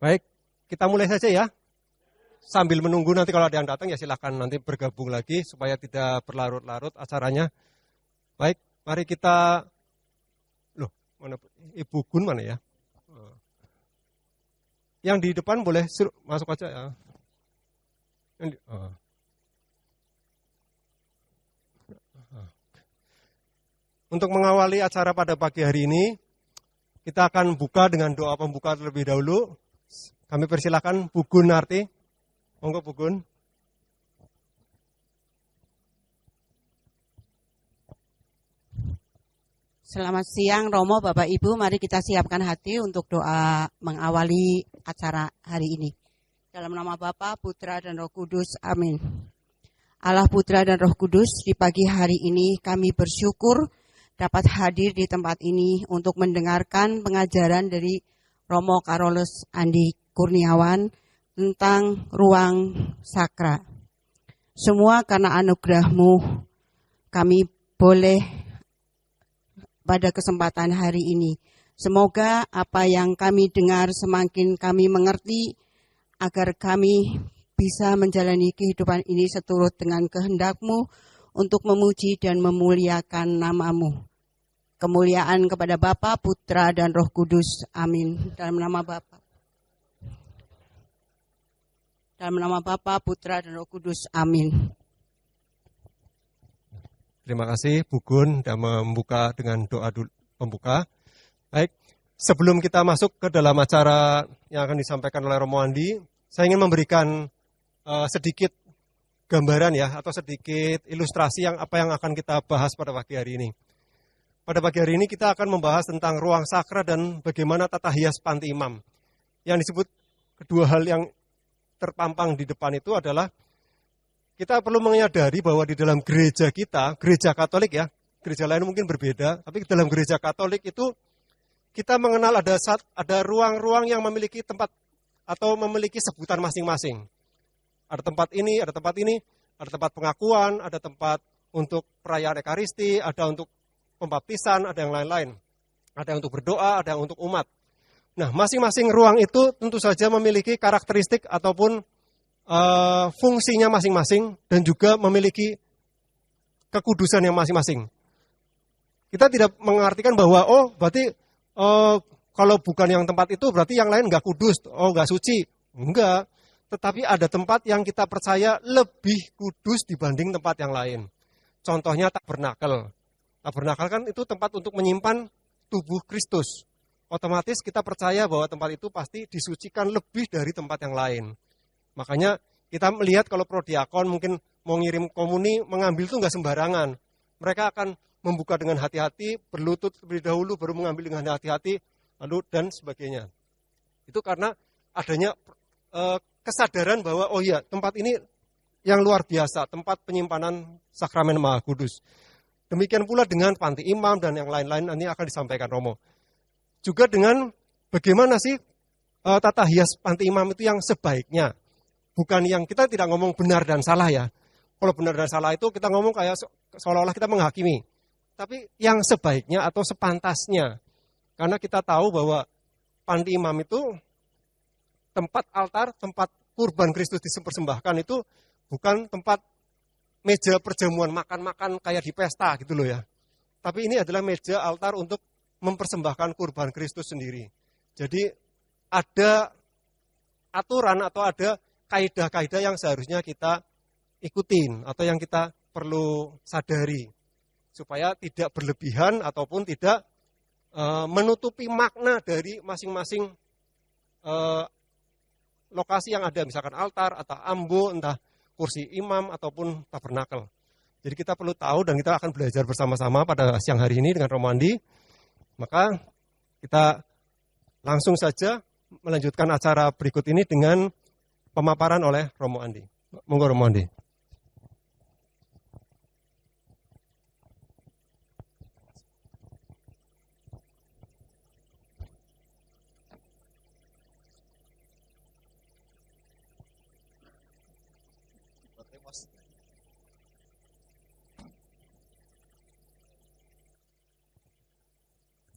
Baik, kita mulai saja ya. Sambil menunggu nanti kalau ada yang datang ya silakan nanti bergabung lagi supaya tidak berlarut-larut acaranya. Baik, mari kita. Loh, mana Ibu Gun mana ya? Yang di depan boleh masuk aja ya. Untuk mengawali acara pada pagi hari ini, kita akan buka dengan doa pembuka terlebih dahulu. Kami persilakan Bu Gun Narti. Monggo Bu Gun. Selamat siang Romo, Bapak Ibu, mari kita siapkan hati untuk doa mengawali acara hari ini. Dalam nama Bapa, Putra dan Roh Kudus, amin. Allah Putra dan Roh Kudus, di pagi hari ini kami bersyukur dapat hadir di tempat ini untuk mendengarkan pengajaran dari Romo Carolus Andi Kurniawan tentang ruang sakra. Semua karena anugerah-Mu kami boleh pada kesempatan hari ini. Semoga apa yang kami dengar semakin kami mengerti agar kami bisa menjalani kehidupan ini seturut dengan kehendak-Mu untuk memuji dan memuliakan nama-Mu. Kemuliaan kepada Bapa, Putra, dan Roh Kudus. Amin. Dalam nama Bapa, Putra, dan Roh Kudus. Amin. Terima kasih Bu Gun sudah membuka dengan doa pembuka. Baik, sebelum kita masuk ke dalam acara yang akan disampaikan oleh Romo Andi, saya ingin memberikan sedikit gambaran ya atau sedikit ilustrasi apa yang akan kita bahas pada pagi hari ini. Pada pagi hari ini kita akan membahas tentang ruang sakra dan bagaimana tata hias panti imam. Yang disebut kedua hal yang terpampang di depan itu adalah kita perlu menyadari bahwa di dalam gereja kita, gereja Katolik ya, gereja lain mungkin berbeda, tapi dalam gereja Katolik itu kita mengenal ada ruang-ruang yang memiliki tempat atau memiliki sebutan masing-masing. Ada tempat ini, ada tempat ini, ada tempat pengakuan, ada tempat untuk perayaan Ekaristi, ada untuk pembaptisan, ada yang lain-lain. Ada yang untuk berdoa, ada yang untuk umat. Nah, masing-masing ruang itu tentu saja memiliki karakteristik ataupun fungsinya masing-masing dan juga memiliki kekudusan yang masing-masing. Kita tidak mengartikan bahwa berarti kalau bukan yang tempat itu berarti yang lain nggak kudus, nggak suci. Enggak, tetapi ada tempat yang kita percaya lebih kudus dibanding tempat yang lain. Contohnya tabernakel. Tabernakel kan itu tempat untuk menyimpan tubuh Kristus. Otomatis kita percaya bahwa tempat itu pasti disucikan lebih dari tempat yang lain. Makanya kita melihat kalau prodiakon mungkin mau ngirim komuni, mengambil itu nggak sembarangan. Mereka akan membuka dengan hati-hati, berlutut terlebih dahulu, baru mengambil dengan hati-hati, lalu dan sebagainya. Itu karena adanya kesadaran bahwa tempat ini yang luar biasa, tempat penyimpanan sakramen Maha Kudus. Demikian pula dengan panti imam dan yang lain-lain nanti akan disampaikan Romo. Juga dengan bagaimana sih tata hias panti imam itu yang sebaiknya. Bukan yang kita tidak ngomong benar dan salah ya. Kalau benar dan salah itu kita ngomong kayak seolah-olah kita menghakimi. Tapi yang sebaiknya atau sepantasnya. Karena kita tahu bahwa panti imam itu tempat altar, tempat kurban Kristus dipersembahkan itu bukan tempat meja perjamuan makan-makan kayak di pesta gitu loh ya. Tapi ini adalah meja altar untuk mempersembahkan kurban Kristus sendiri. Jadi ada aturan atau ada kaidah-kaidah yang seharusnya kita ikutin atau yang kita perlu sadari supaya tidak berlebihan ataupun tidak menutupi makna dari masing-masing lokasi yang ada, misalkan altar atau ambo, entah kursi imam ataupun tabernakel. Jadi kita perlu tahu dan kita akan belajar bersama-sama pada siang hari ini dengan Romo Andi. Maka kita langsung saja melanjutkan acara berikut ini dengan pemaparan oleh Romo Andi. Monggo Romo Andi.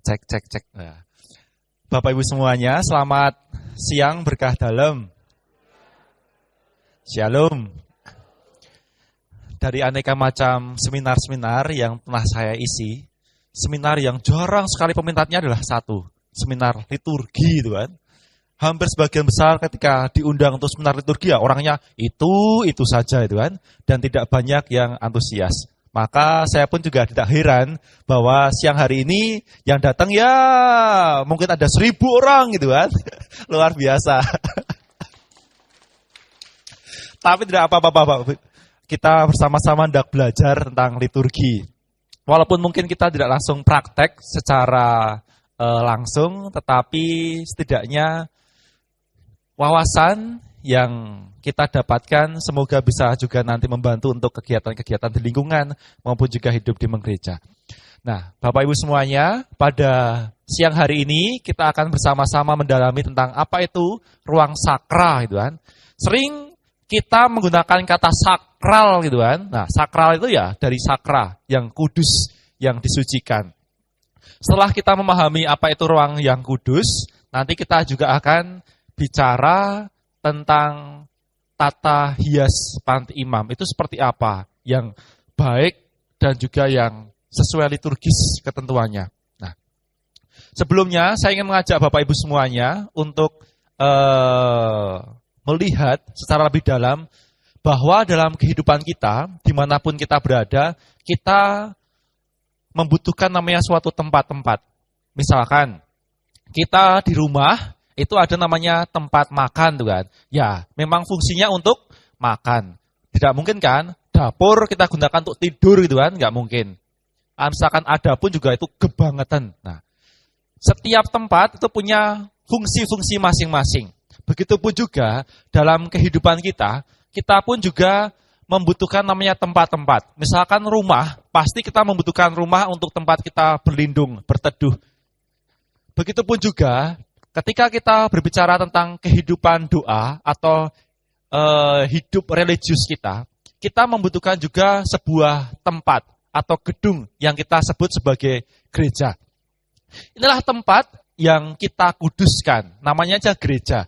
Cek. Bapak Ibu semuanya, selamat siang berkah dalam. Shalom. Dari aneka macam seminar-seminar yang pernah saya isi, seminar yang jarang sekali peminatnya adalah satu, seminar liturgi itu kan. Hampir sebagian besar ketika diundang untuk seminar liturgi ya orangnya itu saja itu kan, dan tidak banyak yang antusias. Maka saya pun juga tidak heran bahwa siang hari ini yang datang ya mungkin ada 1.000 orang gitu kan. Luar biasa. Tapi tidak apa-apa Bapak. Kita bersama-sama hendak belajar tentang liturgi. Walaupun mungkin kita tidak langsung praktek secara langsung, tetapi setidaknya wawasan yang kita dapatkan semoga bisa juga nanti membantu untuk kegiatan-kegiatan di lingkungan maupun juga hidup di menggereja. Nah, Bapak Ibu semuanya, pada siang hari ini kita akan bersama-sama mendalami tentang apa itu ruang sakral gitu kan. Sering kita menggunakan kata sakral gitu kan. Nah, sakral itu ya dari sakra, yang kudus, yang disucikan. Setelah kita memahami apa itu ruang yang kudus, nanti kita juga akan bicara tentang tata hias panti imam. Itu seperti apa? Yang baik dan juga yang sesuai liturgis ketentuannya. Nah, sebelumnya saya ingin mengajak Bapak Ibu semuanya untuk melihat secara lebih dalam bahwa dalam kehidupan kita, dimanapun kita berada, kita membutuhkan namanya suatu tempat-tempat. Misalkan, kita di rumah, itu ada namanya tempat makan tuh kan. Ya, memang fungsinya untuk makan. Tidak mungkin kan, dapur kita gunakan untuk tidur gitu kan, nggak mungkin. Misalkan ada pun juga itu kebangetan. Nah, setiap tempat itu punya fungsi-fungsi masing-masing. Begitupun juga dalam kehidupan kita, kita pun juga membutuhkan namanya tempat-tempat. Misalkan rumah, pasti kita membutuhkan rumah untuk tempat kita berlindung, berteduh. Begitupun juga ketika kita berbicara tentang kehidupan doa atau hidup religius kita membutuhkan juga sebuah tempat atau gedung yang kita sebut sebagai gereja. Inilah tempat yang kita kuduskan, namanya aja gereja.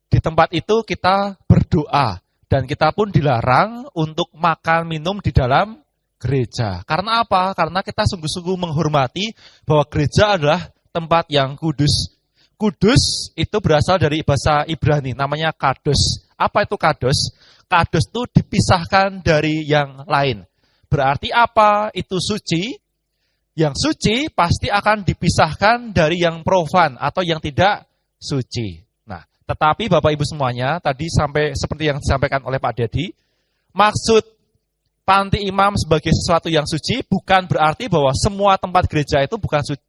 Di tempat itu kita berdoa dan kita pun dilarang untuk makan minum di dalam gereja. Karena apa? Karena kita sungguh-sungguh menghormati bahwa gereja adalah tempat yang kudus. Kudus itu berasal dari bahasa Ibrani, namanya kados. Apa itu kados? Kados itu dipisahkan dari yang lain. Berarti apa itu suci? Yang suci pasti akan dipisahkan dari yang profan atau yang tidak suci. Nah, tetapi Bapak Ibu semuanya, tadi sampai seperti yang disampaikan oleh Pak Dedi, maksud panti imam sebagai sesuatu yang suci bukan berarti bahwa semua tempat gereja itu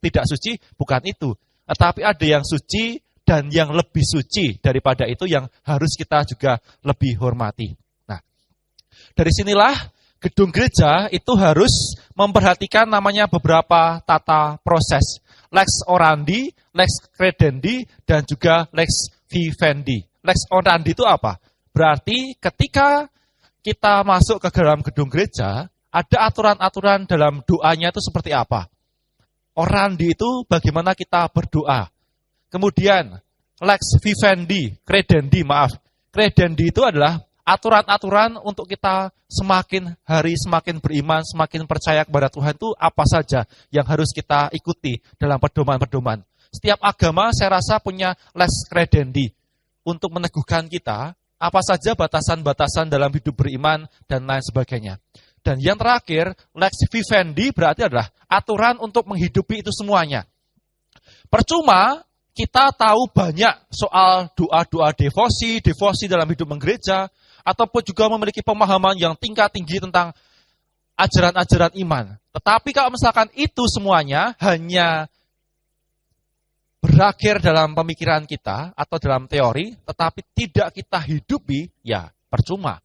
tidak suci, bukan itu. Tetapi ada yang suci dan yang lebih suci daripada itu yang harus kita juga lebih hormati. Nah, dari sinilah gedung gereja itu harus memperhatikan namanya beberapa tata proses. Lex orandi, lex credendi, dan juga lex vivendi. Lex orandi itu apa? Berarti ketika kita masuk ke dalam gedung gereja, ada aturan-aturan dalam doanya itu seperti apa? Orandi itu bagaimana kita berdoa. Kemudian, lex vivendi, credendi itu adalah aturan-aturan untuk kita semakin hari semakin beriman, semakin percaya kepada Tuhan itu apa saja yang harus kita ikuti dalam pedoman-pedoman. Setiap agama saya rasa punya lex credendi untuk meneguhkan kita apa saja batasan-batasan dalam hidup beriman dan lain sebagainya. Dan yang terakhir, lex vivendi berarti adalah aturan untuk menghidupi itu semuanya. Percuma kita tahu banyak soal doa-doa devosi dalam hidup menggereja, ataupun juga memiliki pemahaman yang tingkat tinggi tentang ajaran-ajaran iman. Tetapi kalau misalkan itu semuanya hanya berakhir dalam pemikiran kita atau dalam teori, tetapi tidak kita hidupi, ya percuma.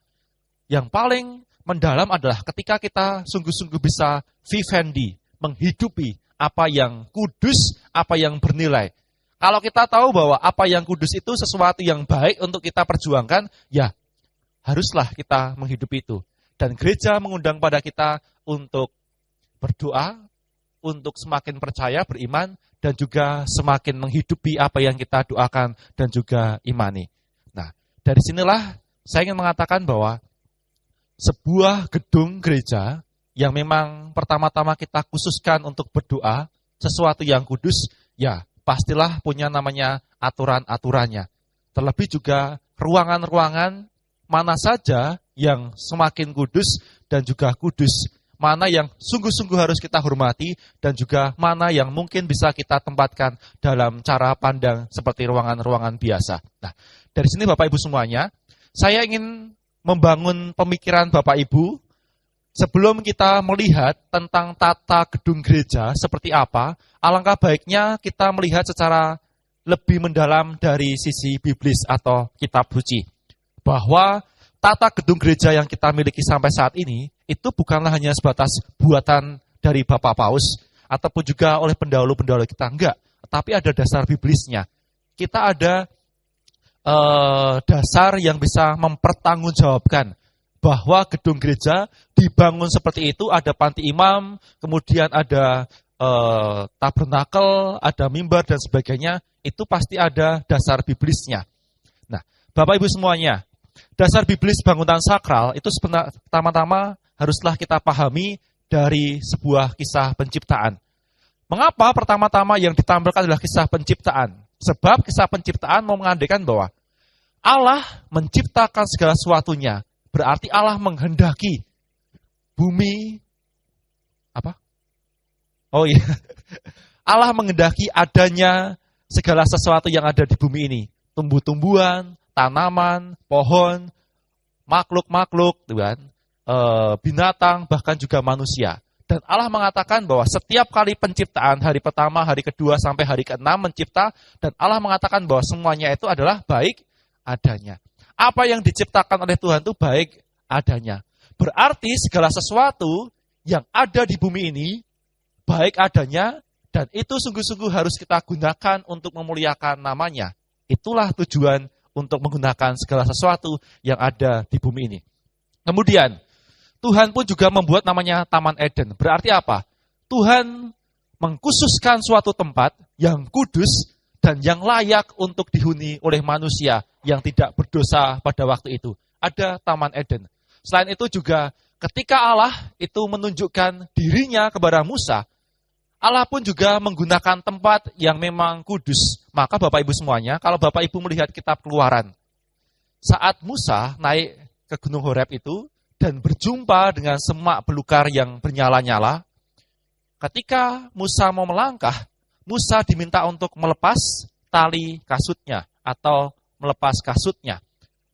Yang paling mendalam adalah ketika kita sungguh-sungguh bisa vivendi, menghidupi apa yang kudus, apa yang bernilai. Kalau kita tahu bahwa apa yang kudus itu sesuatu yang baik untuk kita perjuangkan, ya haruslah kita menghidupi itu. Dan gereja mengundang pada kita untuk berdoa, untuk semakin percaya, beriman, dan juga semakin menghidupi apa yang kita doakan dan juga imani. Nah, dari sinilah saya ingin mengatakan bahwa sebuah gedung gereja yang memang pertama-tama kita khususkan untuk berdoa, sesuatu yang kudus, ya pastilah punya namanya aturan-aturannya. Terlebih juga ruangan-ruangan mana saja yang semakin kudus dan juga kudus, mana yang sungguh-sungguh harus kita hormati, dan juga mana yang mungkin bisa kita tempatkan dalam cara pandang seperti ruangan-ruangan biasa. Nah, dari sini Bapak Ibu semuanya, saya ingin membangun pemikiran Bapak Ibu, sebelum kita melihat tentang tata gedung gereja seperti apa, alangkah baiknya kita melihat secara lebih mendalam dari sisi biblis atau kitab suci. Bahwa tata gedung gereja yang kita miliki sampai saat ini, itu bukanlah hanya sebatas buatan dari Bapak Paus, ataupun juga oleh pendahulu-pendahulu kita, enggak. Tapi ada dasar biblisnya. Kita ada dasar yang bisa mempertanggungjawabkan bahwa gedung gereja dibangun seperti itu, ada panti imam, kemudian ada tabernakel, ada mimbar dan sebagainya, itu pasti ada dasar biblisnya. Nah, Bapak Ibu semuanya, dasar biblis bangunan sakral itu pertama-tama haruslah kita pahami dari sebuah kisah penciptaan. Mengapa pertama-tama yang ditampilkan adalah kisah penciptaan? Sebab kisah penciptaan mau mengandaikan bahwa Allah menciptakan segala sesuatunya. Berarti Allah menghendaki bumi, apa? Oh iya, Allah menghendaki adanya segala sesuatu yang ada di bumi ini. Tumbuh-tumbuhan, tanaman, pohon, makhluk-makhluk, binatang, bahkan juga manusia. Dan Allah mengatakan bahwa setiap kali penciptaan, hari pertama, hari kedua, sampai hari ke-6 mencipta, dan Allah mengatakan bahwa semuanya itu adalah baik adanya. Apa yang diciptakan oleh Tuhan itu baik adanya. Berarti segala sesuatu yang ada di bumi ini baik adanya, dan itu sungguh-sungguh harus kita gunakan untuk memuliakan namanya. Itulah tujuan untuk menggunakan segala sesuatu yang ada di bumi ini. Kemudian, Tuhan pun juga membuat namanya Taman Eden. Berarti apa? Tuhan mengkhususkan suatu tempat yang kudus dan yang layak untuk dihuni oleh manusia yang tidak berdosa pada waktu itu. Ada Taman Eden. Selain itu juga ketika Allah itu menunjukkan dirinya kepada Musa, Allah pun juga menggunakan tempat yang memang kudus. Maka Bapak Ibu semuanya, kalau Bapak Ibu melihat kitab Keluaran, saat Musa naik ke Gunung Horeb itu dan berjumpa dengan semak belukar yang bernyala-nyala, ketika Musa mau melangkah, Musa diminta untuk melepas tali kasutnya atau melepas kasutnya.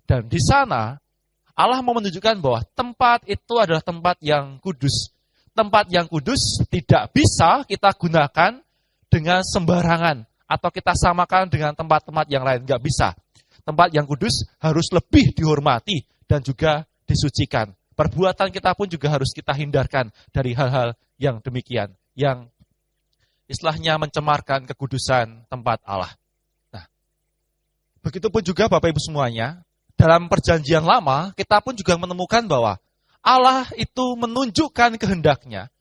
Dan di sana Allah mau menunjukkan bahwa tempat itu adalah tempat yang kudus. Tempat yang kudus tidak bisa kita gunakan dengan sembarangan atau kita samakan dengan tempat-tempat yang lain. Nggak bisa. Tempat yang kudus harus lebih dihormati dan juga disucikan. Perbuatan kita pun juga harus kita hindarkan dari hal-hal yang demikian, yang istilahnya mencemarkan kekudusan tempat Allah. Nah, begitupun juga Bapak Ibu semuanya, dalam perjanjian lama kita pun juga menemukan bahwa Allah itu menunjukkan kehendaknya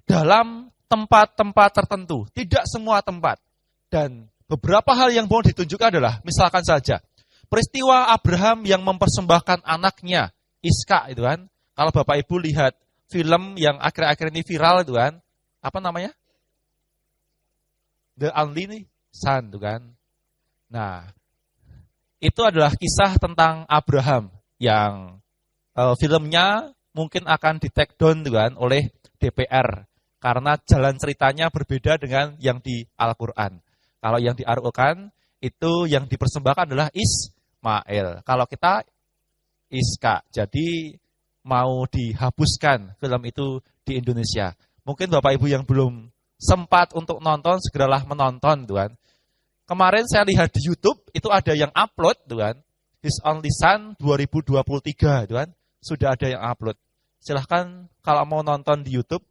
dalam tempat-tempat tertentu, tidak semua tempat. Dan beberapa hal yang mau ditunjukkan adalah, misalkan saja, peristiwa Abraham yang mempersembahkan anaknya, Iska itu kan. Kalau Bapak Ibu lihat film yang akhir-akhir ini viral itu kan, apa namanya? The Only Son itu kan. Nah, itu adalah kisah tentang Abraham yang filmnya mungkin akan di-take down kan, oleh DPR karena jalan ceritanya berbeda dengan yang di Al-Quran. Kalau yang di Al-Quran itu yang dipersembahkan adalah Ismail. Kalau kita Iska. Jadi mau dihapuskan film itu di Indonesia. Mungkin Bapak Ibu yang belum sempat untuk nonton segeralah menonton Tuhan. Kemarin saya lihat di YouTube itu ada yang upload Tuhan. His Only Son 2023 Tuhan. Sudah ada yang upload. Silahkan kalau mau nonton di YouTube,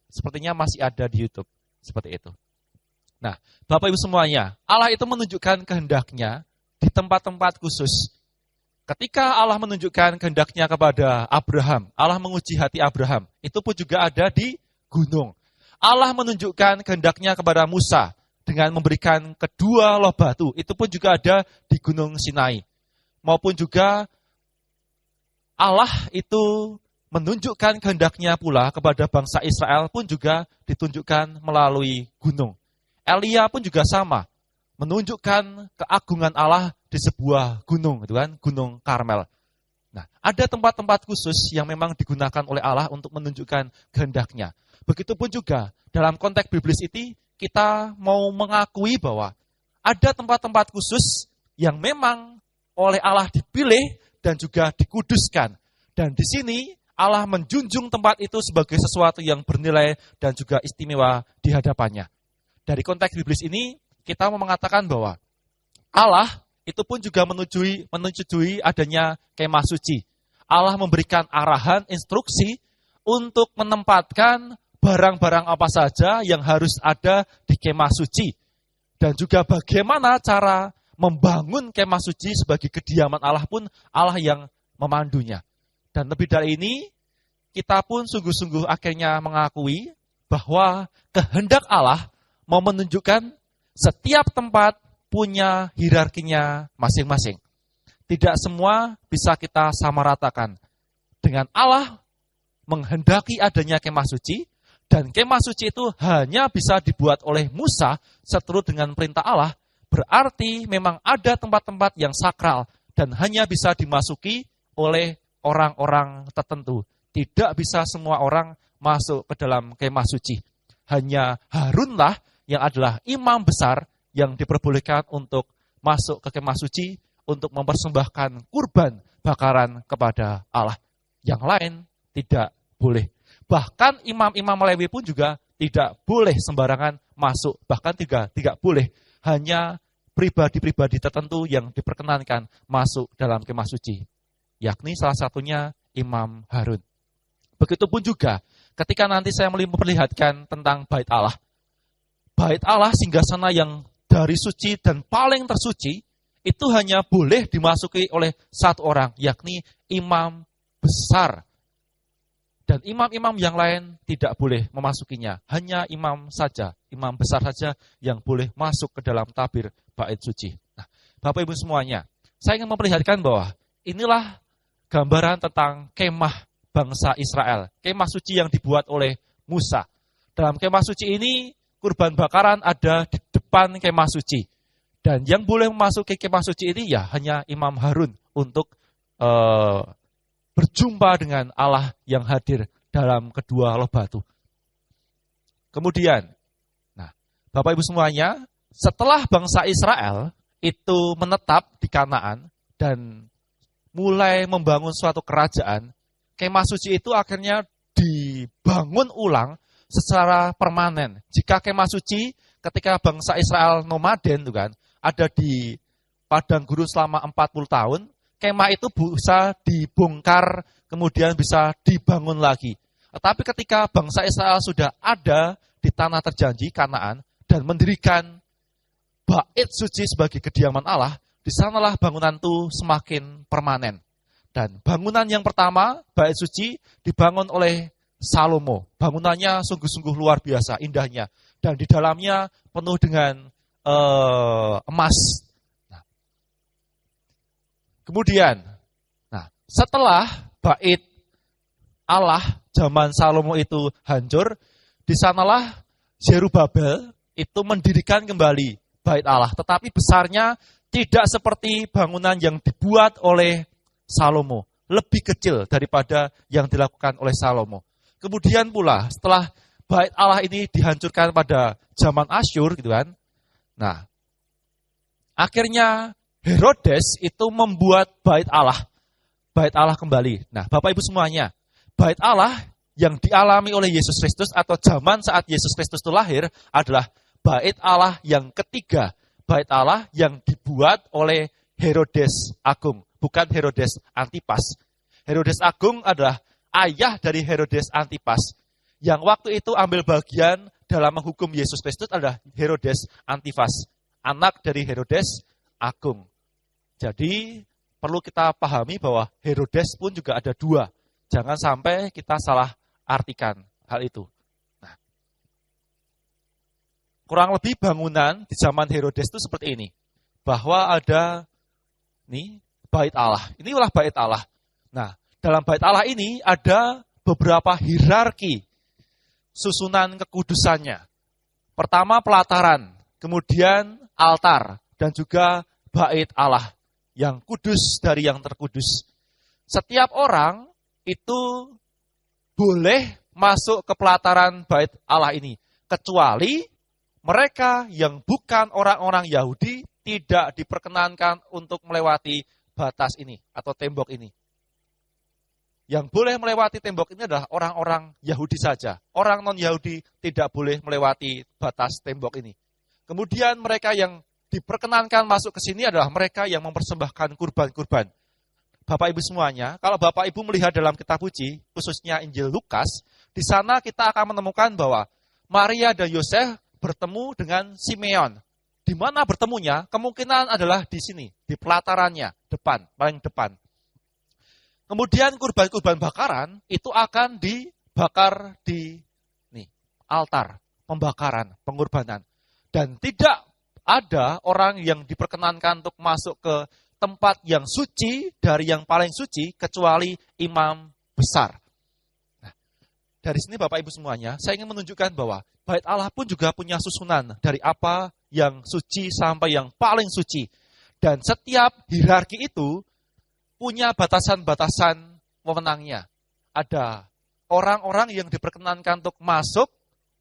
sepertinya masih ada di YouTube. Seperti itu. Nah, Bapak Ibu semuanya, Allah itu menunjukkan kehendaknya di tempat-tempat khusus. Ketika Allah menunjukkan kehendaknya kepada Abraham, Allah menguji hati Abraham. Itu pun juga ada di gunung. Allah menunjukkan kehendaknya kepada Musa dengan memberikan kedua loh batu. Itu pun juga ada di Gunung Sinai. Maupun juga Allah itu menunjukkan kehendaknya pula kepada bangsa Israel pun juga ditunjukkan melalui gunung. Elia pun juga sama, menunjukkan keagungan Allah di sebuah gunung, gitu kan, Gunung Karmel. Nah, ada tempat-tempat khusus yang memang digunakan oleh Allah untuk menunjukkan kehendaknya. Begitupun juga dalam konteks biblis ini kita mau mengakui bahwa ada tempat-tempat khusus yang memang oleh Allah dipilih dan juga dikuduskan. Dan di sini Allah menjunjung tempat itu sebagai sesuatu yang bernilai dan juga istimewa di hadapannya. Dari konteks biblis ini, kita mau mengatakan bahwa Allah itu pun juga menyetujui adanya kemah suci. Allah memberikan arahan, instruksi untuk menempatkan barang-barang apa saja yang harus ada di kemah suci. Dan juga bagaimana cara membangun kemah suci sebagai kediaman Allah pun Allah yang memandunya. Dan lebih dari ini, kita pun sungguh-sungguh akhirnya mengakui bahwa kehendak Allah mau menunjukkan setiap tempat punya hierarkinya masing-masing. Tidak semua bisa kita samaratakan. Dengan Allah menghendaki adanya kemah suci, dan kemah suci itu hanya bisa dibuat oleh Musa seturut dengan perintah Allah, berarti memang ada tempat-tempat yang sakral dan hanya bisa dimasuki oleh orang-orang tertentu. Tidak bisa semua orang masuk ke dalam kemah suci. Hanya Harunlah yang adalah imam besar yang diperbolehkan untuk masuk ke kemah suci untuk mempersembahkan kurban bakaran kepada Allah. Yang lain tidak boleh. Bahkan imam-imam Lewi pun juga tidak boleh sembarangan masuk. Bahkan tidak boleh. Hanya pribadi-pribadi tertentu yang diperkenankan masuk dalam kemah suci. Yakni salah satunya Imam Harun. Begitupun juga ketika nanti saya memperlihatkan tentang bait Allah. Bait Allah singgasana yang dari suci dan paling tersuci itu hanya boleh dimasuki oleh satu orang, yakni imam besar. Dan imam-imam yang lain tidak boleh memasukinya. Hanya imam saja, imam besar saja yang boleh masuk ke dalam tabir bait suci. Nah, Bapak Ibu semuanya, saya ingin memperlihatkan bahwa inilah gambaran tentang kemah bangsa Israel. Kemah suci yang dibuat oleh Musa. Dalam kemah suci ini, kurban bakaran ada di depan kemah suci. Dan yang boleh memasuki kemah suci ini ya hanya Imam Harun untuk berjumpa dengan Allah yang hadir dalam kedua loh batu. Kemudian, nah, Bapak Ibu semuanya, setelah bangsa Israel itu menetap di Kanaan dan mulai membangun suatu kerajaan, kemah suci itu akhirnya dibangun ulang secara permanen. Jika kemah suci ketika bangsa Israel nomaden itu kan ada di padang gurun selama 40 tahun, kemah itu bisa dibongkar kemudian bisa dibangun lagi. Tetapi ketika bangsa Israel sudah ada di tanah terjanji Kanaan dan mendirikan bait suci sebagai kediaman Allah, di sanalah bangunan itu semakin permanen. Dan bangunan yang pertama, bait suci, dibangun oleh Salomo. Bangunannya sungguh-sungguh luar biasa, indahnya. Dan di dalamnya penuh dengan emas. Nah, kemudian, setelah bait Allah zaman Salomo itu hancur, di sanalah Zerubabel itu mendirikan kembali bait Allah. Tetapi besarnya tidak seperti bangunan yang dibuat oleh Salomo. Lebih kecil daripada yang dilakukan oleh Salomo. Kemudian pula setelah bait Allah ini dihancurkan pada zaman Asyur gitu kan. Nah, akhirnya Herodes itu membuat bait Allah kembali. Nah, Bapak Ibu semuanya, bait Allah yang dialami oleh Yesus Kristus atau zaman saat Yesus Kristus itu lahir adalah bait Allah yang ketiga. Bait Allah yang dibuat oleh Herodes Agung, bukan Herodes Antipas. Herodes Agung adalah ayah dari Herodes Antipas. Yang waktu itu ambil bagian dalam menghukum Yesus Kristus adalah Herodes Antipas, anak dari Herodes Agung. Jadi perlu kita pahami bahwa Herodes pun juga ada dua. Jangan sampai kita salah artikan hal itu. Nah, kurang lebih bangunan di zaman Herodes itu seperti ini. Bahwa ada nih bait Allah. Inilah bait Allah. Nah, dalam bait Allah ini ada beberapa hierarki susunan kekudusannya. Pertama pelataran, kemudian altar, dan juga bait Allah yang kudus dari yang terkudus. Setiap orang itu boleh masuk ke pelataran bait Allah ini, kecuali mereka yang bukan orang-orang Yahudi tidak diperkenankan untuk melewati batas ini atau tembok ini. Yang boleh melewati tembok ini adalah orang-orang Yahudi saja. Orang non-Yahudi tidak boleh melewati batas tembok ini. Kemudian mereka yang diperkenankan masuk ke sini adalah mereka yang mempersembahkan kurban-kurban. Bapak Ibu semuanya, kalau Bapak Ibu melihat dalam kitab suci, khususnya Injil Lukas, di sana kita akan menemukan bahwa Maria dan Yosef bertemu dengan Simeon. Di mana bertemunya? Kemungkinan adalah di sini, di pelatarannya, depan, paling depan. Kemudian kurban-kurban bakaran itu akan dibakar di altar pembakaran, pengorbanan. Dan tidak ada orang yang diperkenankan untuk masuk ke tempat yang suci dari yang paling suci kecuali imam besar. Nah, dari sini Bapak Ibu semuanya, saya ingin menunjukkan bahwa bait Allah pun juga punya susunan dari apa yang suci sampai yang paling suci. Dan setiap hierarki itu punya batasan-batasan wewenangnya. Ada orang-orang yang diperkenankan untuk masuk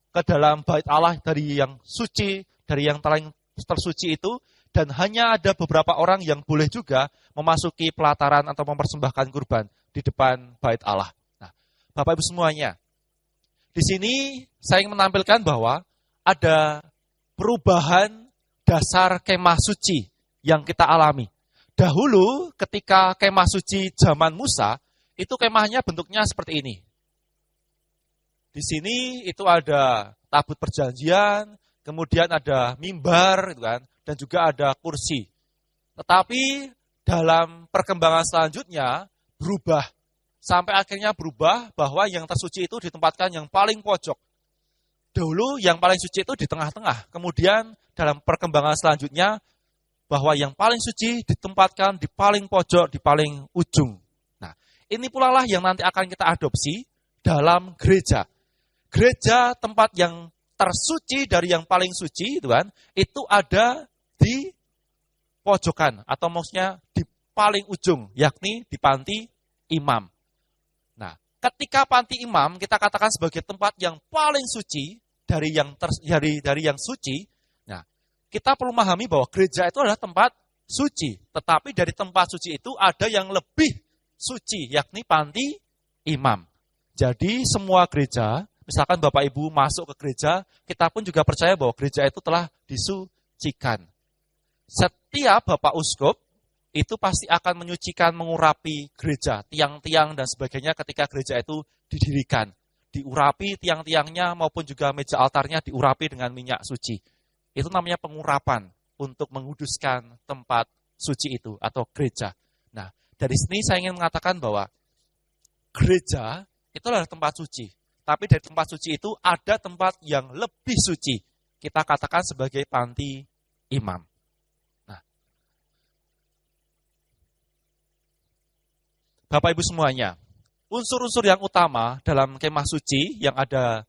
ke dalam bait Allah dari yang suci, dari yang paling tersuci itu, dan hanya ada beberapa orang yang boleh juga memasuki pelataran atau mempersembahkan kurban di depan bait Allah. Nah, Bapak Ibu semuanya, di sini saya ingin menampilkan bahwa ada perubahan dasar kemah suci yang kita alami. Dahulu ketika kemah suci zaman Musa, itu kemahnya bentuknya seperti ini. Di sini itu ada tabut perjanjian, kemudian ada mimbar, gitu kan, dan juga ada kursi. Tetapi dalam perkembangan selanjutnya berubah. Sampai akhirnya berubah bahwa yang tersuci itu ditempatkan yang paling pojok. Dahulu yang paling suci itu di tengah-tengah. Kemudian dalam perkembangan selanjutnya bahwa yang paling suci ditempatkan di paling pojok, di paling ujung. Nah, ini pula lah yang nanti akan kita adopsi dalam gereja. Gereja tempat yang tersuci dari yang paling suci, itu kan, itu ada di pojokan atau maksudnya di paling ujung, yakni di panti imam. Nah, ketika panti imam kita katakan sebagai tempat yang paling suci dari yang suci. Nah, kita perlu memahami bahwa gereja itu adalah tempat suci. Tetapi dari tempat suci itu ada yang lebih suci, yakni panti imam. Jadi semua gereja, misalkan Bapak Ibu masuk ke gereja, kita pun juga percaya bahwa gereja itu telah disucikan. Setiap Bapak Uskup itu pasti akan menyucikan, mengurapi gereja, tiang-tiang dan sebagainya ketika gereja itu didirikan. Diurapi tiang-tiangnya maupun juga meja altarnya diurapi dengan minyak suci. Itu namanya pengurapan untuk menguduskan tempat suci itu atau gereja. Nah, dari sini saya ingin mengatakan bahwa gereja itu adalah tempat suci. Tapi dari tempat suci itu ada tempat yang lebih suci. Kita katakan sebagai panti imam. Nah, Bapak Ibu semuanya, unsur-unsur yang utama dalam kemah suci yang ada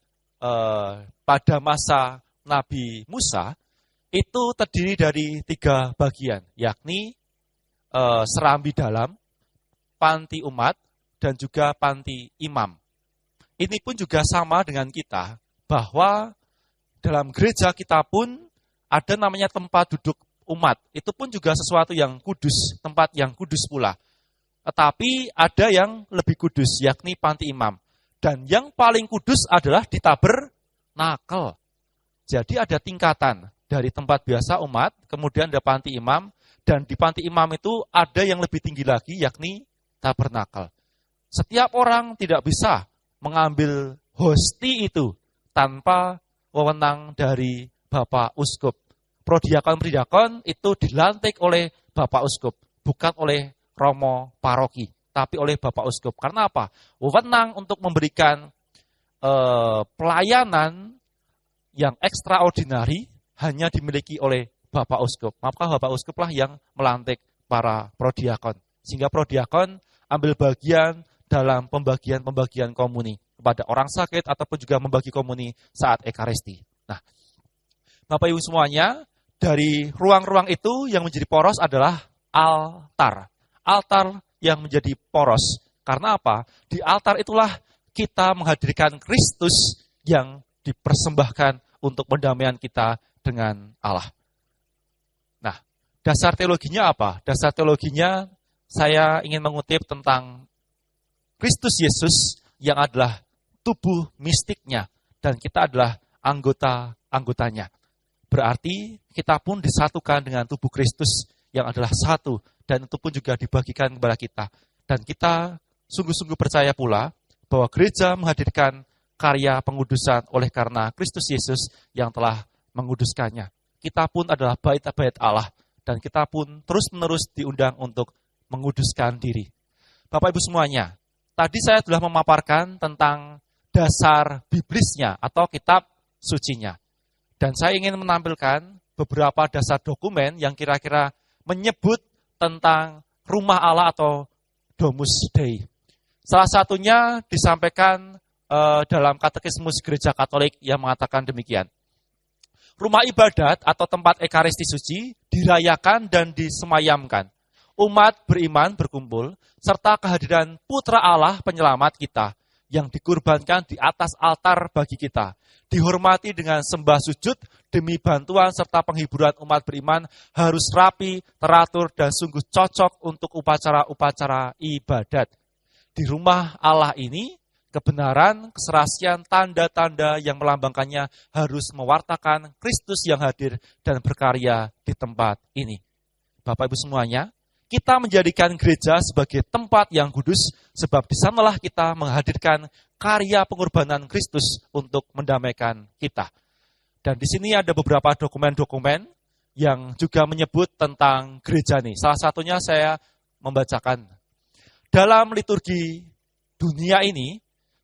pada masa Nabi Musa itu terdiri dari 3 bagian, yakni serambi dalam, panti umat, dan juga panti imam. Ini pun juga sama dengan kita, bahwa dalam gereja kita pun ada namanya tempat duduk umat. Itu pun juga sesuatu yang kudus, tempat yang kudus pula. Tetapi ada yang lebih kudus, yakni panti imam. Dan yang paling kudus adalah di tabernakel. Jadi ada tingkatan dari tempat biasa umat, kemudian ada panti imam, dan di panti imam itu ada yang lebih tinggi lagi, yakni tabernakel. Setiap orang tidak bisa mengambil hosti itu tanpa wewenang dari Bapak Uskup. Prodiakon-predakon itu dilantik oleh Bapak Uskup, bukan oleh Romo Paroki, tapi oleh Bapak Uskup. Karena apa? Wewenang untuk memberikan pelayanan yang ekstraordinari hanya dimiliki oleh Bapak Uskup. Maka Bapak Uskup lah yang melantik para prodiakon. Sehingga prodiakon ambil bagian dalam pembagian komuni kepada orang sakit ataupun juga membagi komuni saat Ekaristi. Nah, Bapak Ibu semuanya, dari ruang-ruang itu yang menjadi poros adalah altar. Altar yang menjadi poros. Karena apa? Di altar itulah kita menghadirkan Kristus yang dipersembahkan untuk pendamaian kita dengan Allah. Nah, dasar teologinya apa? Dasar teologinya saya ingin mengutip tentang Kristus Yesus yang adalah tubuh mistiknya dan kita adalah anggota-anggotanya. Berarti kita pun disatukan dengan tubuh Kristus yang adalah satu dan itu pun juga dibagikan kepada kita. Dan kita sungguh-sungguh percaya pula bahwa gereja menghadirkan karya pengudusan oleh karena Kristus Yesus yang telah menguduskannya. Kita pun adalah bait-bait Allah dan kita pun terus-menerus diundang untuk menguduskan diri. Bapak Ibu semuanya, tadi saya telah memaparkan tentang dasar biblisnya atau kitab sucinya. Dan saya ingin menampilkan beberapa dasar dokumen yang kira-kira menyebut tentang rumah Allah atau Domus Dei. Salah satunya disampaikan dalam katekismus gereja Katolik yang mengatakan demikian. Rumah ibadat atau tempat ekaristi suci dirayakan dan disemayamkan. Umat beriman berkumpul serta kehadiran Putra Allah penyelamat kita yang dikurbankan di atas altar bagi kita. Dihormati dengan sembah sujud demi bantuan serta penghiburan umat beriman harus rapi, teratur, dan sungguh cocok untuk upacara-upacara ibadat. Di rumah Allah ini, kebenaran, keserasian, tanda-tanda yang melambangkannya harus mewartakan Kristus yang hadir dan berkarya di tempat ini. Bapak Ibu semuanya, kita menjadikan gereja sebagai tempat yang kudus, sebab di sanalah kita menghadirkan karya pengorbanan Kristus untuk mendamaikan kita. Dan di sini ada beberapa dokumen-dokumen yang juga menyebut tentang gereja ini. Salah satunya saya membacakan. Dalam liturgi dunia ini,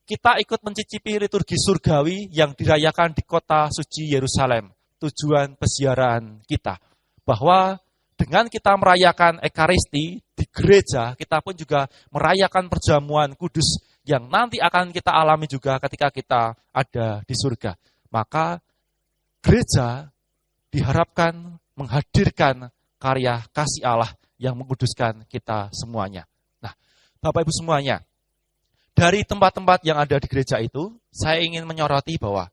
kita ikut mencicipi liturgi surgawi yang dirayakan di kota suci Yerusalem, tujuan peziarahan kita. Bahwa dengan kita merayakan Ekaristi di gereja, kita pun juga merayakan perjamuan kudus yang nanti akan kita alami juga ketika kita ada di surga. Maka gereja diharapkan menghadirkan karya kasih Allah yang menguduskan kita semuanya. Nah, Bapak Ibu semuanya, dari tempat-tempat yang ada di gereja itu, saya ingin menyoroti bahwa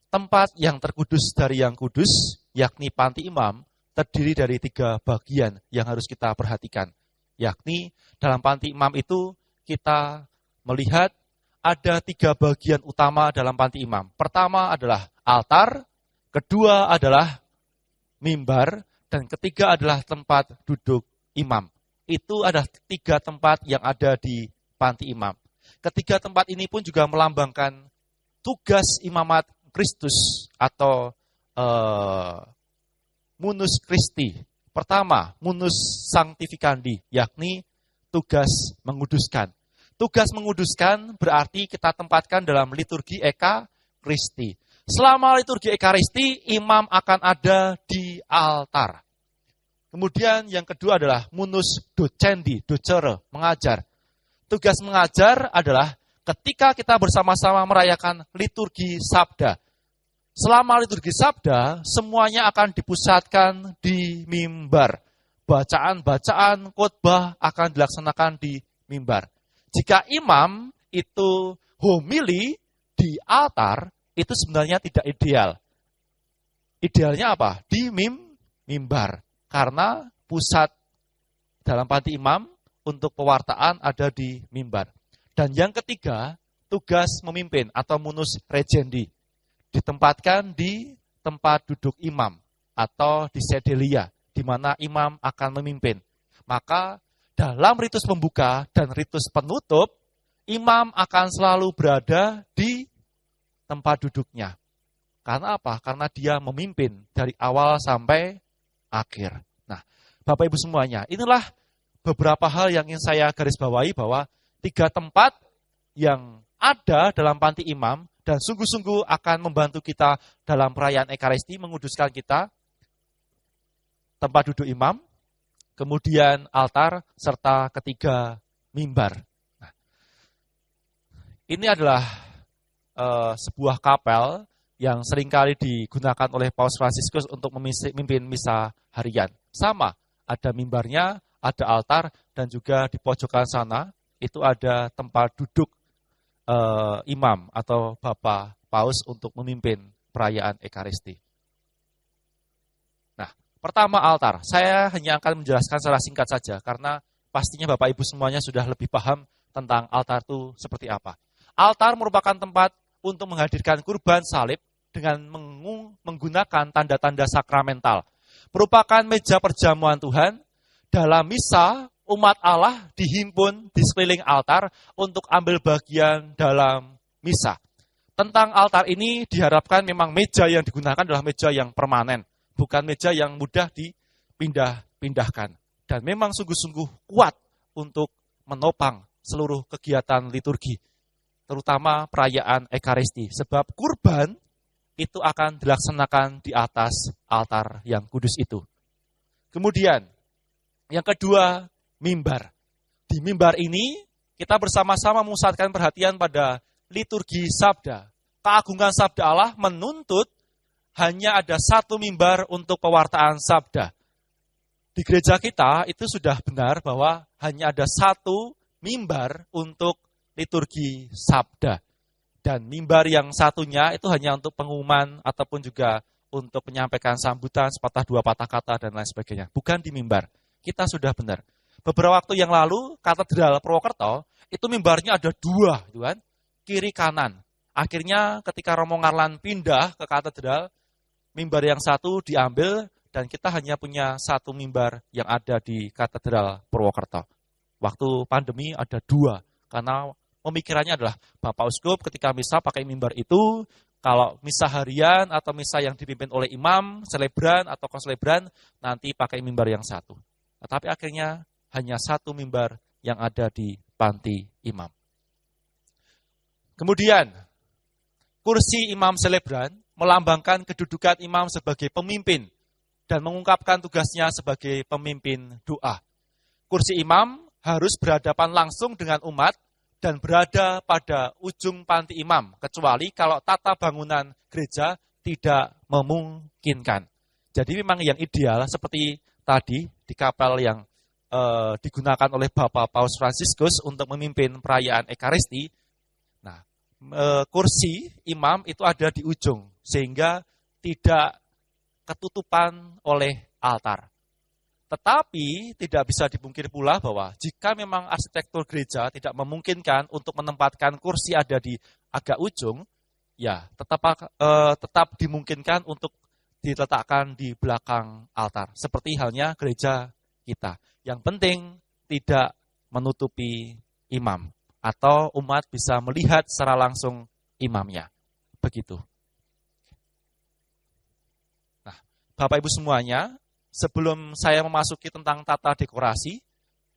tempat yang terkudus dari yang kudus, yakni panti imam, terdiri dari 3 bagian yang harus kita perhatikan. Yakni dalam panti imam itu kita melihat ada 3 bagian utama dalam panti imam. Pertama adalah altar, kedua adalah mimbar, dan ketiga adalah tempat duduk imam. Itu ada 3 tempat yang ada di panti imam. Ketiga tempat ini pun juga melambangkan tugas imamat Kristus atau munus Christi. Pertama, munus sanctificandi, yakni tugas menguduskan. Tugas menguduskan berarti kita tempatkan dalam liturgi Eka Christi. Selama liturgi Ekaristi, imam akan ada di altar. Kemudian yang kedua adalah munus docendi, docere, mengajar. Tugas mengajar adalah ketika kita bersama-sama merayakan liturgi sabda. Selama liturgi sabda, semuanya akan dipusatkan di mimbar. Bacaan-bacaan khotbah akan dilaksanakan di mimbar. Jika imam itu homili di altar, itu sebenarnya tidak ideal. Idealnya apa? Di mimbar. Karena pusat dalam panti imam untuk pewartaan ada di mimbar. Dan yang ketiga, tugas memimpin atau munus regendi. Ditempatkan di tempat duduk imam atau di sedelia, di mana imam akan memimpin. Maka dalam ritus pembuka dan ritus penutup, imam akan selalu berada di tempat duduknya. Karena apa? Karena dia memimpin dari awal sampai akhir. Nah, Bapak Ibu semuanya, inilah beberapa hal yang ingin saya garis bawahi bahwa 3 tempat yang ada dalam panti imam dan sungguh-sungguh akan membantu kita dalam perayaan Ekaristi, menguduskan kita, tempat duduk imam, kemudian altar, serta ketiga mimbar. Nah, ini adalah sebuah kapel yang seringkali digunakan oleh Paus Fransiskus untuk memimpin misa harian. Sama, ada mimbarnya, ada altar, dan juga di pojokan sana itu ada tempat duduk imam atau Bapak Paus untuk memimpin perayaan Ekaristi. Nah, pertama altar. Saya hanya akan menjelaskan secara singkat saja, karena pastinya Bapak Ibu semuanya sudah lebih paham tentang altar itu seperti apa. Altar merupakan tempat untuk menghadirkan kurban salib dengan menggunakan tanda-tanda sakramental. Merupakan meja perjamuan Tuhan. Dalam misa, umat Allah dihimpun di sekeliling altar untuk ambil bagian dalam misa. Tentang altar ini diharapkan memang meja yang digunakan adalah meja yang permanen, bukan meja yang mudah dipindah-pindahkan. Dan memang sungguh-sungguh kuat untuk menopang seluruh kegiatan liturgi, terutama perayaan Ekaristi. Sebab kurban itu akan dilaksanakan di atas altar yang kudus itu. Kemudian, yang kedua, mimbar. Di mimbar ini, kita bersama-sama memusatkan perhatian pada liturgi sabda. Keagungan sabda Allah menuntut hanya ada satu mimbar untuk pewartaan sabda. Di gereja kita itu sudah benar bahwa hanya ada satu mimbar untuk liturgi sabda. Dan mimbar yang satunya itu hanya untuk pengumuman ataupun juga untuk menyampaikan sambutan, sepatah dua patah kata dan lain sebagainya. Bukan di mimbar. Kita sudah benar. Beberapa waktu yang lalu, Katedral Purwokerto, itu mimbarnya ada dua, gitu kan? Kiri kanan. Akhirnya ketika Romo Ngarlan pindah ke katedral, mimbar yang satu diambil dan kita hanya punya satu mimbar yang ada di Katedral Purwokerto. Waktu pandemi ada dua, karena pemikirannya adalah Bapak Uskup ketika misa pakai mimbar itu, kalau misa harian atau misa yang dipimpin oleh imam, selebran atau konselebran, nanti pakai mimbar yang satu. Tetapi akhirnya hanya satu mimbar yang ada di panti imam. Kemudian, kursi imam selebran melambangkan kedudukan imam sebagai pemimpin dan mengungkapkan tugasnya sebagai pemimpin doa. Kursi imam harus berhadapan langsung dengan umat dan berada pada ujung panti imam, kecuali kalau tata bangunan gereja tidak memungkinkan. Jadi memang yang ideal seperti tadi di kapel yang digunakan oleh Bapak Paus Fransiskus untuk memimpin perayaan Ekaristi. Nah, kursi imam itu ada di ujung, sehingga tidak ketutupan oleh altar. Tetapi tidak bisa dipungkir pula bahwa jika memang arsitektur gereja tidak memungkinkan untuk menempatkan kursi ada di agak ujung, ya tetap dimungkinkan untuk diletakkan di belakang altar. Seperti halnya gereja kita. Yang penting tidak menutupi imam atau umat bisa melihat secara langsung imamnya. Begitu. Nah, Bapak Ibu semuanya, sebelum saya memasuki tentang tata dekorasi,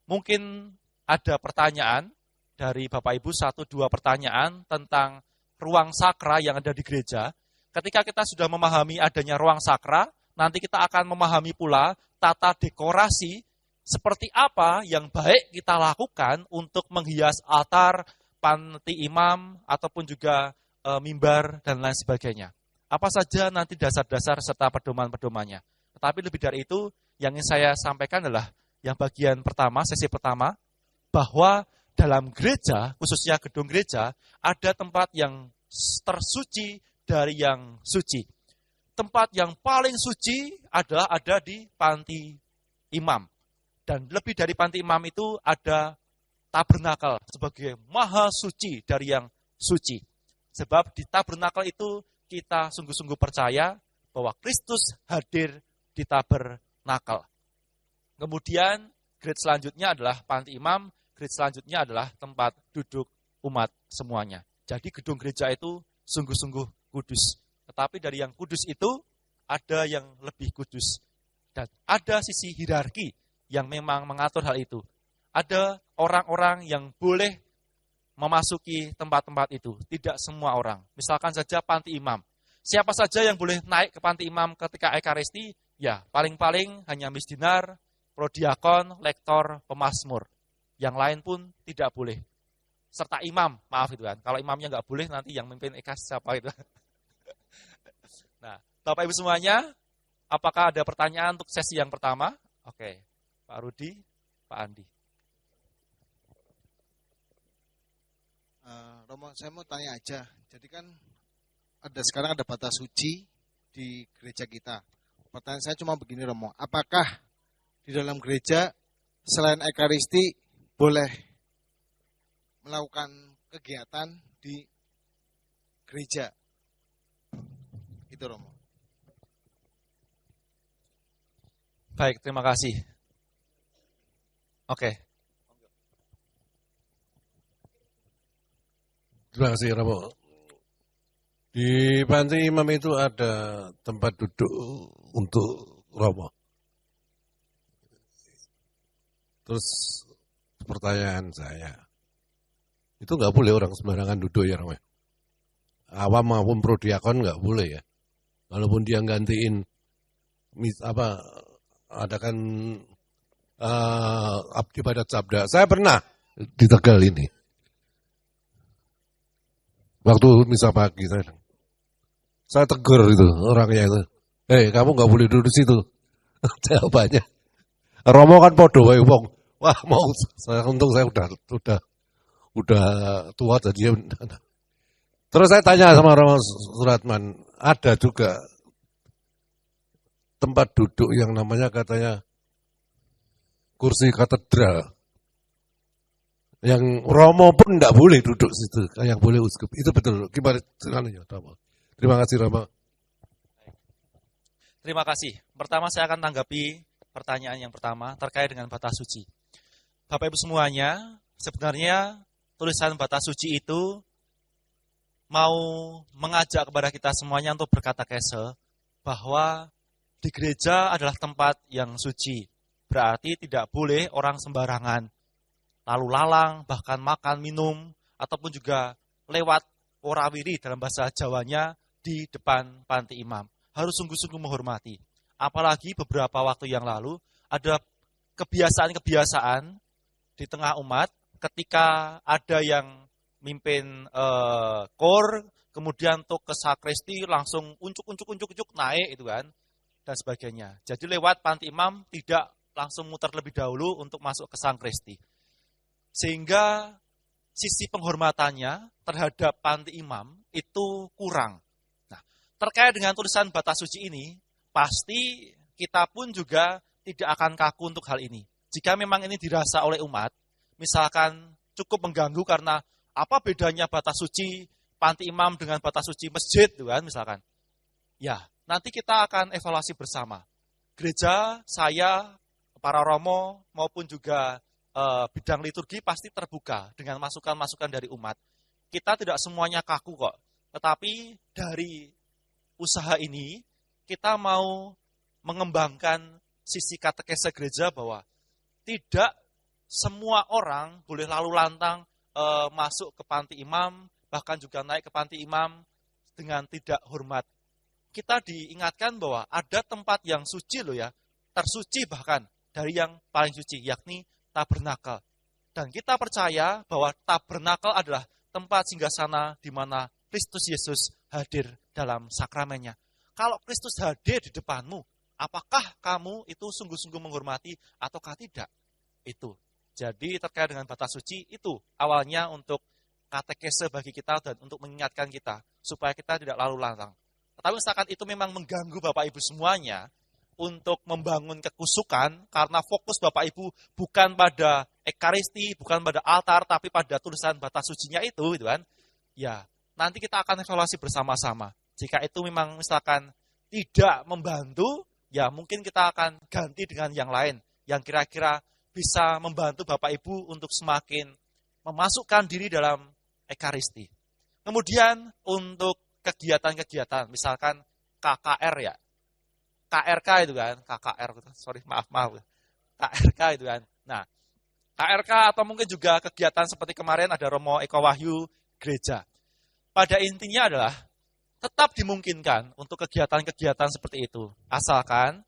mungkin ada pertanyaan dari Bapak Ibu, 1-2 pertanyaan tentang ruang sakra yang ada di gereja. Ketika kita sudah memahami adanya ruang sakra, nanti kita akan memahami pula tata dekorasi seperti apa yang baik kita lakukan untuk menghias altar, panti imam, ataupun juga mimbar, dan lain sebagainya. Apa saja nanti dasar-dasar serta pedoman-pedomannya. Tetapi lebih dari itu, yang ingin saya sampaikan adalah yang bagian pertama, sesi pertama, bahwa dalam gereja, khususnya gedung gereja, ada tempat yang tersuci dari yang suci. Tempat yang paling suci adalah ada di panti imam. Dan lebih dari panti imam itu ada tabernakel sebagai maha suci dari yang suci. Sebab di tabernakel itu kita sungguh-sungguh percaya bahwa Kristus hadir di tabernakel. Kemudian grade selanjutnya adalah panti imam, grade selanjutnya adalah tempat duduk umat semuanya. Jadi gedung gereja itu sungguh-sungguh kudus. Tetapi dari yang kudus itu ada yang lebih kudus. Dan ada sisi hierarki yang memang mengatur hal itu. Ada orang-orang yang boleh memasuki tempat-tempat itu. Tidak semua orang. Misalkan saja panti imam. Siapa saja yang boleh naik ke panti imam ketika ekaristi? Ya, paling-paling hanya misdinar, prodiakon, lektor, pemazmur. Yang lain pun tidak boleh. Serta imam, maaf itu kan. Kalau imamnya nggak boleh, nanti yang memimpin ekaristi siapa itu. Nah, Bapak Ibu semuanya, apakah ada pertanyaan untuk sesi yang pertama? Oke, Pak Rudi, Pak Andi. Romo, saya mau tanya aja. Jadi kan sekarang ada batas suci di gereja kita. Pertanyaan saya cuma begini, Romo. Apakah di dalam gereja selain ekaristi boleh melakukan kegiatan di gereja? Itu, Romo. Baik, terima kasih. Oke. Terima kasih, Romo. Di panti imam itu ada tempat duduk untuk Romo. Terus pertanyaan saya, itu nggak boleh orang sembarangan duduk ya, Romo? Awam maupun prodiakon nggak boleh ya. Walaupun dia gantiin, adakan abdi pada sabda. Saya pernah di Tegal ini. Waktu misa pagi saya tegur itu orangnya itu. Kamu nggak boleh duduk di situ. Jawabannya, Romo kan podo wae wong. Wah, mau untung saya udah tua tadi. Terus saya tanya sama Romo Suratman, ada juga tempat duduk yang namanya katanya kursi katedral. Yang Romo pun tidak boleh duduk situ, yang boleh uskup. Itu betul. Gimana ceritanya, Romo? Terima kasih, Romo. Terima kasih. Pertama saya akan tanggapi pertanyaan yang pertama terkait dengan batas suci. Bapak Ibu semuanya, sebenarnya tulisan batas suci itu mau mengajak kepada kita semuanya untuk berkata kese bahwa di gereja adalah tempat yang suci. Berarti tidak boleh orang sembarangan lalu lalang, bahkan makan, minum, ataupun juga lewat warawiri dalam bahasa Jawanya di depan panti imam. Harus sungguh-sungguh menghormati. Apalagi beberapa waktu yang lalu ada kebiasaan-kebiasaan di tengah umat ketika ada yang mimpin kor, kemudian tuh ke sakristi langsung uncuk naik itu kan, dan sebagainya. Jadi lewat panti imam tidak langsung muter lebih dahulu untuk masuk ke sakristi. Sehingga sisi penghormatannya terhadap panti imam itu kurang. Nah, terkait dengan tulisan batas suci ini, pasti kita pun juga tidak akan kaku untuk hal ini. Jika memang ini dirasa oleh umat, misalkan cukup mengganggu karena apa bedanya batas suci panti imam dengan batas suci masjid, kan, misalkan. Ya, nanti kita akan evaluasi bersama. Gereja, saya, para romo, maupun juga bidang liturgi pasti terbuka dengan masukan-masukan dari umat. Kita tidak semuanya kaku kok, tetapi dari usaha ini kita mau mengembangkan sisi katekese gereja bahwa tidak semua orang boleh lalu lantang masuk ke panti imam, bahkan juga naik ke panti imam dengan tidak hormat. Kita diingatkan bahwa ada tempat yang suci loh ya, tersuci bahkan dari yang paling suci, yakni tabernakel. Dan kita percaya bahwa tabernakel adalah tempat singgasana di mana Kristus Yesus hadir dalam sakramennya. Kalau Kristus hadir di depanmu, apakah kamu itu sungguh-sungguh menghormati ataukah tidak? Itu. Jadi terkait dengan batas suci itu awalnya untuk katekese bagi kita dan untuk mengingatkan kita supaya kita tidak lalu lantang. Tetapi misalkan itu memang mengganggu Bapak Ibu semuanya, untuk membangun kekusukan, karena fokus Bapak Ibu bukan pada ekaristi, bukan pada altar, tapi pada tulisan batas sucinya itu kan, ya nanti kita akan evaluasi bersama-sama. Jika itu memang misalkan tidak membantu, ya mungkin kita akan ganti dengan yang lain, yang kira-kira bisa membantu Bapak Ibu untuk semakin memasukkan diri dalam ekaristi. Kemudian untuk kegiatan-kegiatan, misalkan KKR ya, KRK itu kan, KKR, sorry maaf, KRK itu kan. Nah, KRK atau mungkin juga kegiatan seperti kemarin ada Romo Eko Wahyu gereja. Pada intinya adalah tetap dimungkinkan untuk kegiatan-kegiatan seperti itu. Asalkan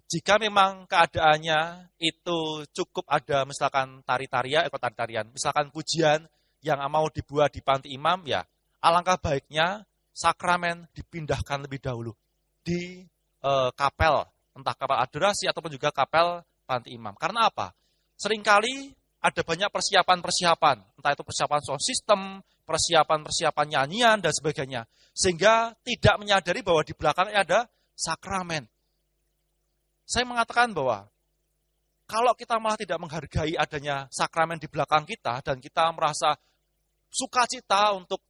jika memang keadaannya itu cukup ada misalkan tari-tarian, tari-tarian, misalkan pujian yang mau dibuat di panti imam, ya alangkah baiknya sakramen dipindahkan lebih dahulu di kapel, entah kapel adorasi ataupun juga kapel panti imam. Karena apa? Seringkali ada banyak persiapan-persiapan, entah itu persiapan sound system, persiapan-persiapan nyanyian, dan sebagainya. Sehingga tidak menyadari bahwa di belakangnya ada sakramen. Saya mengatakan bahwa kalau kita malah tidak menghargai adanya sakramen di belakang kita, dan kita merasa sukacita untuk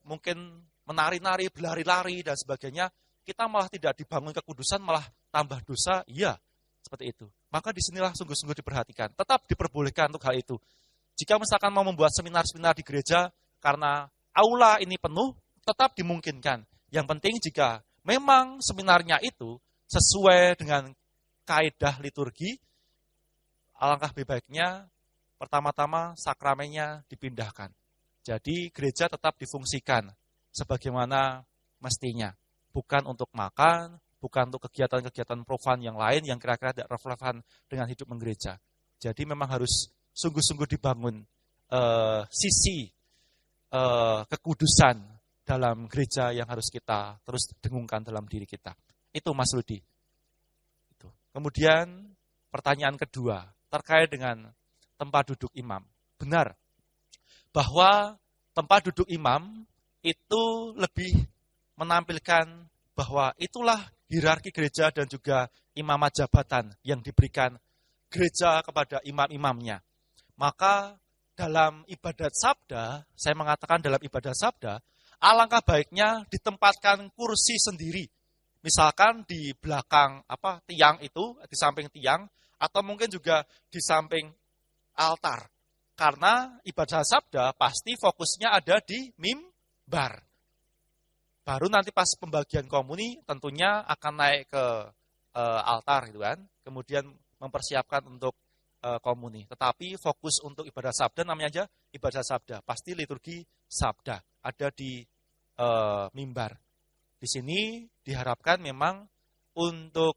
mungkin menari-nari, berlari-lari, dan sebagainya, kita malah tidak dibangun kekudusan, malah tambah dosa, iya, seperti itu. Maka disinilah sungguh-sungguh diperhatikan. Tetap diperbolehkan untuk hal itu. Jika misalkan mau membuat seminar-seminar di gereja, karena aula ini penuh, tetap dimungkinkan. Yang penting jika memang seminarnya itu sesuai dengan kaidah liturgi, alangkah lebih baiknya pertama-tama sakramennya dipindahkan. Jadi gereja tetap difungsikan sebagaimana mestinya. Bukan untuk makan, bukan untuk kegiatan-kegiatan profan yang lain yang kira-kira tidak relevan dengan hidup menggereja. Jadi memang harus sungguh-sungguh dibangun sisi kekudusan dalam gereja yang harus kita terus dengungkan dalam diri kita. Itu Mas Rudi. Itu. Kemudian pertanyaan kedua terkait dengan tempat duduk imam. Benar bahwa tempat duduk imam itu lebih menampilkan bahwa itulah hierarki gereja dan juga imamat jabatan yang diberikan gereja kepada imam-imamnya. Maka dalam ibadat sabda, saya mengatakan dalam ibadat sabda, alangkah baiknya ditempatkan kursi sendiri. Misalkan di belakang tiang itu, di samping tiang, atau mungkin juga di samping altar. Karena ibadah sabda pasti fokusnya ada di mimbar. Baru nanti pas pembagian komuni tentunya akan naik ke altar gitu kan. Kemudian mempersiapkan untuk komuni. Tetapi fokus untuk ibadah sabda namanya aja ibadah sabda. Pasti liturgi sabda ada di mimbar. Di sini diharapkan memang untuk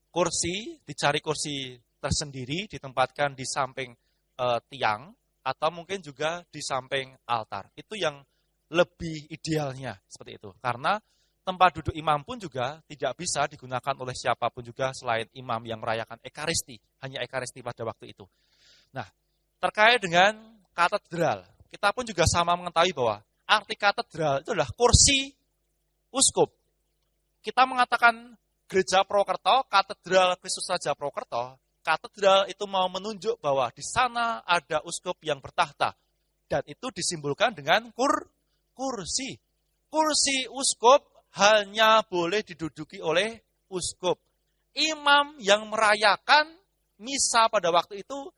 kursi, dicari kursi tersendiri, ditempatkan di samping tiang, atau mungkin juga di samping altar. Itu yang lebih idealnya, seperti itu. Karena tempat duduk imam pun juga tidak bisa digunakan oleh siapapun juga selain imam yang merayakan ekaristi, hanya ekaristi pada waktu itu. Nah, terkait dengan katedral, kita pun juga sama mengetahui bahwa arti katedral itu adalah kursi uskup. Kita mengatakan gereja Prokerto, katedral Kristus Raja Prokerto, katedral itu mau menunjuk bahwa di sana ada uskup yang bertahta. Dan itu disimbolkan dengan kursi. Kursi uskup hanya boleh diduduki oleh uskup. Imam yang merayakan misa pada waktu itu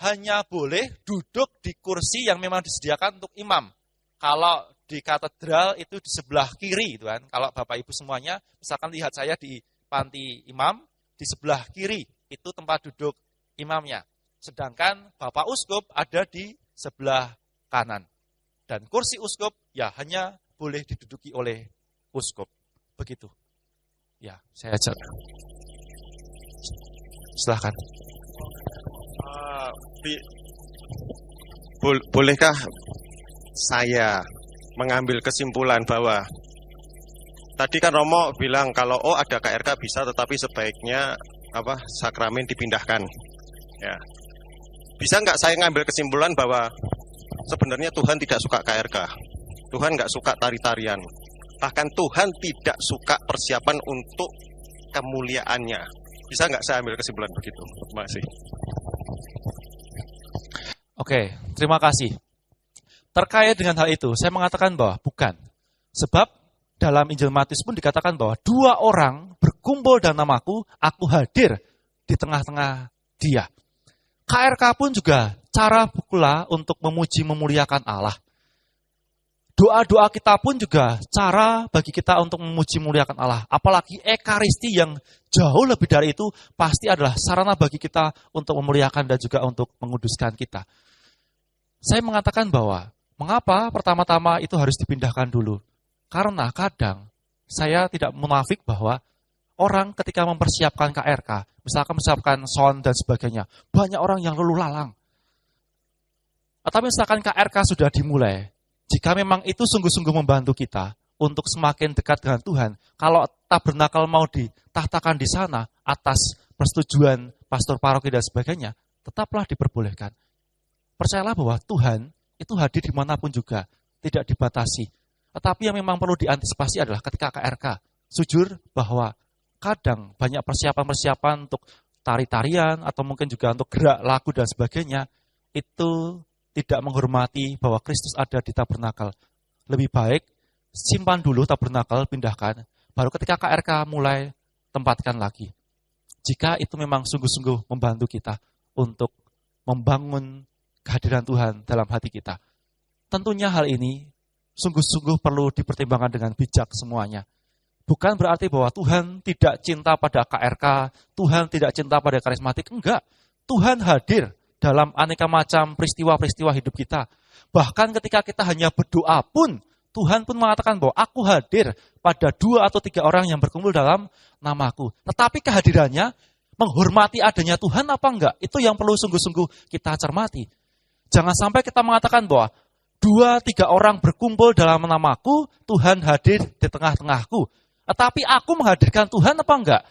hanya boleh duduk di kursi yang memang disediakan untuk imam. Kalau di katedral itu di sebelah kiri, gitu kan. Kalau Bapak Ibu semuanya, misalkan lihat saya di panti imam, di sebelah kiri itu tempat duduk imamnya. Sedangkan Bapak Uskup ada di sebelah kanan. Dan kursi uskup ya hanya boleh diduduki oleh uskup. Begitu. Ya, saya ajak. Silahkan. Bolehkah saya mengambil kesimpulan bahwa tadi kan Romo bilang kalau ada KRK bisa, tetapi sebaiknya sakramen dipindahkan. Ya. Bisa nggak saya ngambil kesimpulan bahwa sebenarnya Tuhan tidak suka KRK. Tuhan nggak suka tari-tarian. Bahkan Tuhan tidak suka persiapan untuk kemuliaannya. Bisa nggak saya ambil kesimpulan begitu? Terima kasih. Oke, terima kasih. Terkait dengan hal itu, saya mengatakan bahwa bukan. Sebab dalam Injil Matius pun dikatakan bahwa 2 orang berkumpul dalam namaku, aku hadir di tengah-tengah dia. KRK pun juga cara pula untuk memuji memuliakan Allah. Doa-doa kita pun juga cara bagi kita untuk memuji memuliakan Allah. Apalagi ekaristi yang jauh lebih dari itu pasti adalah sarana bagi kita untuk memuliakan dan juga untuk menguduskan kita. Saya mengatakan bahwa mengapa pertama-tama itu harus dipindahkan dulu? Karena kadang saya tidak munafik bahwa orang ketika mempersiapkan KRK, misalkan mempersiapkan sound dan sebagainya, banyak orang yang luluh lalang. Atau misalkan KRK sudah dimulai, jika memang itu sungguh-sungguh membantu kita untuk semakin dekat dengan Tuhan, kalau tabernakel mau ditahtakan di sana atas persetujuan pastor paroki dan sebagainya, tetaplah diperbolehkan. Percayalah bahwa Tuhan itu hadir dimanapun juga, tidak dibatasi. Tetapi yang memang perlu diantisipasi adalah ketika KRK, jujur bahwa kadang banyak persiapan-persiapan untuk tari-tarian atau mungkin juga untuk gerak lagu dan sebagainya, itu tidak menghormati bahwa Kristus ada di tabernakel. Lebih baik simpan dulu tabernakel, pindahkan, baru ketika KRK mulai tempatkan lagi. Jika itu memang sungguh-sungguh membantu kita untuk membangun kehadiran Tuhan dalam hati kita. Tentunya hal ini sungguh-sungguh perlu dipertimbangkan dengan bijak semuanya. Bukan berarti bahwa Tuhan tidak cinta pada KRK, Tuhan tidak cinta pada karismatik, enggak. Tuhan hadir dalam aneka macam peristiwa-peristiwa hidup kita. Bahkan ketika kita hanya berdoa pun, Tuhan pun mengatakan bahwa aku hadir pada 2 atau 3 orang yang berkumpul dalam namaku. Tetapi kehadirannya menghormati adanya Tuhan apa enggak? Itu yang perlu sungguh-sungguh kita cermati. Jangan sampai kita mengatakan bahwa 2-3 orang berkumpul dalam namaku, Tuhan hadir di tengah-tengahku. Tetapi aku menghadirkan Tuhan apa enggak?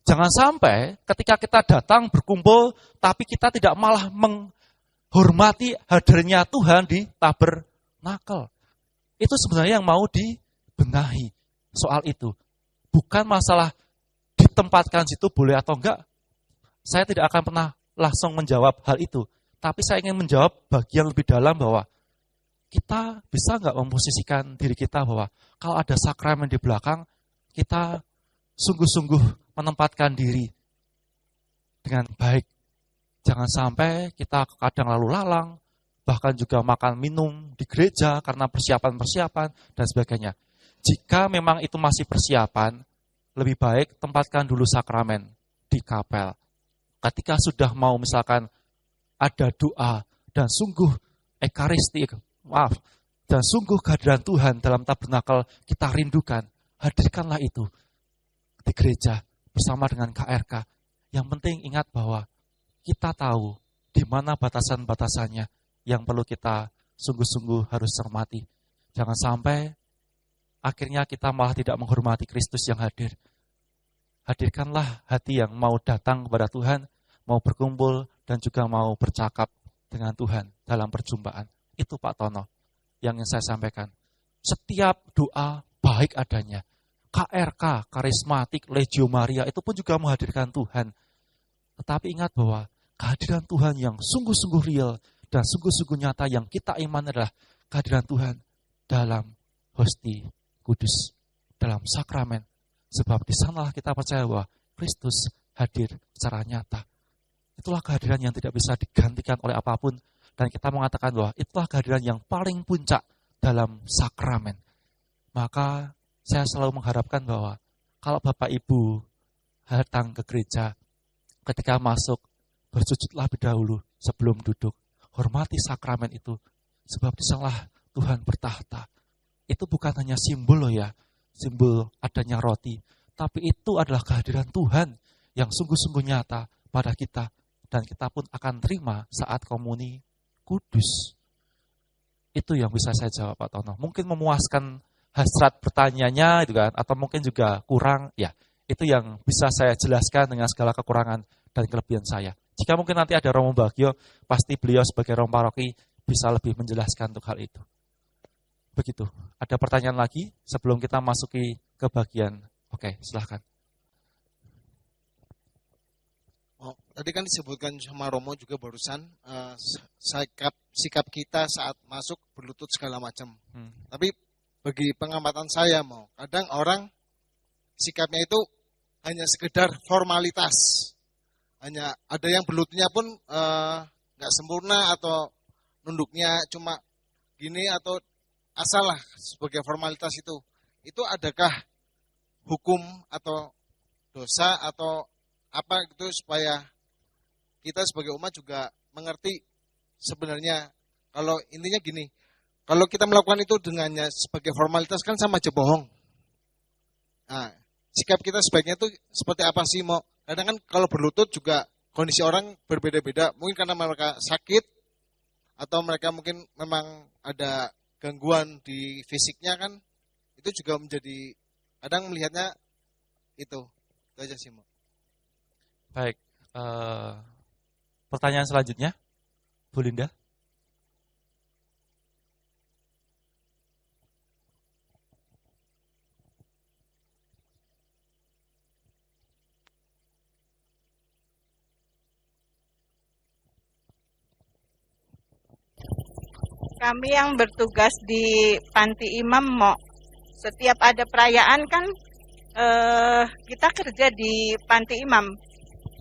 Jangan sampai ketika kita datang berkumpul, tapi kita tidak malah menghormati hadirnya Tuhan di tabernakel. Itu sebenarnya yang mau dibenahi soal itu. Bukan masalah ditempatkan situ boleh atau enggak. Saya tidak akan pernah langsung menjawab hal itu. Tapi saya ingin menjawab bagian lebih dalam bahwa kita bisa enggak memposisikan diri kita bahwa kalau ada sakramen di belakang, kita sungguh-sungguh menempatkan diri dengan baik. Jangan sampai kita kadang lalu lalang, bahkan juga makan minum di gereja karena persiapan-persiapan dan sebagainya. Jika memang itu masih persiapan, lebih baik tempatkan dulu sakramen di kapel. Ketika sudah mau misalkan ada doa dan sungguh ekaristi, dan sungguh kehadiran Tuhan dalam tabernakel kita rindukan, hadirkanlah itu di gereja bersama dengan KRK. Yang penting ingat bahwa kita tahu di mana batasan-batasannya yang perlu kita sungguh-sungguh harus cermati. Jangan sampai akhirnya kita malah tidak menghormati Kristus yang hadir. Hadirkanlah hati yang mau datang kepada Tuhan, mau berkumpul dan juga mau bercakap dengan Tuhan dalam perjumpaan. Itu Pak Tono yang ingin saya sampaikan. Setiap doa baik adanya. KRK, karismatik, Legio Maria, itu pun juga menghadirkan Tuhan. Tetapi ingat bahwa kehadiran Tuhan yang sungguh-sungguh real dan sungguh-sungguh nyata yang kita iman adalah kehadiran Tuhan dalam hosti kudus, dalam sakramen. Sebab di sanalah kita percaya bahwa Kristus hadir secara nyata. Itulah kehadiran yang tidak bisa digantikan oleh apapun. Dan kita mengatakan bahwa itulah kehadiran yang paling puncak dalam sakramen. Maka saya selalu mengharapkan bahwa kalau Bapak Ibu datang ke gereja, ketika masuk, bersujudlah lebih dahulu sebelum duduk. Hormati sakramen itu. Sebab di sanalah Tuhan bertahta. Itu bukan hanya simbol loh ya, simbol adanya roti. Tapi itu adalah kehadiran Tuhan yang sungguh-sungguh nyata pada kita. Dan kita pun akan terima saat komuni kudus. Itu yang bisa saya jawab Pak Tono. Mungkin memuaskan hasrat pertanyaannya itu kan, atau mungkin juga kurang. Ya, itu yang bisa saya jelaskan dengan segala kekurangan dan kelebihan saya. Jika mungkin nanti ada Romo Bagio, pasti beliau sebagai Romo Paroki bisa lebih menjelaskan untuk hal itu. Begitu. Ada pertanyaan lagi sebelum kita masuki ke bagian. Oke, silahkan. Oh, tadi kan disebutkan sama Romo juga barusan sikap kita saat masuk berlutut segala macam. Tapi bagi pengamatan saya kadang orang sikapnya itu hanya sekedar formalitas. Hanya ada yang berlututnya pun nggak sempurna atau nunduknya cuma gini atau asal lah sebagai formalitas itu. Itu adakah hukum atau dosa atau apa gitu supaya kita sebagai umat juga mengerti sebenarnya kalau intinya gini, kalau kita melakukan itu dengannya sebagai formalitas kan sama aja bohong. Nah, sikap kita sebaiknya tuh seperti apa sih mau? Kadang kan kalau berlutut juga kondisi orang berbeda-beda. Mungkin karena mereka sakit atau mereka mungkin memang ada gangguan di fisiknya kan. Itu juga menjadi kadang melihatnya itu aja sih mau. Baik, pertanyaan selanjutnya, Bu Linda. Kami yang bertugas di Panti Imam, Mo, setiap ada perayaan kan kita kerja di Panti Imam,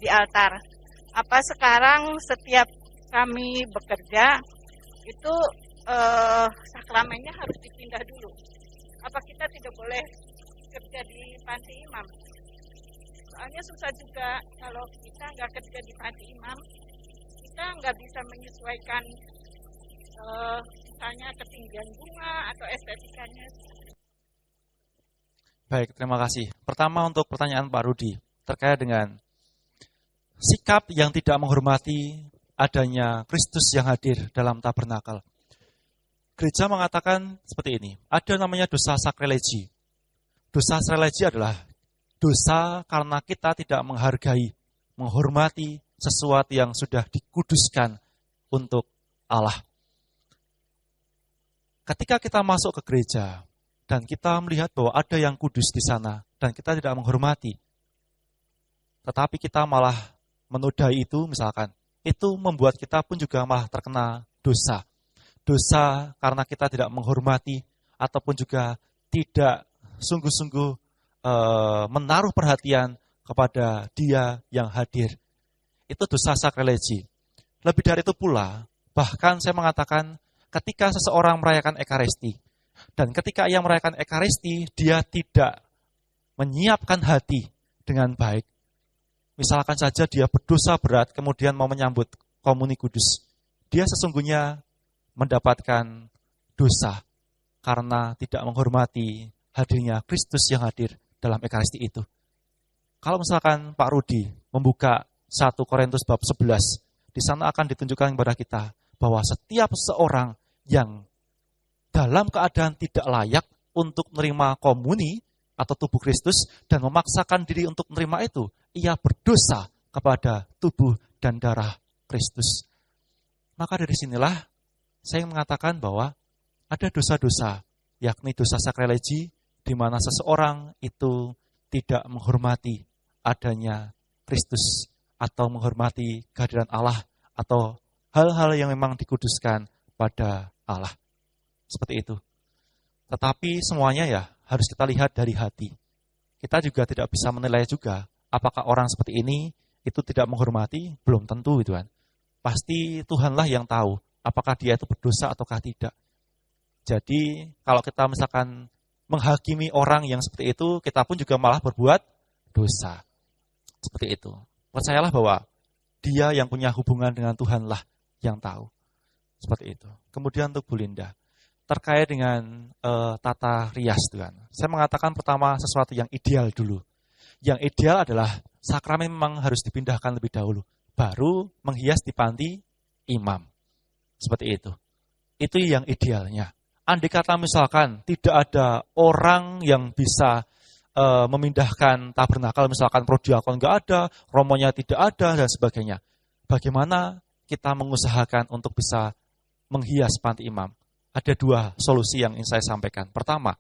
di altar. Apa sekarang setiap kami bekerja itu sakramennya harus dipindah dulu? Apa kita tidak boleh kerja di Panti Imam? Soalnya susah juga kalau kita nggak kerja di Panti Imam, kita nggak bisa menyesuaikan misalnya ketinggian bunga atau estetikanya. Baik, terima kasih. Pertama untuk pertanyaan Pak Rudi, terkait dengan sikap yang tidak menghormati adanya Kristus yang hadir dalam tabernakel. Gereja mengatakan seperti ini, ada namanya dosa sakralegi. Dosa sakralegi adalah dosa karena kita tidak menghargai, menghormati sesuatu yang sudah dikuduskan untuk Allah. Ketika kita masuk ke gereja dan kita melihat bahwa ada yang kudus di sana dan kita tidak menghormati, tetapi kita malah menodai itu misalkan, itu membuat kita pun juga malah terkena dosa. Dosa karena kita tidak menghormati ataupun juga tidak sungguh-sungguh menaruh perhatian kepada Dia yang hadir. Itu dosa sakralegi. Lebih dari itu pula, bahkan saya mengatakan ketika seseorang merayakan Ekaristi, dan ketika ia merayakan Ekaristi, dia tidak menyiapkan hati dengan baik. Misalkan saja dia berdosa berat, kemudian mau menyambut komuni kudus. Dia sesungguhnya mendapatkan dosa, karena tidak menghormati hadirnya Kristus yang hadir dalam Ekaristi itu. Kalau misalkan Pak Rudi membuka 1 Korintus bab 11, di sana akan ditunjukkan kepada kita bahwa setiap seorang yang dalam keadaan tidak layak untuk menerima komuni atau tubuh Kristus dan memaksakan diri untuk menerima itu, ia berdosa kepada tubuh dan darah Kristus. Maka dari sinilah saya mengatakan bahwa ada dosa-dosa, yakni dosa sakralegi, di mana seseorang itu tidak menghormati adanya Kristus atau menghormati kehadiran Allah atau hal-hal yang memang dikuduskan pada Allah. Seperti itu. Tetapi semuanya ya harus kita lihat dari hati. Kita juga tidak bisa menilai juga apakah orang seperti ini itu tidak menghormati, belum tentu gitu kan. Pasti Tuhanlah yang tahu apakah dia itu berdosa ataukah tidak. Jadi kalau kita misalkan menghakimi orang yang seperti itu, kita pun juga malah berbuat dosa. Seperti itu. Percayalah bahwa dia yang punya hubungan dengan Tuhanlah yang tahu. Seperti itu. Kemudian untuk Bu Linda, terkait dengan tata rias Tuhan. Saya mengatakan pertama sesuatu yang ideal dulu. Yang ideal adalah sakramen memang harus dipindahkan lebih dahulu. Baru menghias di panti imam. Seperti itu. Itu yang idealnya. Andai kata misalkan tidak ada orang yang bisa memindahkan tabernakel, misalkan prodiakon nggak ada, romonya tidak ada, dan sebagainya. Bagaimana kita mengusahakan untuk bisa menghias panti imam? Ada dua solusi yang ingin saya sampaikan. Pertama,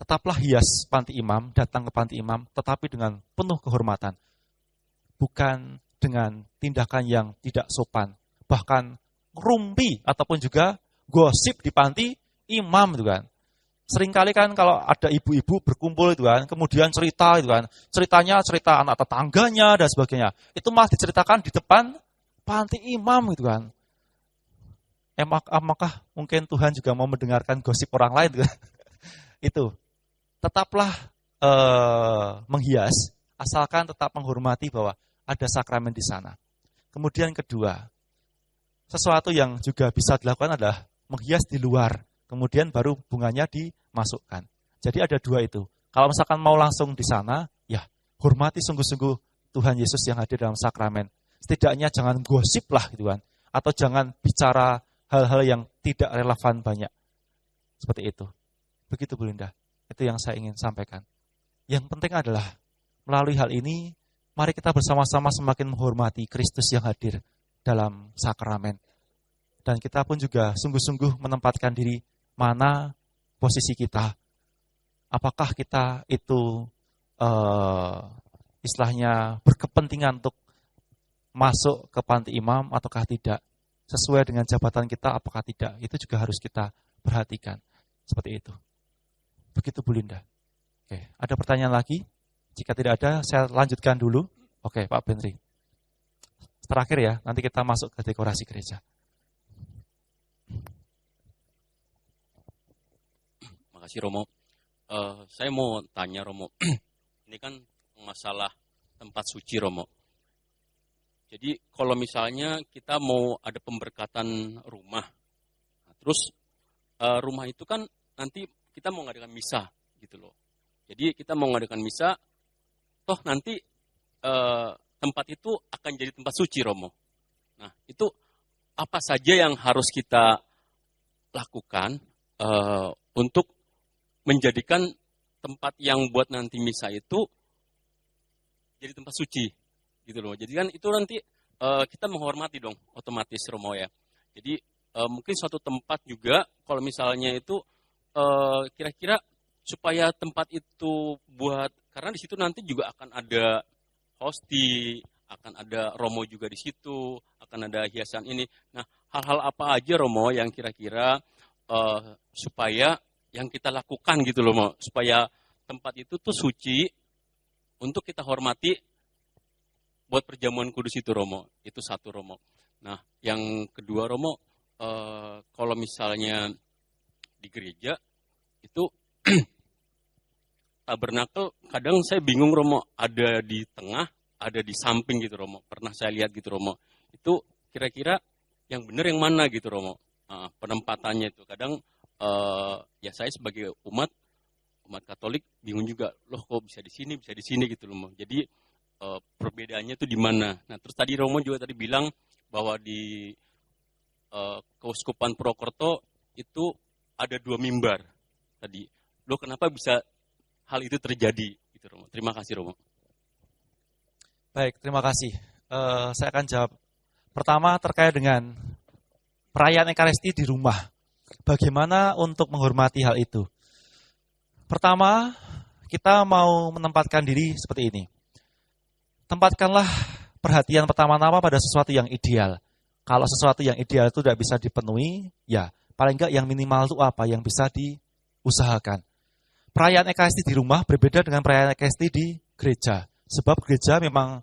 tetaplah hias panti imam, datang ke panti imam, tetapi dengan penuh kehormatan. Bukan dengan tindakan yang tidak sopan. Bahkan rumpi ataupun juga gosip di panti imam itu kan. Seringkali kan kalau ada ibu-ibu berkumpul itu kan, kemudian cerita itu kan, ceritanya cerita anak tetangganya dan sebagainya. Itu malah diceritakan di depan panti imam itu kan. Apakah mungkin Tuhan juga mau mendengarkan gosip orang lain itu kan? Itu. Tetaplah menghias asalkan tetap menghormati bahwa ada sakramen di sana. Kemudian kedua, sesuatu yang juga bisa dilakukan adalah menghias di luar, kemudian baru bunganya dimasukkan. Jadi ada dua itu. Kalau misalkan mau langsung di sana, ya hormati sungguh-sungguh Tuhan Yesus yang hadir dalam sakramen. Setidaknya jangan gosip lah gitu kan, atau jangan bicara hal-hal yang tidak relevan banyak. Seperti itu. Begitu Bu Linda. Itu yang saya ingin sampaikan. Yang penting adalah melalui hal ini, mari kita bersama-sama semakin menghormati Kristus yang hadir dalam sakramen. Dan kita pun juga sungguh-sungguh menempatkan diri mana posisi kita. Apakah kita itu istilahnya berkepentingan untuk masuk ke panti imam ataukah tidak. Sesuai dengan jabatan kita apakah tidak. Itu juga harus kita perhatikan. Seperti itu. Begitu Bu Linda. Oke, ada pertanyaan lagi? Jika tidak ada, saya lanjutkan dulu. Oke, Pak Benri. Terakhir ya, nanti kita masuk ke dekorasi gereja. Makasih Romo. Saya mau tanya Romo. Ini kan masalah tempat suci Romo. Jadi kalau misalnya kita mau ada pemberkatan rumah, terus rumah itu kan nanti kita mau ngadakan misa gitu loh. Jadi kita mau ngadakan misa, toh nanti tempat itu akan jadi tempat suci Romo. Nah itu apa saja yang harus kita lakukan untuk menjadikan tempat yang buat nanti misa itu jadi tempat suci gitu loh. Jadi kan itu nanti kita menghormati dong otomatis Romo ya. Jadi mungkin suatu tempat juga kalau misalnya itu kira-kira supaya tempat itu buat, karena di situ nanti juga akan ada hosti, akan ada Romo juga di situ, akan ada hiasan ini. Nah hal-hal apa aja Romo yang kira-kira supaya yang kita lakukan gitu loh Romo, supaya tempat itu tuh suci untuk kita hormati buat perjamuan kudus itu Romo. Itu satu Romo. Nah yang kedua Romo, kalau misalnya di gereja itu tabernakel kadang saya bingung Romo, ada di tengah, ada di samping gitu Romo. Pernah saya lihat gitu Romo. Itu kira-kira yang benar yang mana gitu Romo. Penempatannya itu kadang ya saya sebagai umat Katolik bingung juga, loh kok bisa di sini gitu Romo. Jadi perbedaannya itu di mana. Nah terus tadi Romo juga tadi bilang bahwa di Keuskupan Purwokerto itu ada 2 mimbar tadi. Loh kenapa bisa hal itu terjadi gitu Romo. Terima kasih Romo. Baik, terima kasih. Saya akan jawab. Pertama terkait dengan perayaan Ekaristi di rumah. Bagaimana untuk menghormati hal itu? Pertama, kita mau menempatkan diri seperti ini. Tempatkanlah perhatian pertama-tama pada sesuatu yang ideal. Kalau sesuatu yang ideal itu tidak bisa dipenuhi, ya paling enggak yang minimal itu apa yang bisa diusahakan. Perayaan Ekaristi di rumah berbeda dengan perayaan Ekaristi di gereja. Sebab gereja memang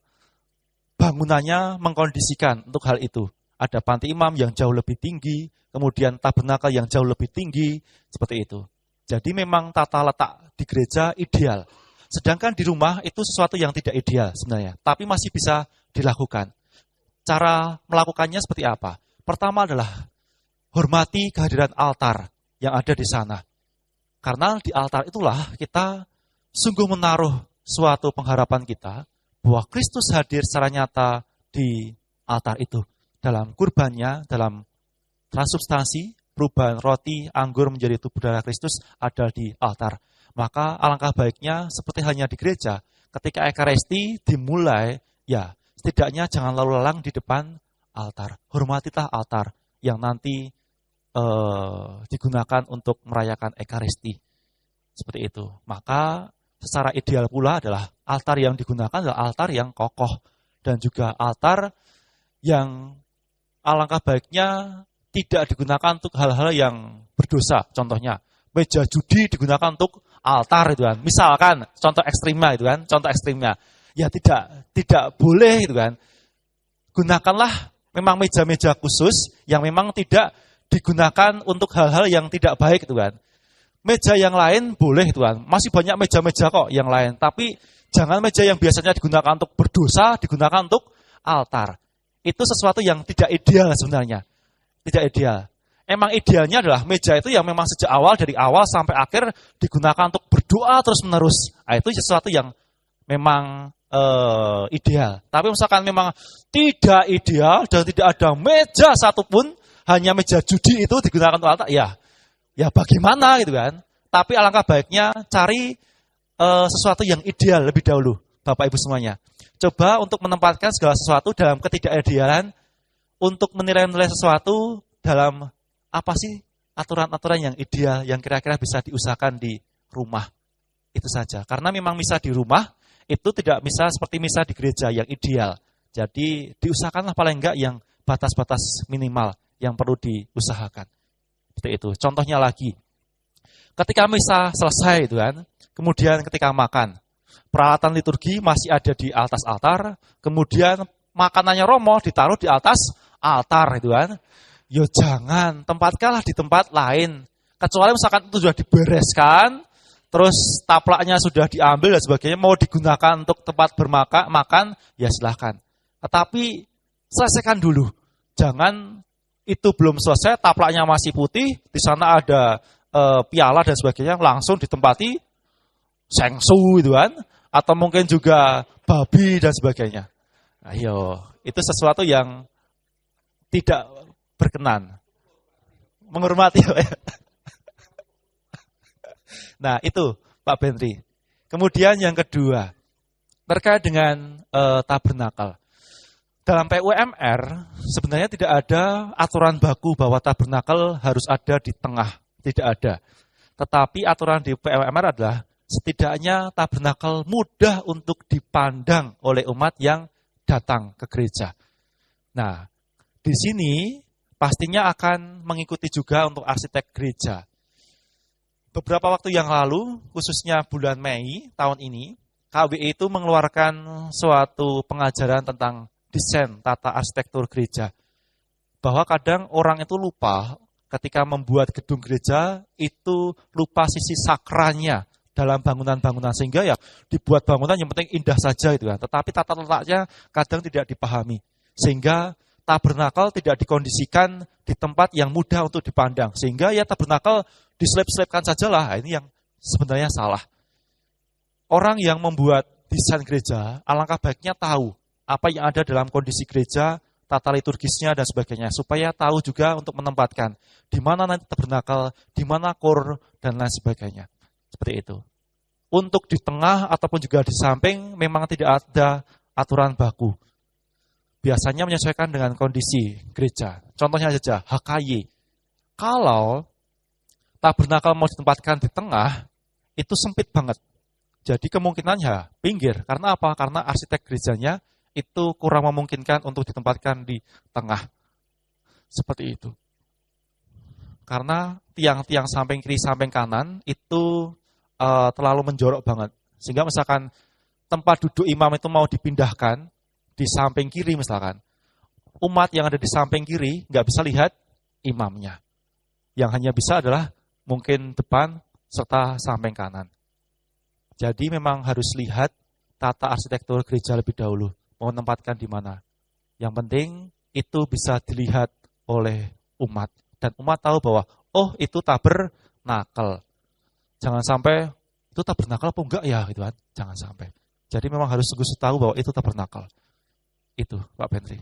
bangunannya mengkondisikan untuk hal itu. Ada panti imam yang jauh lebih tinggi, kemudian tabernakel yang jauh lebih tinggi, seperti itu. Jadi memang tata letak di gereja ideal. Sedangkan di rumah itu sesuatu yang tidak ideal sebenarnya, tapi masih bisa dilakukan. Cara melakukannya seperti apa? Pertama adalah hormati kehadiran altar yang ada di sana. Karena di altar itulah kita sungguh menaruh suatu pengharapan kita bahwa Kristus hadir secara nyata di altar itu. Dalam kurbannya, dalam transubstansi, perubahan roti, anggur menjadi tubuh darah Kristus ada di altar. Maka alangkah baiknya seperti hanya di gereja, ketika Ekaristi dimulai, ya setidaknya jangan lalu lalang di depan altar. Hormatilah altar yang nanti digunakan untuk merayakan Ekaristi. Seperti itu. Maka secara ideal pula adalah altar yang digunakan adalah altar yang kokoh. Dan juga altar yang alangkah baiknya tidak digunakan untuk hal-hal yang berdosa. Contohnya, meja judi digunakan untuk altar itu kan. Misalkan contoh ekstrimnya itu kan, contoh ekstrimnya. Ya tidak boleh itu kan. Gunakanlah memang meja-meja khusus yang memang tidak digunakan untuk hal-hal yang tidak baik itu kan. Meja yang lain boleh Tuhan, masih banyak meja-meja kok yang lain. Tapi jangan meja yang biasanya digunakan untuk berdosa, digunakan untuk altar. Itu sesuatu yang tidak ideal sebenarnya. Tidak ideal. Emang idealnya adalah meja itu yang memang sejak awal, dari awal sampai akhir digunakan untuk berdoa terus-menerus. Nah, itu sesuatu yang memang ideal. Tapi misalkan memang tidak ideal dan tidak ada meja satupun, hanya meja judi itu digunakan untuk altar, ya bagaimana gitu kan. Tapi alangkah baiknya cari sesuatu yang ideal lebih dahulu, Bapak Ibu semuanya. Coba untuk menempatkan segala sesuatu dalam ketidakidealan, untuk menilai-nilai sesuatu dalam apa sih aturan-aturan yang ideal, yang kira-kira bisa diusahakan di rumah. Itu saja. Karena memang misa di rumah, itu tidak bisa seperti misa di gereja yang ideal. Jadi diusahakanlah paling enggak yang batas-batas minimal yang perlu diusahakan. Seperti itu. Contohnya lagi, ketika misa selesai itu kan, kemudian ketika makan, peralatan liturgi masih ada di atas altar, kemudian makanannya romo ditaruh di atas altar itu kan. Yo jangan, tempatkanlah di tempat lain. Kecuali misalkan itu sudah dibereskan, terus taplaknya sudah diambil dan sebagainya, mau digunakan untuk tempat makan, ya silahkan. Tetapi selesaikan dulu. Jangan itu belum selesai, taplaknya masih putih, di sana ada piala dan sebagainya, langsung ditempati sengsu gitu kan, atau mungkin juga babi dan sebagainya. Ayo, itu sesuatu yang tidak berkenan. Menghormati. Nah, itu Pak Bentri. Kemudian yang kedua, terkait dengan tabernakel. Dalam PUMR sebenarnya tidak ada aturan baku bahwa tabernakel harus ada di tengah, tidak ada. Tetapi aturan di PUMR adalah setidaknya tabernakel mudah untuk dipandang oleh umat yang datang ke gereja. Nah, di sini pastinya akan mengikuti juga untuk arsitek gereja. Beberapa waktu yang lalu, khususnya bulan Mei tahun ini, KWI itu mengeluarkan suatu pengajaran tentang desain tata arsitektur gereja. Bahwa kadang orang itu lupa ketika membuat gedung gereja, itu lupa sisi sakralnya dalam bangunan-bangunan. Sehingga ya dibuat bangunan yang penting indah saja itu kan. Tetapi tata letaknya kadang tidak dipahami. Sehingga tabernakel tidak dikondisikan di tempat yang mudah untuk dipandang. Sehingga ya tabernakel diselip-selipkan sajalah. Ini yang sebenarnya salah. Orang yang membuat desain gereja, alangkah baiknya tahu apa yang ada dalam kondisi gereja, tata liturgisnya dan sebagainya, supaya tahu juga untuk menempatkan di mana nanti tabernakel, di mana kor dan lain sebagainya. Seperti itu. Untuk di tengah ataupun juga di samping memang tidak ada aturan baku. Biasanya menyesuaikan dengan kondisi gereja. Contohnya saja HKY. Kalau tabernakel mau ditempatkan di tengah, itu sempit banget. Jadi kemungkinannya pinggir. Karena apa? Karena arsitek gerejanya itu kurang memungkinkan untuk ditempatkan di tengah. Seperti itu. Karena tiang-tiang samping kiri, samping kanan itu terlalu menjorok banget. Sehingga misalkan tempat duduk imam itu mau dipindahkan di samping kiri misalkan, umat yang ada di samping kiri nggak bisa lihat imamnya. Yang hanya bisa adalah mungkin depan serta samping kanan. Jadi memang harus lihat tata arsitektur gereja lebih dahulu. Mau menempatkan di mana. Yang penting itu bisa dilihat oleh umat. Dan umat tahu bahwa, oh itu tabernakel. Jangan sampai, itu tabernakel apa enggak ya? Gitu kan? Jangan sampai. Jadi memang harus sungguh tahu bahwa itu tabernakel. Itu Pak Bentri.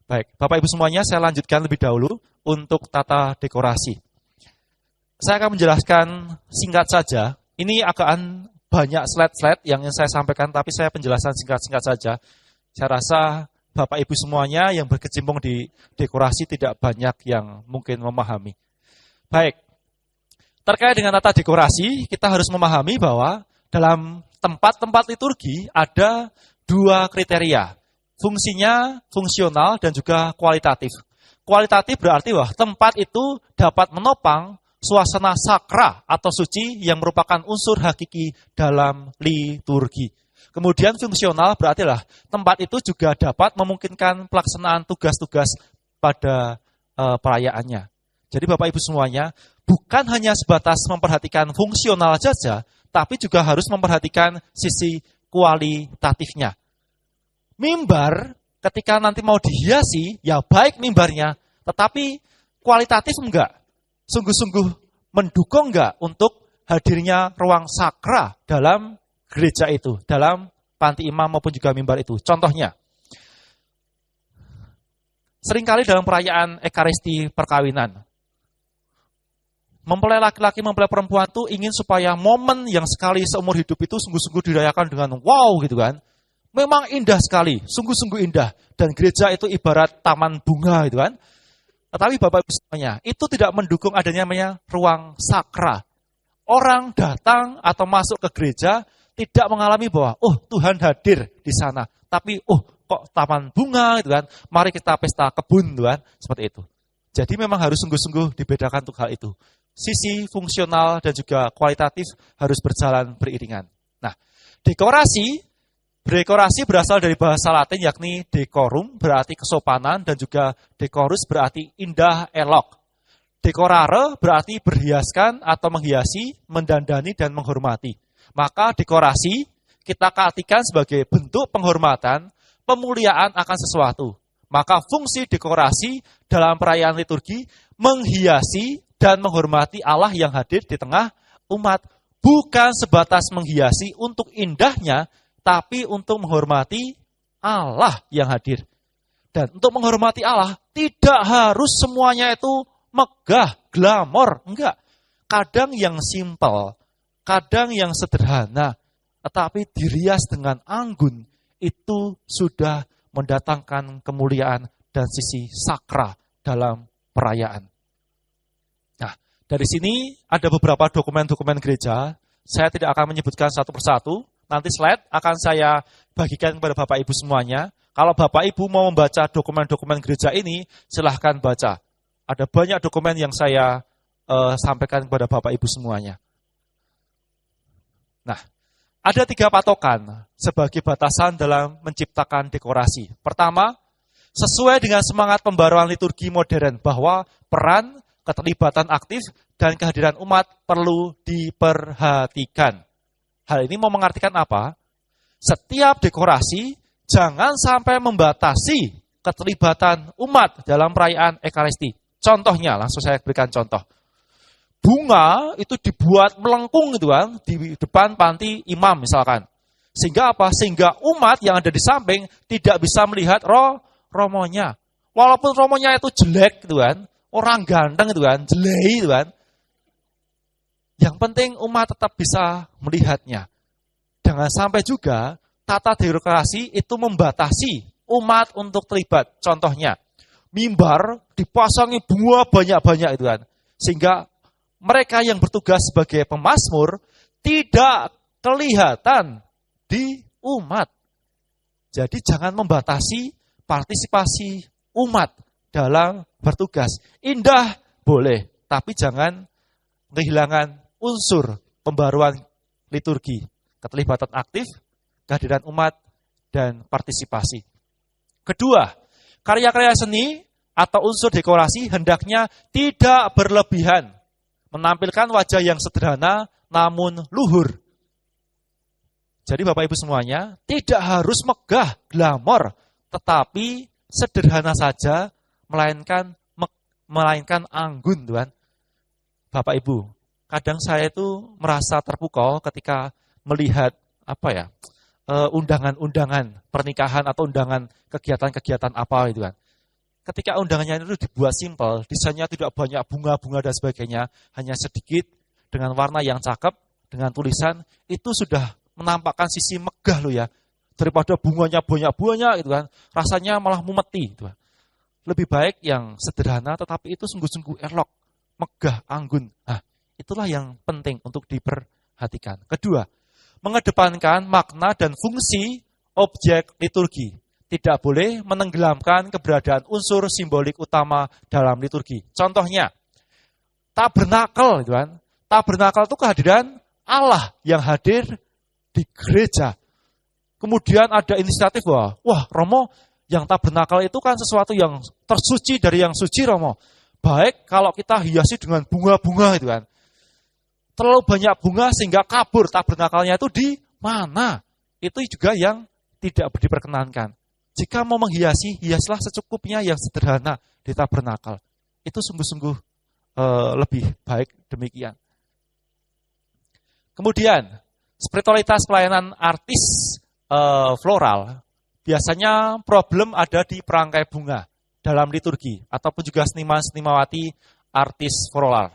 Baik, Bapak Ibu semuanya saya lanjutkan lebih dahulu untuk tata dekorasi. Saya akan menjelaskan singkat saja. Ini akan banyak slide-slide yang ingin saya sampaikan, tapi saya penjelasan singkat-singkat saja. Saya rasa Bapak Ibu semuanya yang berkecimpung di dekorasi tidak banyak yang mungkin memahami. Baik, terkait dengan tata dekorasi, kita harus memahami bahwa dalam tempat-tempat liturgi ada dua kriteria. Fungsinya fungsional dan juga kualitatif. Kualitatif berarti bahwa tempat itu dapat menopang suasana sakra atau suci yang merupakan unsur hakiki dalam liturgi. Kemudian fungsional berarti lah tempat itu juga dapat memungkinkan pelaksanaan tugas-tugas pada perayaannya. Jadi Bapak Ibu semuanya, bukan hanya sebatas memperhatikan fungsional saja, tapi juga harus memperhatikan sisi kualitatifnya. Mimbar ketika nanti mau dihiasi, ya baik mimbarnya, tetapi kualitatif enggak. Sungguh-sungguh mendukung enggak untuk hadirnya ruang sakra dalam gereja itu, dalam panti imam maupun juga mimbar itu. Contohnya, seringkali dalam perayaan Ekaristi perkawinan, mempelai laki-laki, mempelai perempuan itu ingin supaya momen yang sekali seumur hidup itu sungguh-sungguh dirayakan dengan wow gitu kan. Memang indah sekali, sungguh-sungguh indah. Dan gereja itu ibarat taman bunga gitu kan. Tetapi Bapak Ibu semuanya, itu tidak mendukung adanya namanya ruang sakra. Orang datang atau masuk ke gereja tidak mengalami bahwa, oh Tuhan hadir di sana. Tapi, oh kok taman bunga gitu kan. Mari kita pesta kebun gitu kan. Seperti itu. Jadi memang harus sungguh-sungguh dibedakan untuk hal itu. Sisi fungsional dan juga kualitatif harus berjalan beriringan. Nah, dekorasi berasal dari bahasa Latin yakni decorum, berarti kesopanan, dan juga decorus berarti indah, elok. Decorare berarti berhiaskan atau menghiasi, mendandani, dan menghormati. Maka dekorasi kita artikan sebagai bentuk penghormatan, pemuliaan akan sesuatu. Maka fungsi dekorasi dalam perayaan liturgi menghiasi dan menghormati Allah yang hadir di tengah umat. Bukan sebatas menghiasi untuk indahnya, tapi untuk menghormati Allah yang hadir. Dan untuk menghormati Allah, tidak harus semuanya itu megah, glamor. Enggak. Kadang yang simpel, kadang yang sederhana, tetapi dirias dengan anggun, itu sudah mendatangkan kemuliaan dan sisi sakra dalam perayaan. Nah, dari sini ada beberapa dokumen-dokumen gereja. Saya tidak akan menyebutkan satu persatu. Nanti slide akan saya bagikan kepada Bapak Ibu semuanya. Kalau Bapak Ibu mau membaca dokumen-dokumen gereja ini, silahkan baca. Ada banyak dokumen yang saya sampaikan kepada Bapak Ibu semuanya. Nah, ada 3 patokan sebagai batasan dalam menciptakan dekorasi. Pertama, sesuai dengan semangat pembaruan liturgi modern bahwa peran, keterlibatan aktif, dan kehadiran umat perlu diperhatikan. Hal ini mau mengartikan apa? Setiap dekorasi jangan sampai membatasi keterlibatan umat dalam perayaan Ekaristi. Contohnya, langsung saya berikan contoh. Bunga itu dibuat melengkung gitu kan, di depan panti imam misalkan. Sehingga apa? Sehingga umat yang ada di samping tidak bisa melihat romonya. Walaupun romonya itu jelek gitu kan, orang ganteng gitu kan, jelek gitu kan. Yang penting umat tetap bisa melihatnya. Jangan sampai juga tata dekorasi itu membatasi umat untuk terlibat. Contohnya, mimbar dipasangi bunga banyak-banyak itu kan. Sehingga mereka yang bertugas sebagai pemazmur tidak kelihatan di umat. Jadi jangan membatasi partisipasi umat dalam bertugas. Indah boleh, tapi jangan kehilangan unsur pembaruan liturgi. Keterlibatan aktif, kehadiran umat, dan partisipasi. Kedua, karya-karya seni atau unsur dekorasi hendaknya tidak berlebihan. Menampilkan wajah yang sederhana namun luhur. Jadi Bapak Ibu semuanya, tidak harus megah, glamor, tetapi sederhana saja, melainkan anggun, Tuhan. Bapak Ibu, kadang saya itu merasa terpukau ketika melihat undangan-undangan pernikahan atau undangan kegiatan-kegiatan apa itu kan. Ketika undangannya itu dibuat simpel, desainnya tidak banyak bunga-bunga dan sebagainya, hanya sedikit dengan warna yang cakep, dengan tulisan, itu sudah menampakkan sisi megah loh ya. Daripada bunganya banyak-banyak gitu kan, rasanya malah mumeti gitu kan. Lebih baik yang sederhana tetapi itu sungguh-sungguh elok, megah, anggun. Nah, itulah yang penting untuk diperhatikan. Kedua, mengedepankan makna dan fungsi objek liturgi. Tidak boleh menenggelamkan keberadaan unsur simbolik utama dalam liturgi. Contohnya, tabernakel, gitu kan? Tabernakel itu kehadiran Allah yang hadir di gereja. Kemudian ada inisiatif bahwa, wah Romo, yang tabernakel itu kan sesuatu yang tersuci dari yang suci Romo. baik kalau kita hiasi dengan bunga-bunga gitu kan. Terlalu banyak bunga sehingga kabur tabernakelnya itu di mana? Itu juga yang tidak diperkenankan. Jika mau menghiasi, hiaslah secukupnya yang sederhana di tabernakel. Itu sungguh-sungguh lebih baik demikian. Kemudian, spiritualitas pelayanan artis floral, biasanya problem ada di perangkai bunga dalam liturgi, ataupun juga seniman-senimawati artis floral.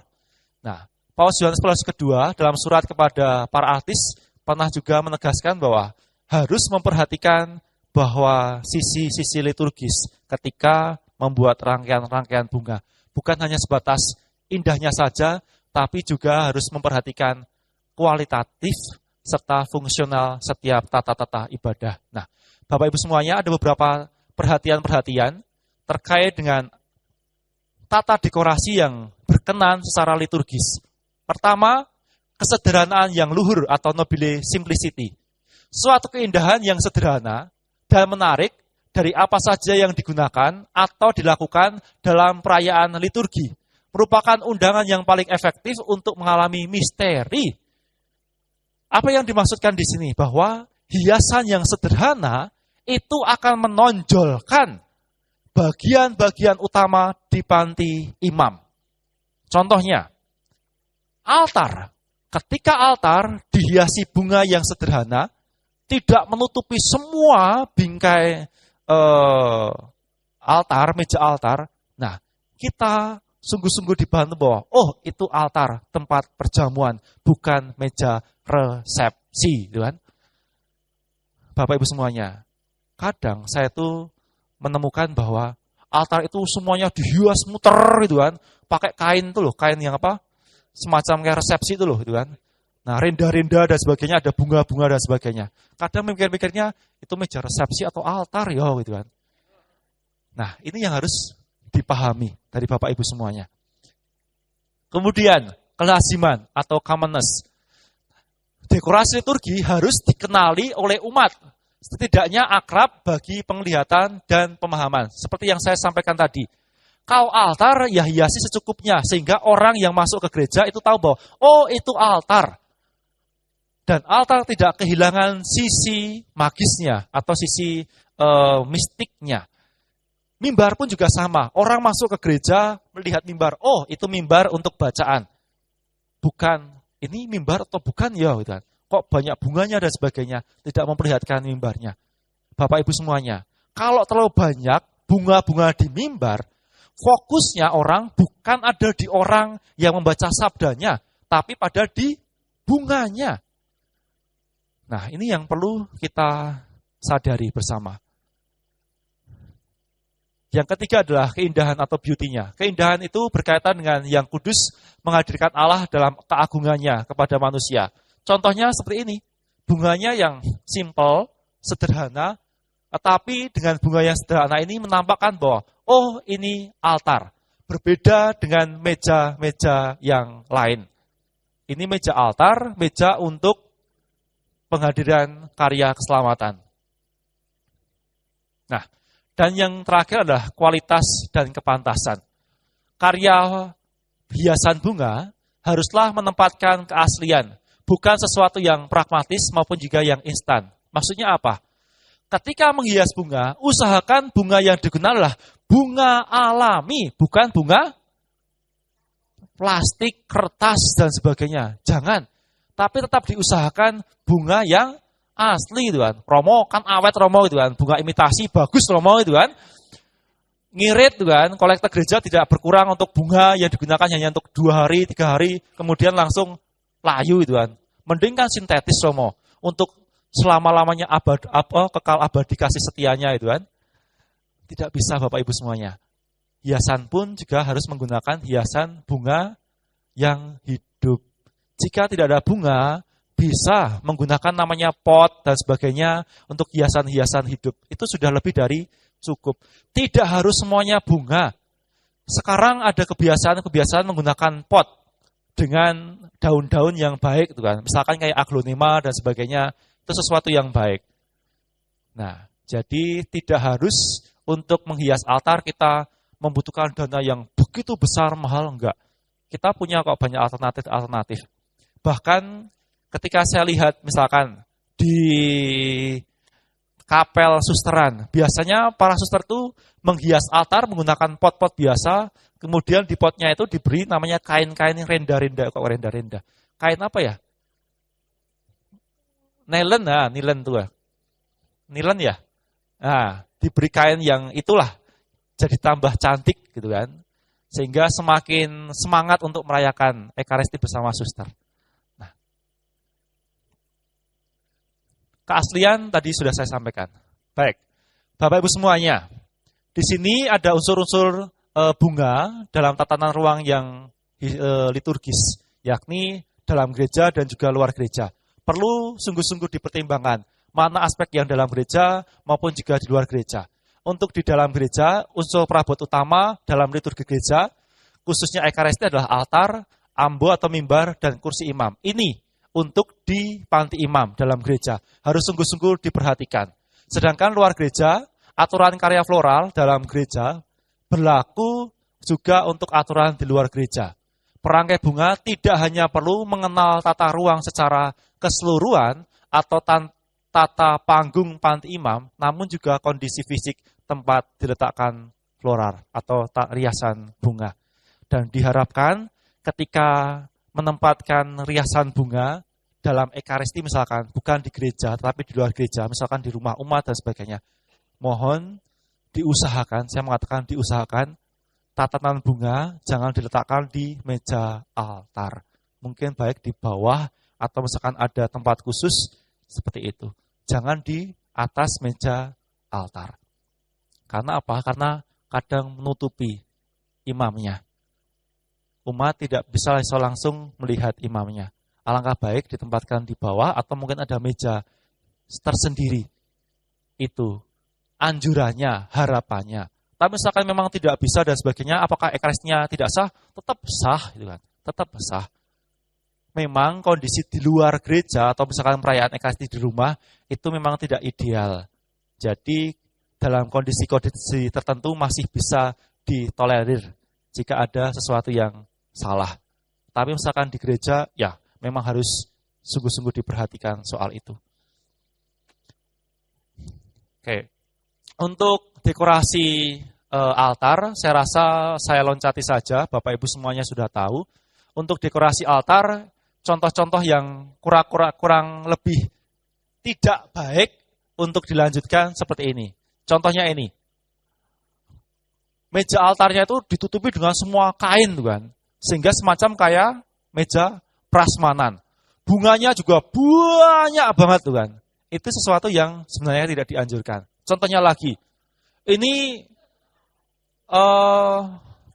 Nah, Paus Yohanes Paulus II dalam surat kepada para artis pernah juga menegaskan bahwa harus memperhatikan bahwa sisi-sisi liturgis ketika membuat rangkaian-rangkaian bunga. Bukan hanya sebatas indahnya saja, tapi juga harus memperhatikan kualitatif serta fungsional setiap tata-tata ibadah. Nah, Bapak Ibu semuanya, ada beberapa perhatian-perhatian terkait dengan tata dekorasi yang berkenan secara liturgis. Pertama, kesederhanaan yang luhur atau nobile simplicity. Suatu keindahan yang sederhana dan menarik dari apa saja yang digunakan atau dilakukan dalam perayaan liturgi merupakan undangan yang paling efektif untuk mengalami misteri. Apa yang dimaksudkan di sini? Bahwa hiasan yang sederhana itu akan menonjolkan bagian-bagian utama di panti imam. Contohnya, altar. Ketika altar dihiasi bunga yang sederhana, tidak menutupi semua bingkai altar, meja altar. Nah, kita sungguh-sungguh dibantu bahwa, oh itu altar, tempat perjamuan, bukan meja resepsi. Gitu kan? Bapak Ibu semuanya, kadang saya tuh menemukan bahwa altar itu semuanya dihias muter gitu kan, pakai kain tuh loh, kain yang apa? Semacam kayak resepsi itu loh gitu kan. Nah, renda-renda dan sebagainya, ada bunga-bunga dan sebagainya. Kadang mikir-mikirnya itu meja resepsi atau altar ya gitu kan. Nah, ini yang harus dipahami dari Bapak Ibu semuanya. Kemudian, kelaziman atau commonness. Dekorasi liturgi harus dikenali oleh umat. Setidaknya akrab bagi penglihatan dan pemahaman. Seperti yang saya sampaikan tadi. Kalau altar, ya hiasi secukupnya. Sehingga orang yang masuk ke gereja itu tahu bahwa, oh itu altar. Dan altar tidak kehilangan sisi magisnya atau sisi mistiknya. Mimbar pun juga sama. Orang masuk ke gereja melihat mimbar. Oh itu mimbar untuk bacaan. Bukan, ini mimbar atau bukan ya. Gitu. Kok banyak bunganya dan sebagainya. Tidak memperlihatkan mimbarnya. Bapak Ibu semuanya. Kalau terlalu banyak bunga-bunga di mimbar, fokusnya orang bukan ada di orang yang membaca sabdanya, tapi pada di bunganya. Nah, ini yang perlu kita sadari bersama. Yang ketiga adalah keindahan atau beauty-nya. Keindahan itu berkaitan dengan yang kudus menghadirkan Allah dalam keagungannya kepada manusia. Contohnya seperti ini, bunganya yang simple, sederhana, tetapi dengan bunga yang sederhana ini menampakkan bahwa, oh ini altar. Berbeda dengan meja-meja yang lain. Ini meja altar, meja untuk penghadiran karya keselamatan. Nah, dan yang terakhir adalah kualitas dan kepantasan. Karya hiasan bunga haruslah menempatkan keaslian, bukan sesuatu yang pragmatis maupun juga yang instan. Maksudnya apa? Ketika menghias bunga, usahakan bunga yang digunakan adalah bunga alami, bukan bunga plastik, kertas, dan sebagainya. Jangan. Tapi tetap diusahakan bunga yang asli gitu kan. Romo kan awet Romo gitu kan. Bunga imitasi bagus Romo gitu kan. Ngirit gitu kan. Kolektor gereja tidak berkurang untuk bunga yang digunakan hanya untuk 2 hari, 3 hari. Kemudian langsung layu gitu kan. Mending kan sintetis Romo. Untuk selama-lamanya kekal abadi kasih setianya itu kan. Tidak bisa Bapak Ibu semuanya. Hiasan pun juga harus menggunakan hiasan bunga yang hidup. Jika tidak ada bunga, bisa menggunakan namanya pot dan sebagainya untuk hiasan-hiasan hidup. Itu sudah lebih dari cukup. Tidak harus semuanya bunga. Sekarang ada kebiasaan menggunakan pot dengan daun-daun yang baik, gitu kan. Misalkan kayak aglonema dan sebagainya, itu sesuatu yang baik. Nah, jadi tidak harus untuk menghias altar kita membutuhkan dana yang begitu besar, mahal, enggak. Kita punya kok banyak alternatif. Bahkan ketika saya lihat misalkan di kapel susteran, biasanya para suster itu menghias altar menggunakan pot-pot biasa, kemudian di potnya itu diberi namanya kain-kain renda-renda. Kok renda-renda? Kain apa ya? Nilen tuh. Nilen ya? Nah, diberi kain yang itulah jadi tambah cantik gitu kan. Sehingga semakin semangat untuk merayakan Ekaristi bersama suster. Nah, keaslian tadi sudah saya sampaikan. Baik, Bapak Ibu semuanya, di sini ada unsur-unsur bunga dalam tatanan ruang yang liturgis, yakni dalam gereja dan juga luar gereja. Perlu sungguh-sungguh dipertimbangkan mana aspek yang dalam gereja maupun juga di luar gereja. Untuk di dalam gereja, unsur perabot utama dalam liturgi gereja, khususnya Ekaristi adalah altar, ambo atau mimbar, dan kursi imam. Ini untuk di panti imam dalam gereja. Harus sungguh-sungguh diperhatikan. Sedangkan luar gereja, aturan karya floral dalam gereja berlaku juga untuk aturan di luar gereja. Perangkai bunga tidak hanya perlu mengenal tata ruang secara keseluruhan atau tata panggung panti imam, namun juga kondisi fisik tempat diletakkan floral atau riasan bunga. Dan diharapkan ketika menempatkan riasan bunga dalam Ekaristi misalkan, bukan di gereja, tetapi di luar gereja, misalkan di rumah umat dan sebagainya, mohon diusahakan, saya mengatakan diusahakan, tatanan bunga jangan diletakkan di meja altar. Mungkin baik di bawah atau misalkan ada tempat khusus seperti itu. Jangan di atas meja altar. Karena apa? Karena kadang menutupi imamnya. Umat tidak bisa langsung melihat imamnya. Alangkah baik ditempatkan di bawah atau mungkin ada meja tersendiri. Itu anjurannya, harapannya. Tapi misalkan memang tidak bisa dan sebagainya, apakah Ekaristinya tidak sah? Tetap sah, gitu kan? Tetap sah. Memang kondisi di luar gereja atau misalkan perayaan Ekaristi di rumah itu memang tidak ideal. Jadi dalam kondisi-kondisi tertentu masih bisa ditolerir jika ada sesuatu yang salah. Tapi misalkan di gereja, ya memang harus sungguh-sungguh diperhatikan soal itu. Oke. Untuk dekorasi altar, saya rasa saya loncati saja, Bapak Ibu semuanya sudah tahu. Untuk dekorasi altar, contoh-contoh yang kurang lebih tidak baik untuk dilanjutkan seperti ini. Contohnya ini. Meja altarnya itu ditutupi dengan semua kain, kan, sehingga semacam kayak meja prasmanan. Bunganya juga banyak banget, kan. Itu sesuatu yang sebenarnya tidak dianjurkan. Contohnya lagi, ini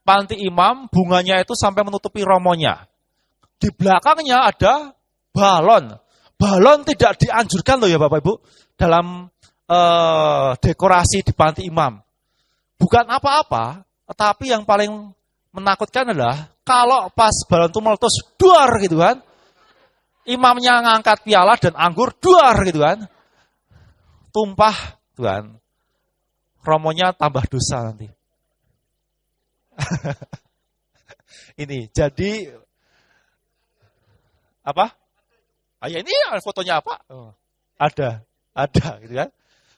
panti imam, bunganya itu sampai menutupi romonya. Di belakangnya ada balon. Balon tidak dianjurkan loh ya Bapak Ibu, dalam dekorasi di panti imam. Bukan apa-apa, tetapi yang paling menakutkan adalah kalau pas balon itu meletus, duar gitu kan. Imamnya ngangkat piala dan anggur, duar gitu kan. Tumpah, Tuhan. Romonya tambah dosa nanti. Ini, jadi apa? Ah, ya ini fotonya apa? Oh, ada gitu kan.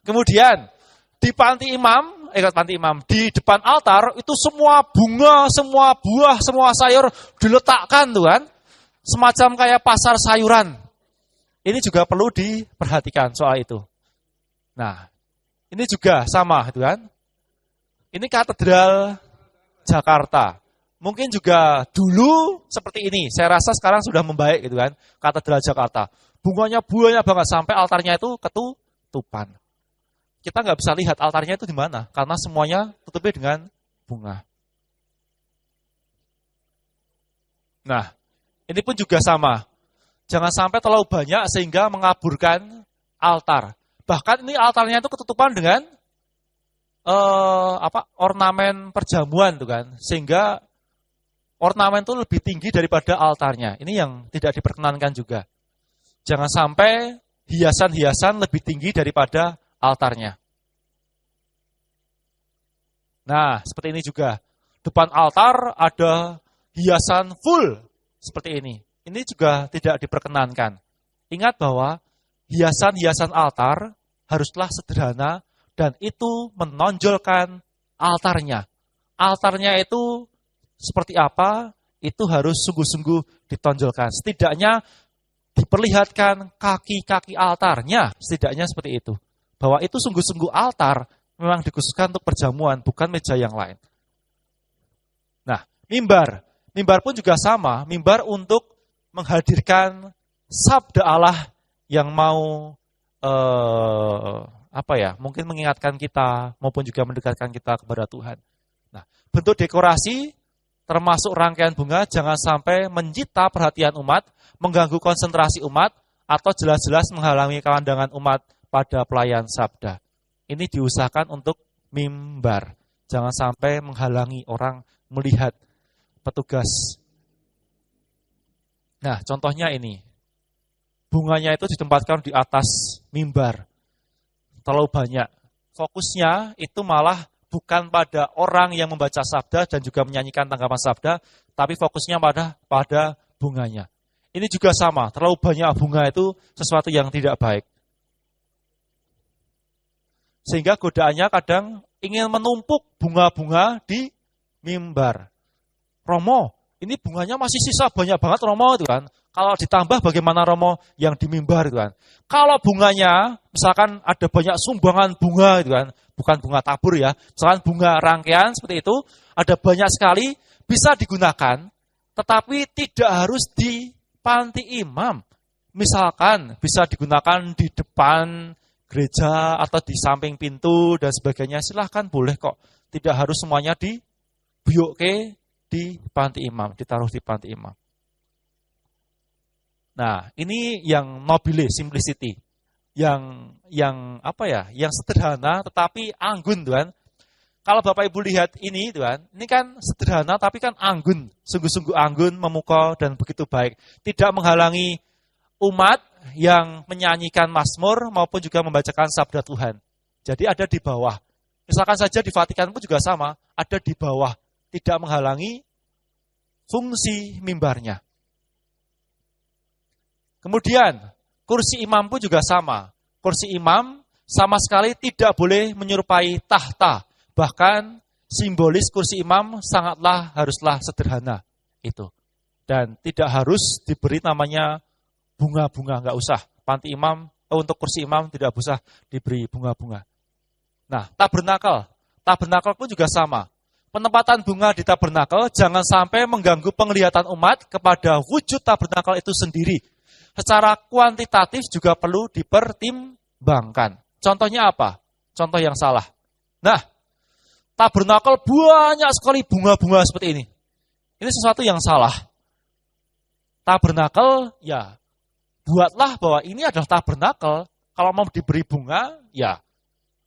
Kemudian di panti imam, di depan altar itu semua bunga, semua buah, semua sayur diletakkan tuh kan. Semacam kayak pasar sayuran. Ini juga perlu diperhatikan soal itu. Nah, ini juga sama, gitu kan? Ini katedral Jakarta. Mungkin juga dulu seperti ini. Saya rasa sekarang sudah membaik, gitu kan? Katedral Jakarta. Bunganya banyak banget sampai altarnya itu ketutupan. Kita nggak bisa lihat altarnya itu di mana, karena semuanya tutupi dengan bunga. Nah, ini pun juga sama. Jangan sampai terlalu banyak sehingga mengaburkan altar. Bahkan ini altarnya itu ketutupan dengan ornamen perjamuan tuh kan, sehingga ornamen itu lebih tinggi daripada altarnya. Ini yang tidak diperkenankan juga. Jangan sampai hiasan-hiasan lebih tinggi daripada altarnya. Nah, seperti ini juga. Depan altar ada hiasan full seperti ini. Ini juga tidak diperkenankan. Ingat bahwa hiasan-hiasan altar haruslah sederhana dan itu menonjolkan altarnya. Altarnya itu seperti apa? Itu harus sungguh-sungguh ditonjolkan. Setidaknya diperlihatkan kaki-kaki altarnya. Setidaknya seperti itu. Bahwa itu sungguh-sungguh altar memang dikhususkan untuk perjamuan, bukan meja yang lain. Nah, mimbar. Mimbar pun juga sama. Mimbar untuk menghadirkan sabda Allah yang mau mungkin mengingatkan kita maupun juga mendekatkan kita kepada Tuhan. Nah, bentuk dekorasi termasuk rangkaian bunga jangan sampai menyita perhatian umat, mengganggu konsentrasi umat, atau jelas-jelas menghalangi kelandangan umat pada pelayan sabda. Ini diusahakan untuk mimbar. Jangan sampai menghalangi orang melihat petugas. Nah, contohnya ini. Bunganya itu ditempatkan di atas mimbar. Terlalu banyak. Fokusnya itu malah bukan pada orang yang membaca sabda dan juga menyanyikan tanggapan sabda, tapi fokusnya pada bunganya. Ini juga sama, terlalu banyak bunga itu sesuatu yang tidak baik. Sehingga godaannya kadang ingin menumpuk bunga-bunga di mimbar. Romo, ini bunganya masih sisa banyak banget Romo itu kan. Kalau ditambah bagaimana Romo yang di mimbar itu kan. Kalau bunganya, misalkan ada banyak sumbangan bunga itu kan, bukan bunga tabur ya, misalkan bunga rangkaian seperti itu, ada banyak sekali, bisa digunakan, tetapi tidak harus di panti imam. Misalkan bisa digunakan di depan gereja atau di samping pintu dan sebagainya, silahkan boleh kok. Tidak harus semuanya dibuyuke di panti imam, ditaruh di panti imam. Nah, ini yang nobile, simplicity. Yang sederhana tetapi anggun, Tuhan. Kalau Bapak Ibu lihat ini, Tuhan, ini kan sederhana tapi kan anggun, sungguh-sungguh anggun, memukau dan begitu baik. Tidak menghalangi umat yang menyanyikan mazmur maupun juga membacakan sabda Tuhan. Jadi ada di bawah. Misalkan saja di Vatikan pun juga sama, ada di bawah. Tidak menghalangi fungsi mimbarnya. Kemudian, kursi imam pun juga sama. Kursi imam sama sekali tidak boleh menyerupai tahta. Bahkan simbolis kursi imam haruslah sederhana. Itu. Dan tidak harus diberi namanya bunga-bunga, nggak usah. Panti imam, untuk kursi imam tidak usah diberi bunga-bunga. Nah, tabernakel pun juga sama. Penempatan bunga di tabernakel jangan sampai mengganggu penglihatan umat kepada wujud tabernakel itu sendiri. Secara kuantitatif juga perlu dipertimbangkan. Contohnya apa? Contoh yang salah. Nah, tabernakel banyak sekali bunga-bunga seperti ini. Ini sesuatu yang salah. Tabernakel, ya, buatlah bahwa ini adalah tabernakel. Kalau mau diberi bunga, ya,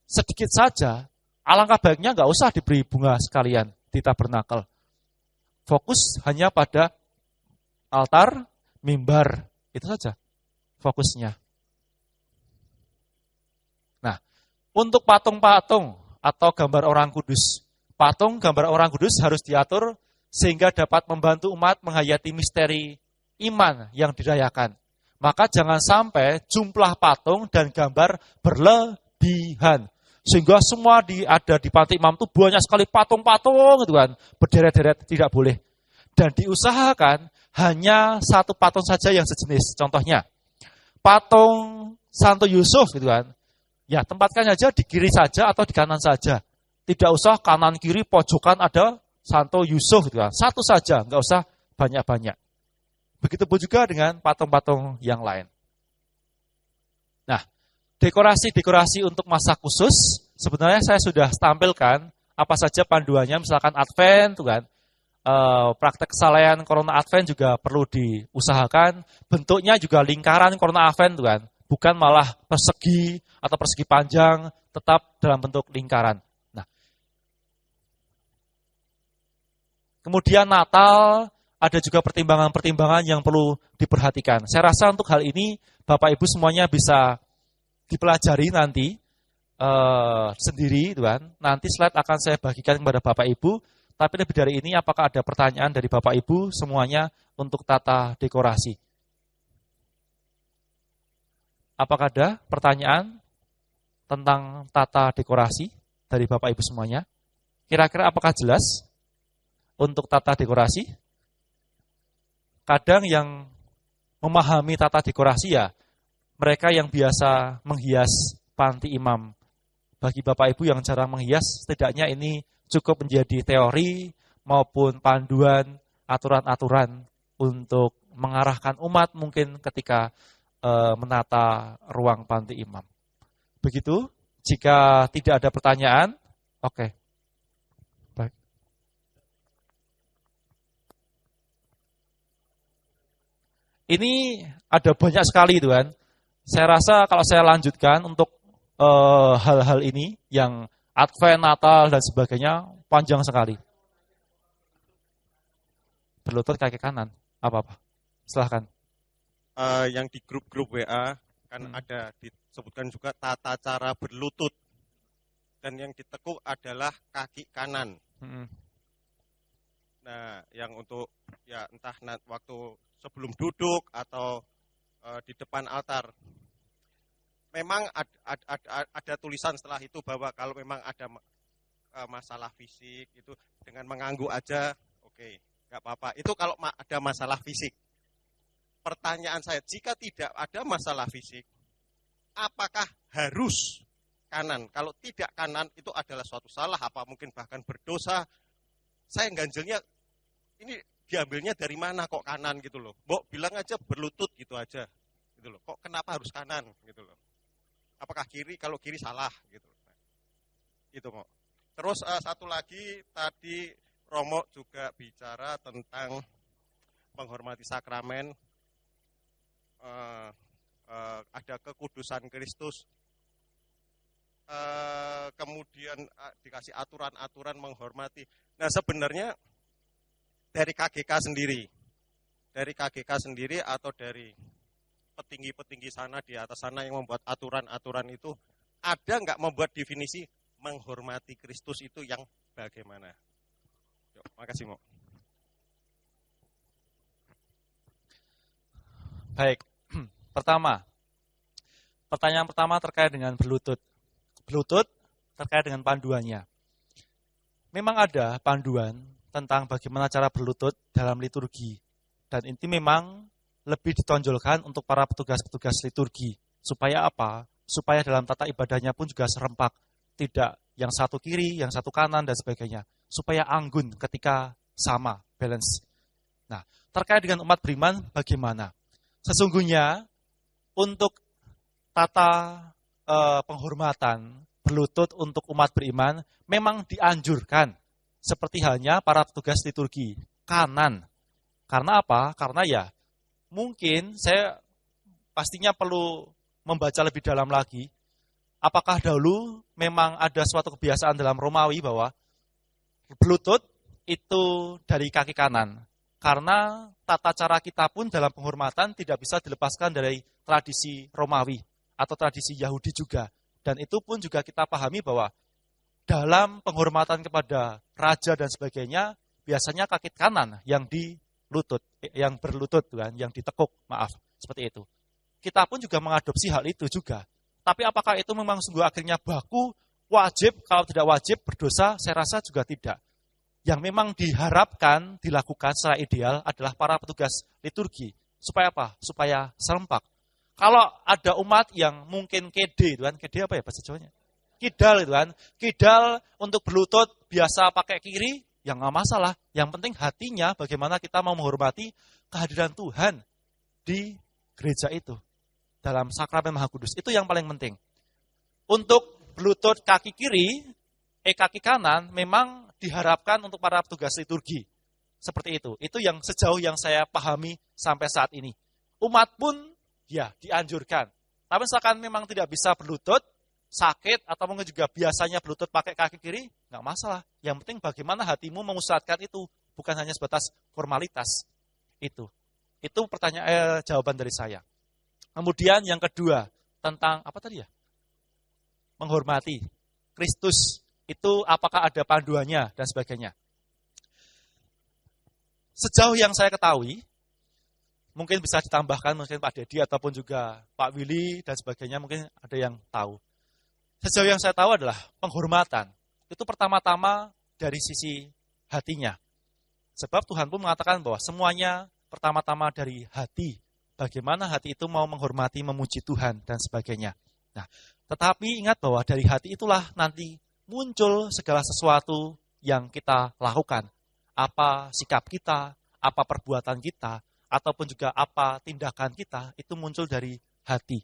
sedikit saja. Alangkah baiknya nggak usah diberi bunga sekalian di tabernakel. Fokus hanya pada altar, mimbar. Itu saja fokusnya. Nah, untuk patung-patung atau gambar orang kudus. Patung gambar orang kudus harus diatur sehingga dapat membantu umat menghayati misteri iman yang dirayakan. Maka jangan sampai jumlah patung dan gambar berlebihan. Sehingga semua ada di panti imam itu banyak sekali patung-patung gitu kan. Berderet-deret, tidak boleh. Dan diusahakan hanya satu patung saja yang sejenis. Contohnya, patung Santo Yusuf gitu kan. Ya, tempatkan saja di kiri saja atau di kanan saja. Tidak usah kanan kiri pojokan ada Santo Yusuf gitu kan. Satu saja, nggak usah banyak-banyak. Begitupun juga dengan patung-patung yang lain. Nah, dekorasi-dekorasi untuk masa khusus, sebenarnya saya sudah tampilkan apa saja panduannya, misalkan Advent, tuh kan. Praktek kesalahan Corona Advent juga perlu diusahakan. Bentuknya juga lingkaran Corona Advent, tuh kan. Bukan malah persegi atau persegi panjang, tetap dalam bentuk lingkaran. Nah, kemudian Natal, ada juga pertimbangan-pertimbangan yang perlu diperhatikan. Saya rasa untuk hal ini Bapak Ibu semuanya bisa dipelajari nanti. sendiri, Tuhan. Nanti slide akan saya bagikan kepada Bapak Ibu. Tapi lebih dari ini, apakah ada pertanyaan dari Bapak Ibu semuanya untuk tata dekorasi? Apakah ada pertanyaan tentang tata dekorasi dari Bapak Ibu semuanya? Kira-kira apakah jelas untuk tata dekorasi? Kadang yang memahami tata dekorasi ya, mereka yang biasa menghias panti imam. Bagi Bapak Ibu yang jarang menghias, setidaknya ini cukup menjadi teori maupun panduan aturan-aturan untuk mengarahkan umat mungkin ketika menata ruang panti imam. Begitu, jika tidak ada pertanyaan, oke. Baik. Ini ada banyak sekali Tuhan. Saya rasa kalau saya lanjutkan untuk hal-hal ini yang Advent, Natal, dan sebagainya panjang sekali. Berlutut kaki kanan, apa-apa. Silahkan. Yang di grup-grup WA kan ada disebutkan juga tata cara berlutut, dan yang ditekuk adalah kaki kanan. Nah, yang untuk ya entah waktu sebelum duduk atau di depan altar, memang ada tulisan setelah itu bahwa kalau memang ada masalah fisik itu dengan mengangguk aja, oke, nggak apa-apa. Itu kalau ada masalah fisik. Pertanyaan saya, jika tidak ada masalah fisik, apakah harus kanan? Kalau tidak kanan, itu adalah suatu salah, apa mungkin bahkan berdosa. Saya ganjelnya, ini diambilnya dari mana kok kanan gitu loh. Mbok bilang aja berlutut gitu aja. Gitu loh. Kok kenapa harus kanan gitu loh. Apakah kiri? Kalau kiri salah gitu. Itu Mbok. Terus satu lagi, tadi Romo juga bicara tentang menghormati sakramen. Ada kekudusan Kristus, kemudian dikasih aturan-aturan menghormati. Nah, sebenarnya dari KGK sendiri atau dari petinggi-petinggi sana di atas sana yang membuat aturan-aturan itu, ada nggak membuat definisi menghormati Kristus itu yang bagaimana? Yuk, makasih Mo. Baik. Pertanyaan pertama terkait dengan berlutut. Berlutut terkait dengan panduannya. Memang ada panduan tentang bagaimana cara berlutut dalam liturgi. Dan ini memang lebih ditonjolkan untuk para petugas-petugas liturgi. Supaya apa? Supaya dalam tata ibadahnya pun juga serempak. Tidak yang satu kiri, yang satu kanan, dan sebagainya. Supaya anggun ketika sama, balance. Nah, terkait dengan umat beriman, bagaimana? Sesungguhnya, untuk tata penghormatan berlutut untuk umat beriman memang dianjurkan seperti halnya para petugas liturgi kanan. Karena apa? Karena ya mungkin saya pastinya perlu membaca lebih dalam lagi. Apakah dahulu memang ada suatu kebiasaan dalam Romawi bahwa berlutut itu dari kaki kanan? Karena tata cara kita pun dalam penghormatan tidak bisa dilepaskan dari tradisi Romawi atau tradisi Yahudi juga. Dan itu pun juga kita pahami bahwa dalam penghormatan kepada raja dan sebagainya, biasanya kaki kanan yang berlutut, yang ditekuk, maaf, seperti itu. Kita pun juga mengadopsi hal itu juga. Tapi apakah itu memang sungguh akhirnya baku, wajib, kalau tidak wajib, berdosa, saya rasa juga tidak. Yang memang diharapkan dilakukan secara ideal adalah para petugas liturgi. Supaya apa? Supaya serempak. Kalau ada umat yang mungkin kede, kede apa ya bahasa Jawanya? Kidal, kidal untuk berlutut biasa pakai kiri, ya nggak masalah. Yang penting hatinya bagaimana kita mau menghormati kehadiran Tuhan di gereja itu. Dalam sakramen Maha Kudus, itu yang paling penting. Untuk berlutut kaki kiri, kaki kanan memang diharapkan untuk para petugas liturgi. Seperti itu. Itu yang sejauh yang saya pahami sampai saat ini. Umat pun ya dianjurkan. Tapi misalkan memang tidak bisa berlutut, sakit, atau mungkin juga biasanya berlutut pakai kaki kiri, nggak masalah. Yang penting bagaimana hatimu mengusahakan itu. Bukan hanya sebatas formalitas. Itu pertanyaan jawaban dari saya. Kemudian yang kedua, tentang apa tadi ya? menghormati Kristus itu apakah ada panduannya dan sebagainya. Sejauh yang saya ketahui, mungkin bisa ditambahkan mungkin Pak Dedi ataupun juga Pak Willy dan sebagainya, mungkin ada yang tahu. Sejauh yang saya tahu adalah penghormatan. Itu pertama-tama dari sisi hatinya. Sebab Tuhan pun mengatakan bahwa semuanya pertama-tama dari hati. Bagaimana hati itu mau menghormati, memuji Tuhan dan sebagainya. Nah, tetapi ingat bahwa dari hati itulah nanti muncul segala sesuatu yang kita lakukan. Apa sikap kita, apa perbuatan kita, ataupun juga apa tindakan kita, itu muncul dari hati.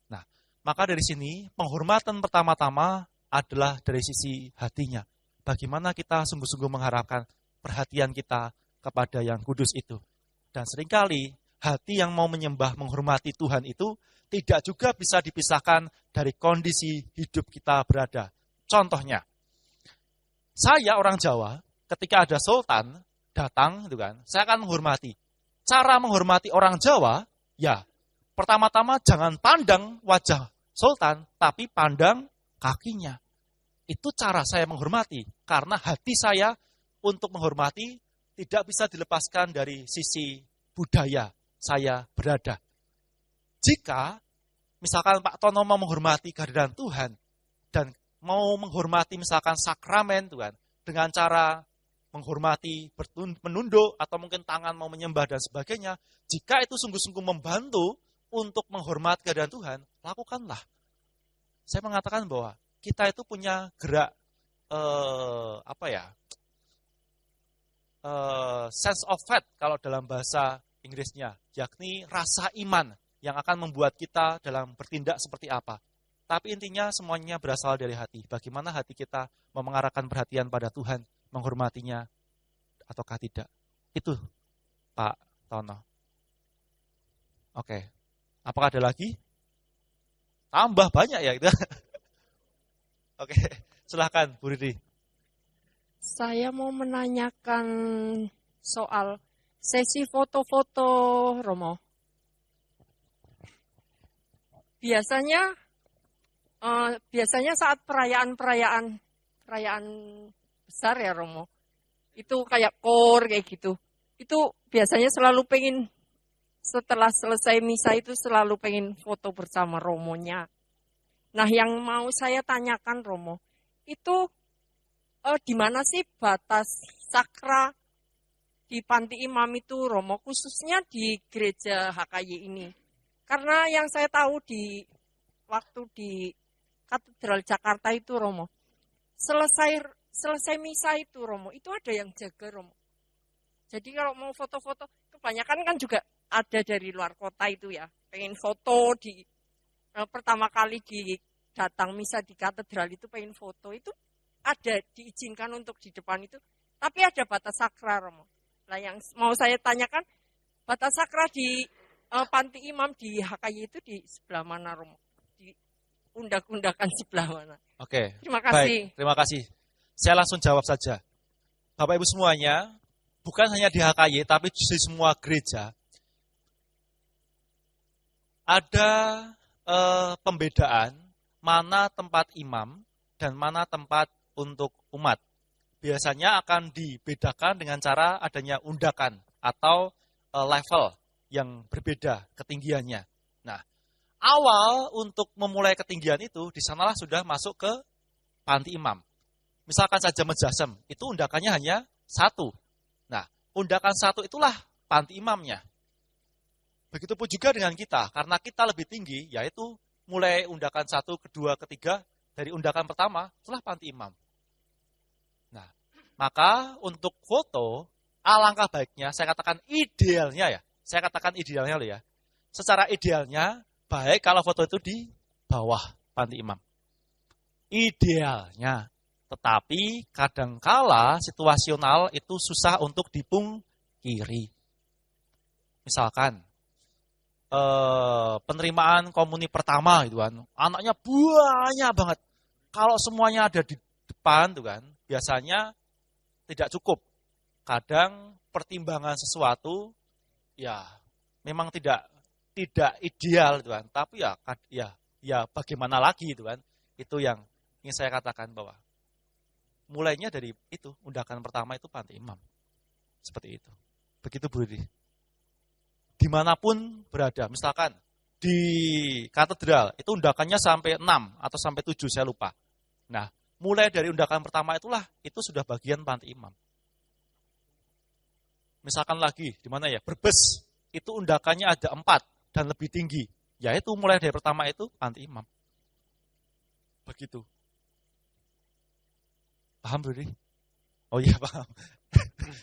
Nah, maka dari sini penghormatan pertama-tama adalah dari sisi hatinya. Bagaimana kita sungguh-sungguh mengharapkan perhatian kita kepada yang kudus itu. Dan seringkali hati yang mau menyembah, menghormati Tuhan itu tidak juga bisa dipisahkan dari kondisi hidup kita berada. Contohnya, saya orang Jawa, ketika ada sultan datang, gitu kan, saya akan menghormati. Cara menghormati orang Jawa, ya pertama-tama jangan pandang wajah sultan, tapi pandang kakinya. Itu cara saya menghormati, karena hati saya untuk menghormati tidak bisa dilepaskan dari sisi budaya saya berada. Jika misalkan Pak Tono mau menghormati kehadiran Tuhan, dan mau menghormati misalkan sakramen Tuhan, dengan cara menghormati, menunduk, atau mungkin tangan mau menyembah dan sebagainya, jika itu sungguh-sungguh membantu untuk menghormati kehadiran Tuhan, lakukanlah. Saya mengatakan bahwa kita itu punya gerak, sense of faith kalau dalam bahasa Inggrisnya, yakni rasa iman yang akan membuat kita dalam bertindak seperti apa. Tapi intinya semuanya berasal dari hati. Bagaimana hati kita mau mengarahkan perhatian pada Tuhan, menghormatinya ataukah tidak. Itu Pak Tono. Oke. Apakah ada lagi? Tambah banyak ya gitu. Oke, silahkan Bu Riri. Saya mau menanyakan soal sesi foto-foto, Romo. Biasanya saat perayaan besar ya, Romo. Itu kayak kayak gitu. Itu biasanya selalu pengen, setelah selesai misa itu selalu pengen foto bersama Romonya. Nah, yang mau saya tanyakan, Romo, itu di mana sih batas sakra di Panti Imam itu, Romo, khususnya di gereja HKY ini? Karena yang saya tahu waktu di Katedral Jakarta itu, Romo, selesai misa itu, Romo, itu ada yang jaga, Romo. Jadi kalau mau foto-foto, kebanyakan kan juga ada dari luar kota itu ya, pengen foto pertama kali datang misa di katedral itu pengen foto, itu ada diizinkan untuk di depan itu, tapi ada batas sakra, Romo. Nah, yang mau saya tanyakan, batas sakra di Panti Imam di HKY itu di sebelah mana, Romo? Di undak-undakan sebelah mana? Oke. Terima kasih. Baik, terima kasih. Saya langsung jawab saja. Bapak Ibu semuanya, bukan hanya di HKY, tapi di semua gereja, ada pembedaan mana tempat imam dan mana tempat untuk umat. Biasanya akan dibedakan dengan cara adanya undakan atau level yang berbeda ketinggiannya. Nah, awal untuk memulai ketinggian itu, di sanalah sudah masuk ke Panti Imam. Misalkan saja Mejasem, itu undakannya hanya 1. Nah, undakan 1 itulah Panti Imamnya. Begitupun juga dengan kita, karena kita lebih tinggi, yaitu mulai undakan 1, kedua, ketiga, dari undakan pertama, itulah Panti Imam. Nah, maka untuk foto, alangkah baiknya, saya katakan idealnya loh ya. Secara idealnya, baik kalau foto itu di bawah Panti Imam. Idealnya. Tetapi kadangkala situasional itu susah untuk dipungkiri. Misalkan, penerimaan komuni pertama gitu kan, anaknya banyak banget. Kalau semuanya ada di depan tuh kan, biasanya tidak cukup. Kadang pertimbangan sesuatu ya memang tidak ideal gitu kan. Tapi ya bagaimana lagi gitu kan. Itu yang ingin saya katakan bahwa mulainya dari itu, undakan pertama itu panti imam. Seperti itu. Begitu Budi. Dimanapun berada, misalkan di katedral, itu undakannya sampai 6 atau sampai 7, saya lupa. Nah, mulai dari undakan pertama itulah, itu sudah bagian panti imam. Misalkan lagi, di mana ya? Brebes, itu undakannya ada 4 dan lebih tinggi. Yaitu mulai dari pertama itu panti imam. Begitu. Paham, Budi? Oh iya, paham.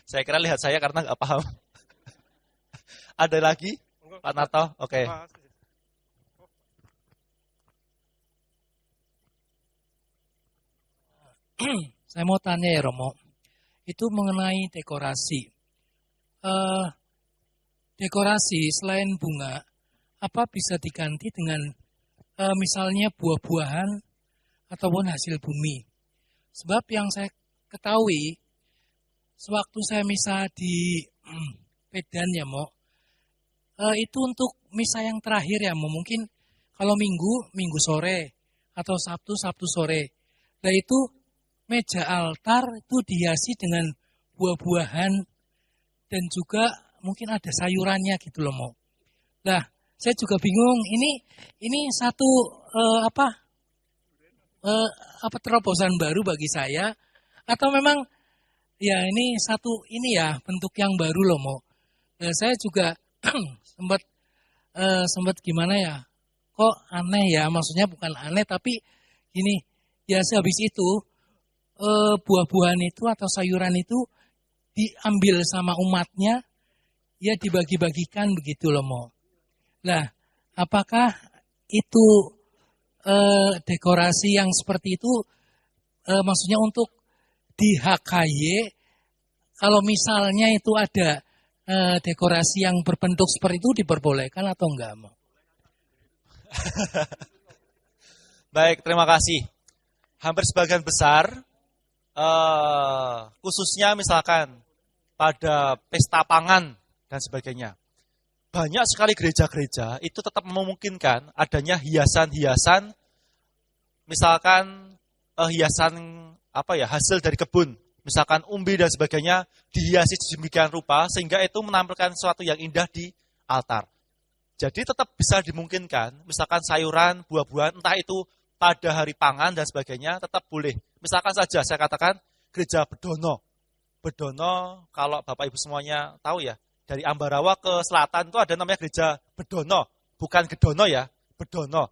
Saya kira lihat saya karena nggak paham. Ada lagi, Pak Narto? Oke. Saya mau tanya ya Romo, itu mengenai dekorasi. Dekorasi selain bunga, apa bisa diganti dengan misalnya buah-buahan ataupun hasil bumi? Sebab yang saya ketahui, sewaktu saya misa di Medan ya Mo, itu untuk misa yang terakhir ya Mo, mungkin kalau minggu sore, atau Sabtu sore. Nah itu meja altar itu dihiasi dengan buah-buahan dan juga mungkin ada sayurannya gitu loh Mo. Nah saya juga bingung, ini satu terobosan baru bagi saya, atau memang ya ini satu ini ya bentuk yang baru loh Mo. Nah, saya juga sempat gimana ya, kok aneh ya, maksudnya bukan aneh tapi gini, ya sehabis itu buah-buahan itu atau sayuran itu diambil sama umatnya, ya dibagi-bagikan begitu loh Mo. Nah, apakah itu dekorasi yang seperti itu maksudnya untuk di HKY, kalau misalnya itu ada dekorasi yang berbentuk seperti itu diperbolehkan atau enggak Mo? Baik, terima kasih. Hampir sebagian besar, khususnya misalkan pada pesta pangan dan sebagainya, banyak sekali gereja-gereja itu tetap memungkinkan adanya hiasan-hiasan, misalkan hiasan hasil dari kebun, misalkan umbi dan sebagainya, dihiasi sedemikian rupa sehingga itu menampilkan sesuatu yang indah di altar. Jadi tetap bisa dimungkinkan, misalkan sayuran, buah-buahan, entah itu pada hari pangan dan sebagainya, tetap boleh. Misalkan saja saya katakan gereja Bedono. Bedono, kalau Bapak Ibu semuanya tahu ya, dari Ambarawa ke selatan itu ada namanya gereja Bedono. Bukan Gedono ya, Bedono.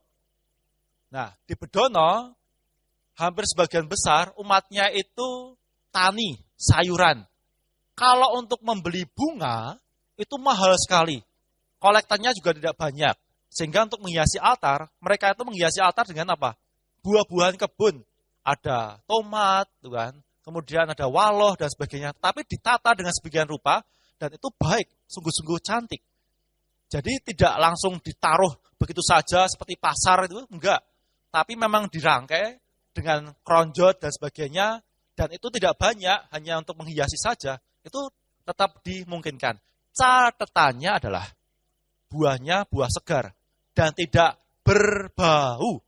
Nah, di Bedono, hampir sebagian besar umatnya itu tani, sayuran. Kalau untuk membeli bunga, itu mahal sekali. Kolektannya juga tidak banyak. Sehingga untuk menghiasi altar, mereka itu menghiasi altar dengan apa? Buah-buahan kebun. Ada tomat, kan? Kemudian ada waloh dan sebagainya. Tapi ditata dengan sebagian rupa, dan itu baik, sungguh-sungguh cantik. Jadi tidak langsung ditaruh begitu saja seperti pasar itu, enggak. Tapi memang dirangkai dengan kronjot dan sebagainya, dan itu tidak banyak, hanya untuk menghiasi saja, itu tetap dimungkinkan. Catatannya adalah buahnya buah segar dan tidak berbau.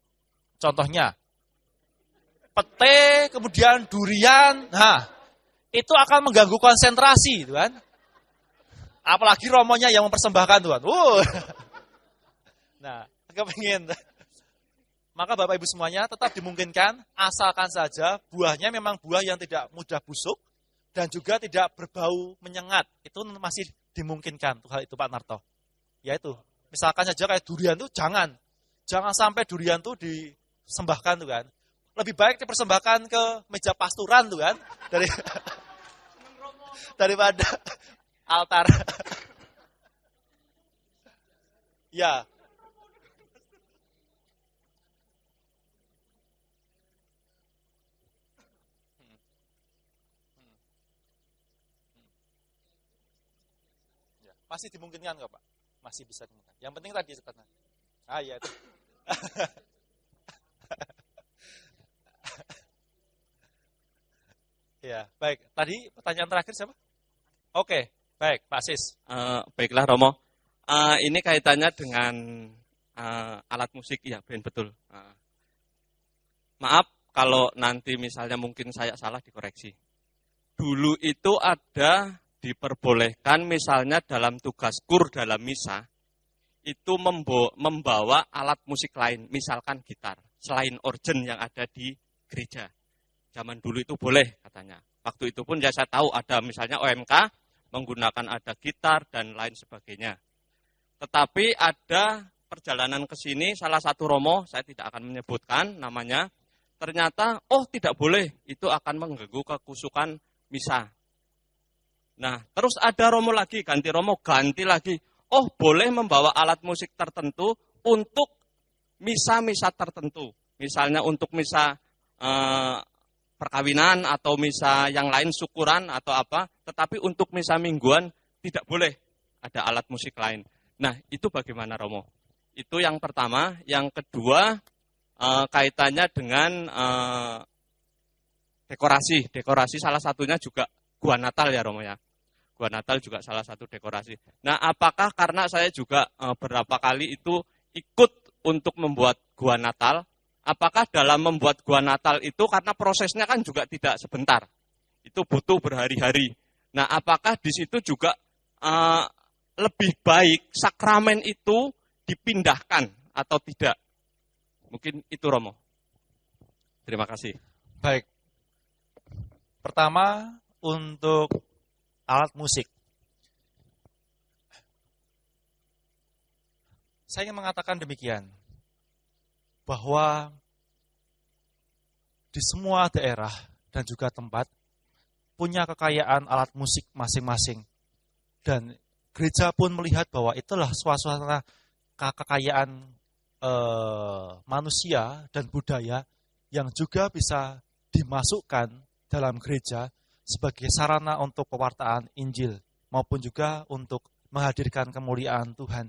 Contohnya, pete, kemudian durian, nah itu akan mengganggu konsentrasi, kan? Apalagi romonya yang mempersembahkan, Tuhan. Nah, kepingin. Maka Bapak Ibu semuanya tetap dimungkinkan, asalkan saja buahnya memang buah yang tidak mudah busuk dan juga tidak berbau menyengat. Itu masih dimungkinkan, hal itu Pak Narto. Yaitu, misalkan saja kayak durian itu jangan sampai durian itu disembahkan tuh kan. Lebih baik dipersembahkan ke meja pasturan tuh kan, daripada altar. Ya. Masih dimungkinkan nggak Pak? Masih bisa dimungkinkan. Yang penting tadi sebenarnya. Ah ya itu. Ya, baik. Tadi pertanyaan terakhir siapa? Oke, baik, Pak Sis. Baiklah Romo. Ini kaitannya dengan alat musik, ya, band betul. maaf kalau nanti misalnya mungkin saya salah dikoreksi. Dulu itu ada diperbolehkan misalnya dalam tugas kur dalam misa, itu membawa alat musik lain, misalkan gitar, selain organ yang ada di gereja. Zaman dulu itu boleh katanya. Waktu itu pun ya saya tahu ada misalnya OMK menggunakan ada gitar dan lain sebagainya. Tetapi ada perjalanan ke sini salah satu romo, saya tidak akan menyebutkan namanya, ternyata tidak boleh, itu akan mengganggu kekusukan misa. Nah, terus ada romo lagi, ganti romo, ganti lagi. Boleh membawa alat musik tertentu untuk misa-misa tertentu. Misalnya untuk misa perkawinan atau misa yang lain, syukuran atau apa. Tetapi untuk misa mingguan tidak boleh ada alat musik lain. Nah, itu bagaimana Romo? Itu yang pertama. Yang kedua, kaitannya dengan dekorasi. Dekorasi salah satunya juga gua Natal ya Romo ya. Gua Natal juga salah satu dekorasi. Nah, apakah karena saya juga beberapa kali itu ikut untuk membuat gua Natal, apakah dalam membuat gua Natal itu karena prosesnya kan juga tidak sebentar. Itu butuh berhari-hari. Nah, apakah di situ juga lebih baik sakramen itu dipindahkan atau tidak? Mungkin itu Romo. Terima kasih. Baik. Pertama, untuk alat musik. Saya ingin mengatakan demikian, bahwa di semua daerah dan juga tempat punya kekayaan alat musik masing-masing. Dan gereja pun melihat bahwa itulah suasana kekayaan manusia dan budaya yang juga bisa dimasukkan dalam gereja sebagai sarana untuk pewartaan Injil maupun juga untuk menghadirkan kemuliaan Tuhan.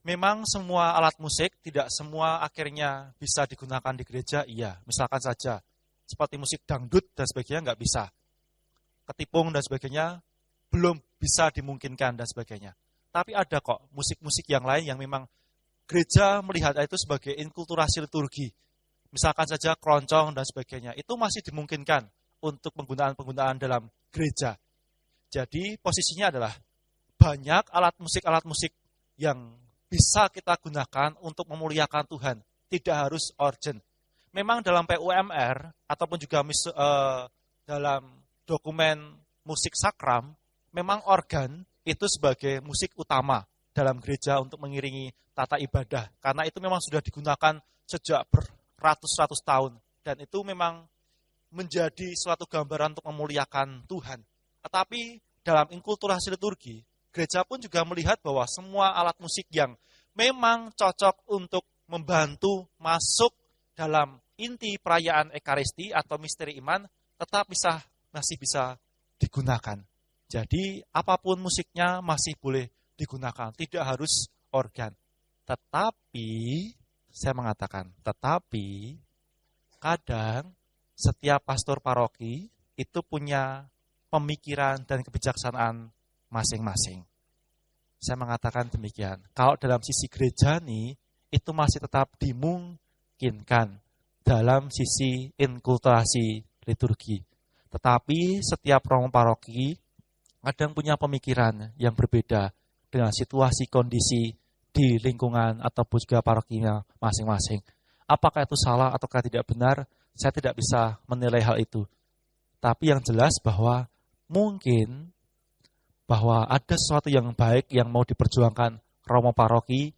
Memang semua alat musik tidak semua akhirnya bisa digunakan di gereja, iya. Misalkan saja seperti musik dangdut dan sebagainya nggak bisa. Ketipung dan sebagainya belum bisa dimungkinkan dan sebagainya. Tapi ada kok musik-musik yang lain yang memang gereja melihat itu sebagai inkulturasi liturgi. Misalkan saja keroncong dan sebagainya, itu masih dimungkinkan untuk penggunaan-penggunaan dalam gereja. Jadi posisinya adalah banyak alat musik yang bisa kita gunakan untuk memuliakan Tuhan. Tidak harus organ. Memang dalam PUMR ataupun juga dalam dokumen musik sakram, memang organ itu sebagai musik utama dalam gereja untuk mengiringi tata ibadah. Karena itu memang sudah digunakan sejak beratus-ratus tahun. Dan itu memang menjadi suatu gambaran untuk memuliakan Tuhan. Tetapi dalam inkulturasi liturgi, gereja pun juga melihat bahwa semua alat musik yang memang cocok untuk membantu masuk dalam inti perayaan Ekaristi atau misteri iman tetap masih bisa digunakan. Jadi apapun musiknya masih boleh digunakan, tidak harus organ. Tetapi, saya mengatakan, kadang setiap pastor paroki itu punya pemikiran dan kebijaksanaan masing-masing. Saya mengatakan demikian. Kalau dalam sisi gereja nih, itu masih tetap dimungkinkan dalam sisi inkulturasi liturgi. Tetapi setiap romo paroki kadang punya pemikiran yang berbeda dengan situasi kondisi di lingkungan ataupun juga parokinya masing-masing. Apakah itu salah ataukah tidak benar, saya tidak bisa menilai hal itu. Tapi yang jelas bahwa mungkin bahwa ada sesuatu yang baik yang mau diperjuangkan romo paroki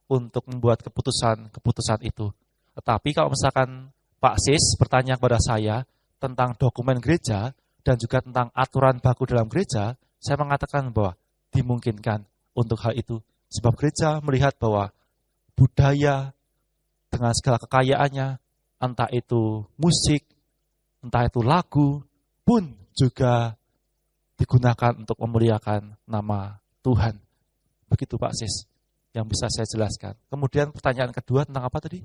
untuk membuat keputusan itu. Tetapi kalau misalkan Pak Sis bertanya kepada saya tentang dokumen gereja dan juga tentang aturan baku dalam gereja, saya mengatakan bahwa dimungkinkan untuk hal itu. Sebab gereja melihat bahwa budaya dengan segala kekayaannya, entah itu musik, entah itu lagu, pun juga digunakan untuk memuliakan nama Tuhan. Begitu Pak Sis, yang bisa saya jelaskan. Kemudian pertanyaan kedua tentang apa tadi?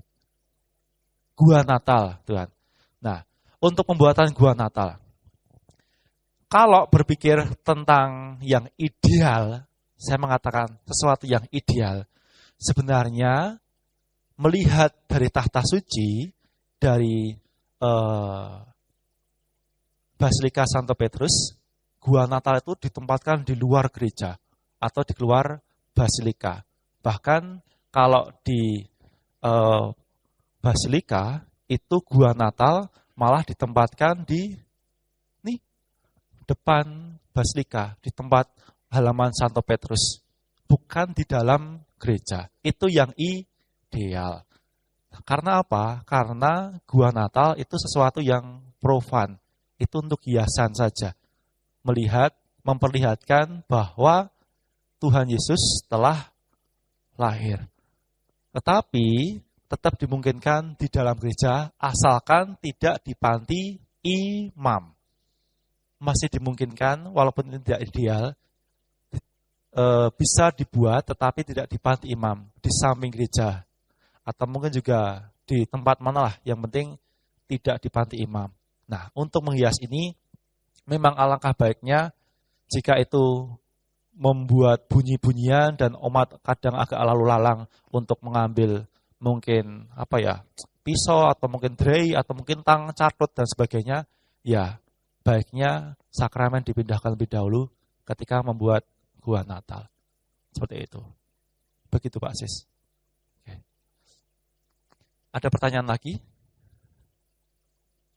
Gua Natal, Tuhan. Nah, untuk pembuatan gua Natal, kalau berpikir tentang yang ideal, saya mengatakan sesuatu yang ideal. Sebenarnya, melihat dari tahta suci, dari Basilika Santo Petrus, gua Natal itu ditempatkan di luar gereja atau di luar Basilika. Bahkan kalau di Basilika itu gua Natal malah ditempatkan di depan Basilika, di tempat halaman Santo Petrus, bukan di dalam gereja. Itu yang ideal. Karena apa? Karena gua Natal itu sesuatu yang profan. Itu untuk hiasan saja. Memperlihatkan bahwa Tuhan Yesus telah lahir. Tetapi tetap dimungkinkan di dalam gereja asalkan tidak di panti imam. Masih dimungkinkan walaupun ini tidak ideal, bisa dibuat tetapi tidak di panti imam, di samping gereja. Atau mungkin juga di tempat mana lah, yang penting tidak di panti imam. Nah, untuk menghias ini memang alangkah baiknya jika itu membuat bunyi-bunyian dan umat kadang agak lalu lalang untuk mengambil mungkin pisau atau mungkin dray atau mungkin tang catut dan sebagainya, ya baiknya sakramen dipindahkan lebih dahulu ketika membuat gua Natal. Seperti itu. Begitu Pak Sis. Oke. Ada pertanyaan lagi?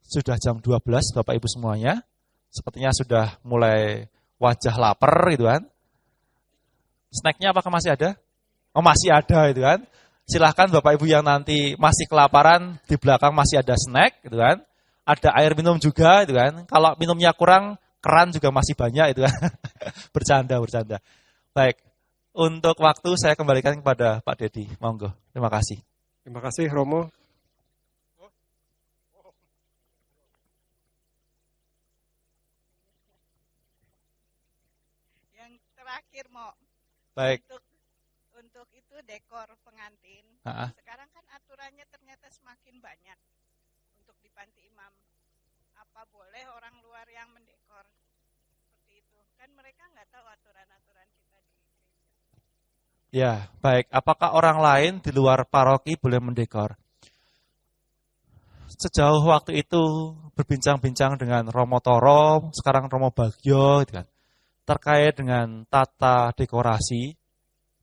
Sudah jam 12 Bapak Ibu semuanya. Sepertinya sudah mulai wajah lapar gitu kan. Snacknya apakah masih ada? Oh masih ada gitu kan. Silahkan Bapak Ibu yang nanti masih kelaparan, di belakang masih ada snack gitu kan. Ada air minum juga gitu kan. Kalau minumnya kurang, keran juga masih banyak itu kan. Bercanda. Baik, untuk waktu saya kembalikan kepada Pak Dedi. Monggo, terima kasih. Terima kasih Romo. Yang terakhir mau Baik. untuk itu dekor pengantin. Sekarang kan aturannya ternyata semakin banyak untuk di panti imam. Apa boleh orang luar yang mendekor seperti itu? Kan mereka nggak tahu aturan-aturan kita di gereja. Ya, baik. Apakah orang lain di luar paroki boleh mendekor? Sejauh waktu itu berbincang-bincang dengan Romo Toro, sekarang Romo Bagio, gitu kan, terkait dengan tata dekorasi,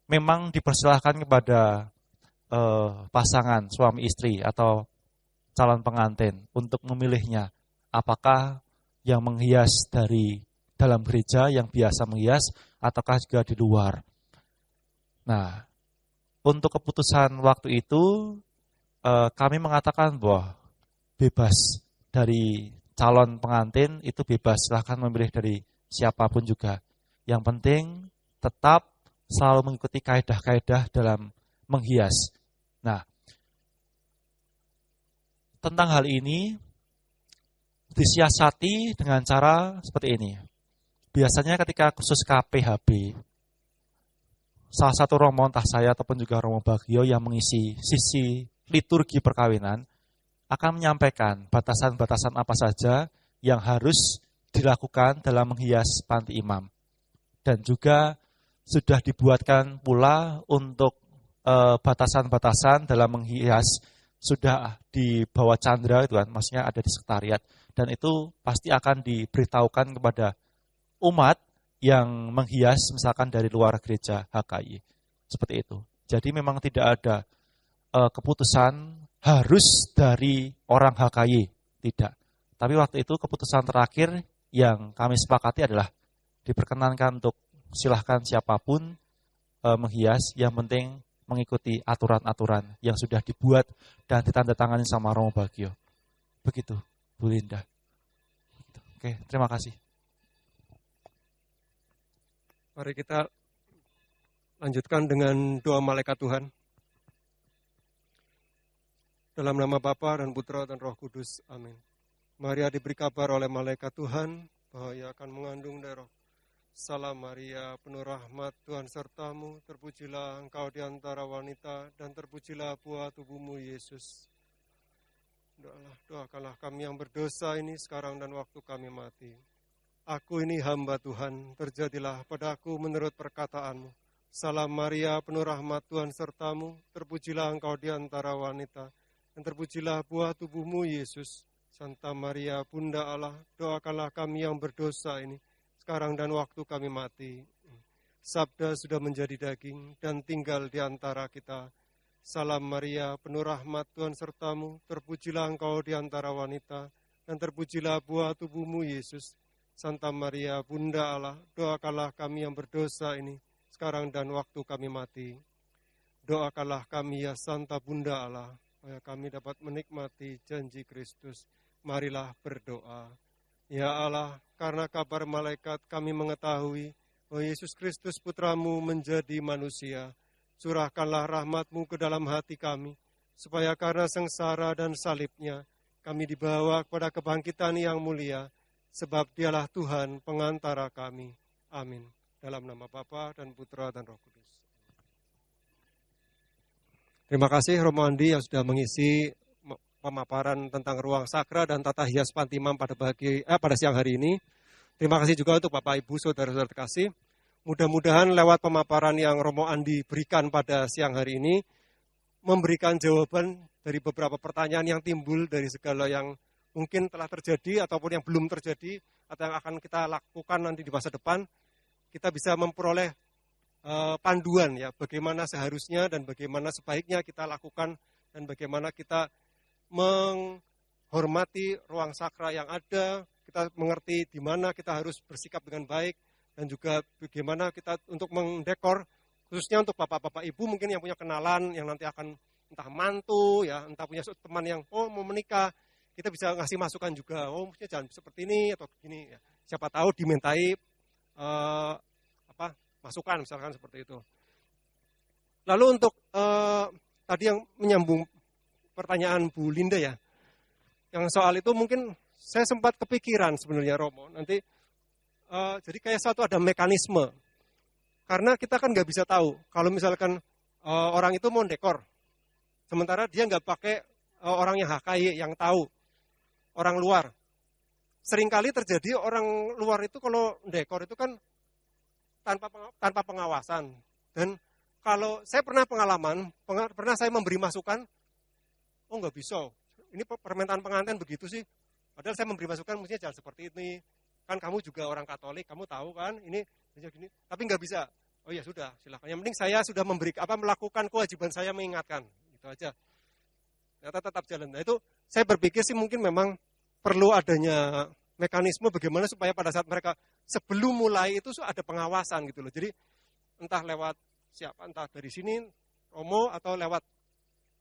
memang dipersilahkan kepada pasangan suami istri atau calon pengantin untuk memilihnya. Apakah yang menghias dari dalam gereja yang biasa menghias ataukah juga di luar. Nah, untuk keputusan waktu itu kami mengatakan bahwa bebas dari calon pengantin itu bebas, silahkan memilih dari siapapun juga. Yang penting tetap selalu mengikuti kaedah-kaedah dalam menghias. Nah, tentang hal ini disiasati dengan cara seperti ini. Biasanya ketika khusus KPHB, salah satu romo entah saya ataupun juga Romo Bagio yang mengisi sisi liturgi perkawinan akan menyampaikan batasan-batasan apa saja yang harus dilakukan dalam menghias panti imam. Dan juga sudah dibuatkan pula untuk batasan-batasan dalam menghias sudah di bawah candra itu kan, maksudnya ada di sekretariat, dan itu pasti akan diberitahukan kepada umat yang menghias misalkan dari luar gereja HKI. Seperti itu. Jadi memang tidak ada keputusan harus dari orang HKI, tidak. Tapi waktu itu keputusan terakhir yang kami sepakati adalah diperkenankan untuk silahkan siapapun menghias, yang penting mengikuti aturan-aturan yang sudah dibuat dan ditandatangani sama Romo Bagio. Begitu, Bu Linda. Oke, terima kasih. Mari kita lanjutkan dengan doa malaikat Tuhan. Dalam nama Bapa dan Putra dan Roh Kudus. Amin. Maria diberi kabar oleh malaikat Tuhan bahwa ia akan mengandung dari Roh. Salam Maria, penuh rahmat, Tuhan sertamu, terpujilah engkau di antara wanita, dan terpujilah buah tubuhmu, Yesus. Doakanlah kami yang berdosa ini sekarang dan waktu kami mati. Aku ini hamba Tuhan, terjadilah padaku menurut perkataanmu. Salam Maria, penuh rahmat, Tuhan sertamu, terpujilah engkau di antara wanita, dan terpujilah buah tubuhmu, Yesus. Santa Maria, Bunda Allah, doakanlah kami yang berdosa ini, sekarang dan waktu kami mati. Sabda sudah menjadi daging dan tinggal di antara kita. Salam Maria, penuh rahmat Tuhan sertamu, terpujilah engkau di antara wanita, dan terpujilah buah tubuhmu, Yesus. Santa Maria, Bunda Allah, doakanlah kami yang berdosa ini, sekarang dan waktu kami mati. Doakanlah kami ya Santa Bunda Allah, supaya kami dapat menikmati janji Kristus. Marilah berdoa. Ya Allah, karena kabar malaikat kami mengetahui bahwa Yesus Kristus Putramu menjadi manusia. Curahkanlah rahmat-Mu ke dalam hati kami, supaya karena sengsara dan salibnya, kami dibawa kepada kebangkitan yang mulia, sebab Dialah Tuhan pengantara kami. Amin. Dalam nama Bapa dan Putra dan Roh Kudus. Terima kasih Romo Andi yang sudah mengisi pemaparan tentang ruang sakra dan tata hias Panti Imam pada siang hari ini. Terima kasih juga untuk Bapak Ibu saudara-saudara terkasih. Mudah-mudahan lewat pemaparan yang Romo Andi berikan pada siang hari ini memberikan jawaban dari beberapa pertanyaan yang timbul dari segala yang mungkin telah terjadi ataupun yang belum terjadi atau yang akan kita lakukan nanti di masa depan. Kita bisa memperoleh panduan ya bagaimana seharusnya dan bagaimana sebaiknya kita lakukan dan bagaimana kita menghormati ruang sakra yang ada, kita mengerti di mana kita harus bersikap dengan baik, dan juga bagaimana kita untuk mendekor, khususnya untuk bapak-bapak ibu mungkin yang punya kenalan, yang nanti akan entah mantu, ya, entah punya teman yang mau menikah, kita bisa ngasih masukan juga, mestinya jangan seperti ini atau begini, ya. Siapa tahu dimintai masukan, misalkan seperti itu. Lalu untuk tadi yang menyambung pertanyaan Bu Linda ya, yang soal itu mungkin saya sempat kepikiran sebenarnya Romo, nanti jadi kayak satu ada mekanisme, karena kita kan nggak bisa tahu, kalau misalkan orang itu mau dekor, sementara dia nggak pakai orang yang HKY, yang tahu, orang luar. Seringkali terjadi orang luar itu kalau dekor itu kan tanpa pengawasan, dan kalau saya pernah pengalaman, pernah saya memberi masukan, oh nggak bisa, ini permintaan pengantin begitu sih. Padahal saya memberi masukan, mestinya jangan seperti ini. Kan kamu juga orang Katolik, kamu tahu kan, ini gini. Tapi nggak bisa. Oh ya sudah, silakan. Yang penting saya sudah melakukan kewajiban saya mengingatkan. Itu aja. Ternyata tetap jalan. Nah itu saya berpikir sih mungkin memang perlu adanya mekanisme bagaimana supaya pada saat mereka sebelum mulai itu ada pengawasan gitu loh. Jadi entah lewat siapa, entah dari sini, Romo, atau lewat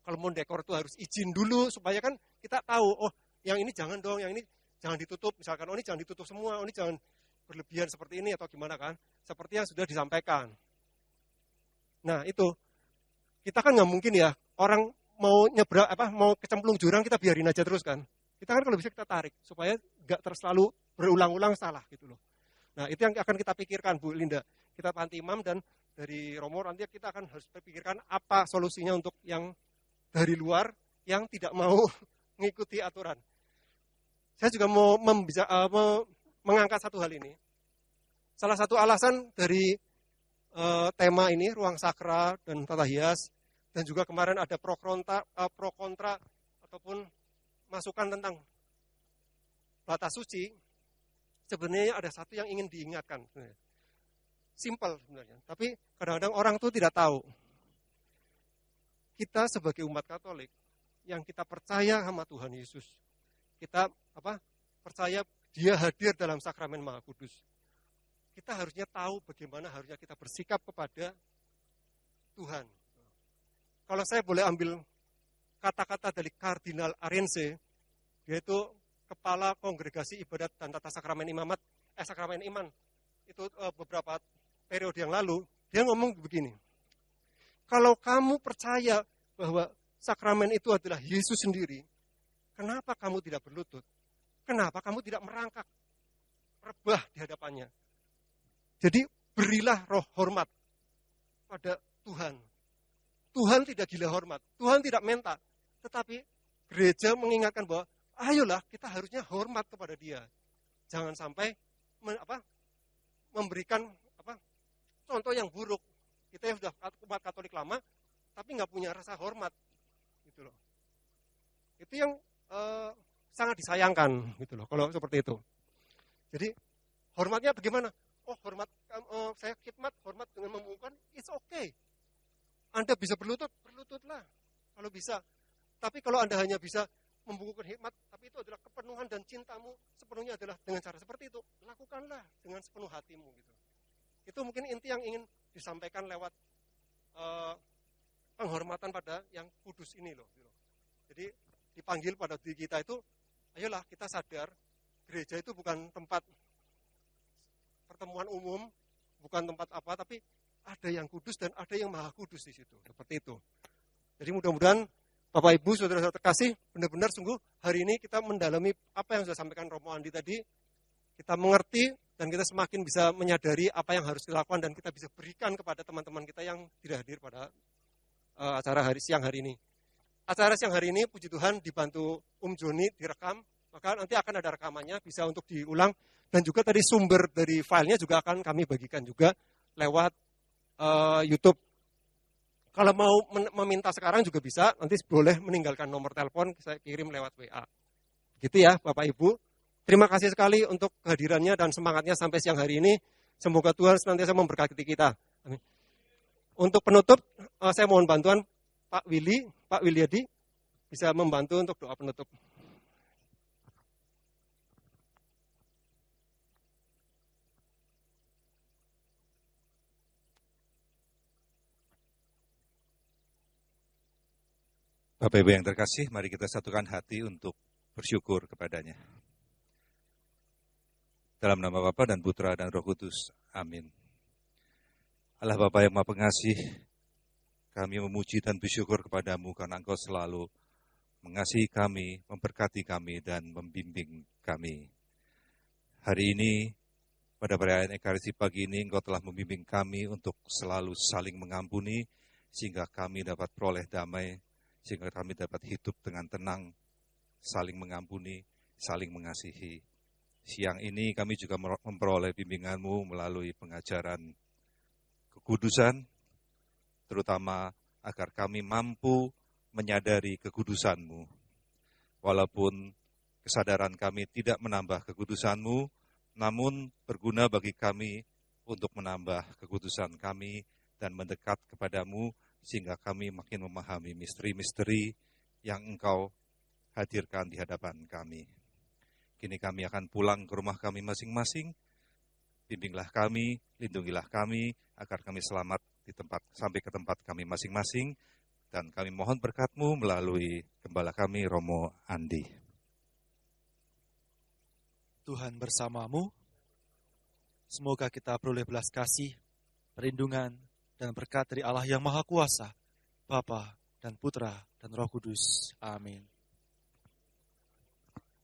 kalau mau dekor itu harus izin dulu supaya kan kita tahu, oh yang ini jangan dong, yang ini jangan ditutup, misalkan oh ini jangan ditutup semua, oh ini jangan berlebihan seperti ini atau gimana kan, seperti yang sudah disampaikan. Nah itu, kita kan nggak mungkin ya, orang mau nyebrang, mau kecemplung jurang kita biarin aja terus kan. Kita kan kalau bisa kita tarik, supaya nggak selalu berulang-ulang salah gitu loh. Nah itu yang akan kita pikirkan Bu Linda, kita Panti Imam dan dari Romo nanti kita akan harus pikirkan apa solusinya untuk yang dari luar yang tidak mau mengikuti aturan. Saya juga mau mengangkat satu hal ini. Salah satu alasan dari tema ini, ruang sakra dan tata hias, dan juga kemarin ada pro kontra ataupun masukan tentang batas suci, sebenarnya ada satu yang ingin diingatkan. Simple sebenarnya, tapi kadang-kadang orang itu tidak tahu. Kita sebagai umat Katolik yang kita percaya sama Tuhan Yesus, kita percaya Dia hadir dalam sakramen Maha Kudus. Kita harusnya tahu bagaimana harusnya kita bersikap kepada Tuhan. Kalau saya boleh ambil kata-kata dari Kardinal Arense, yaitu Kepala Kongregasi Ibadat dan Tata Sakramen Sakramen Iman, itu beberapa periode yang lalu, dia ngomong begini, kalau kamu percaya bahwa sakramen itu adalah Yesus sendiri, kenapa kamu tidak berlutut? Kenapa kamu tidak merangkak, rebah di hadapannya? Jadi berilah roh hormat pada Tuhan. Tuhan tidak gila hormat, Tuhan tidak minta, tetapi gereja mengingatkan bahwa ayolah kita harusnya hormat kepada Dia. Jangan sampai memberikan contoh yang buruk. Kita yang sudah umat Katolik lama, tapi nggak punya rasa hormat, gitu loh. Itu yang sangat disayangkan gitu loh kalau seperti itu. Jadi hormatnya bagaimana? Oh, hormat, saya khidmat, hormat dengan membungkukkan, it's okay. Anda bisa berlututlah kalau bisa. Tapi kalau Anda hanya bisa membungkukkan khidmat, tapi itu adalah kepenuhan dan cintamu sepenuhnya adalah dengan cara seperti itu, lakukanlah dengan sepenuh hatimu gitu. Itu mungkin inti yang ingin disampaikan lewat penghormatan pada yang kudus ini loh. Jadi dipanggil pada diri kita itu, ayolah kita sadar gereja itu bukan tempat pertemuan umum, bukan tempat apa, tapi ada yang kudus dan ada yang maha kudus di situ. Seperti itu. Jadi mudah-mudahan Bapak Ibu, saudara-saudara terkasih, benar-benar sungguh hari ini kita mendalami apa yang sudah sampaikan Romo Andi tadi, kita mengerti dan kita semakin bisa menyadari apa yang harus dilakukan dan kita bisa berikan kepada teman-teman kita yang tidak hadir pada acara siang hari ini. Acara siang hari ini, puji Tuhan, dibantu Joni direkam, maka nanti akan ada rekamannya, bisa untuk diulang, dan juga tadi sumber dari filenya juga akan kami bagikan juga lewat YouTube. Kalau mau meminta sekarang juga bisa, nanti boleh meninggalkan nomor telepon, saya kirim lewat WA. Gitu ya Bapak Ibu. Terima kasih sekali untuk kehadirannya dan semangatnya sampai siang hari ini. Semoga Tuhan senantiasa memberkati kita. Amin. Untuk penutup, saya mohon bantuan Pak Wilyadi, bisa membantu untuk doa penutup. Bapak Ibu yang terkasih, mari kita satukan hati untuk bersyukur kepadanya. Dalam nama Bapa dan Putra dan Roh Kudus. Amin. Allah Bapa yang Maha Pengasih, kami memuji dan bersyukur kepadamu karena Engkau selalu mengasihi kami, memberkati kami, dan membimbing kami. Hari ini, pada perayaan Ekaristi pagi ini, Engkau telah membimbing kami untuk selalu saling mengampuni, sehingga kami dapat peroleh damai, sehingga kami dapat hidup dengan tenang, saling mengampuni, saling mengasihi. Siang ini kami juga memperoleh bimbingan-Mu melalui pengajaran kekudusan, terutama agar kami mampu menyadari kekudusan-Mu. Walaupun kesadaran kami tidak menambah kekudusan-Mu, namun berguna bagi kami untuk menambah kekudusan kami dan mendekat kepadamu, sehingga kami makin memahami misteri-misteri yang Engkau hadirkan di hadapan kami. Kini kami akan pulang ke rumah kami masing-masing. Bimbinglah kami, lindungilah kami, agar kami selamat sampai ke tempat kami masing-masing. Dan kami mohon berkat-Mu melalui Gembala kami, Romo Andi. Tuhan bersamamu. Semoga kita peroleh belas kasih, perlindungan, dan berkat dari Allah yang Maha Kuasa, Bapa dan Putra dan Roh Kudus. Amin.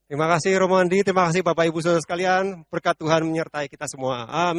Terima kasih Romo Andi, terima kasih Bapak Ibu Saudara sekalian, berkat Tuhan menyertai kita semua. Amin.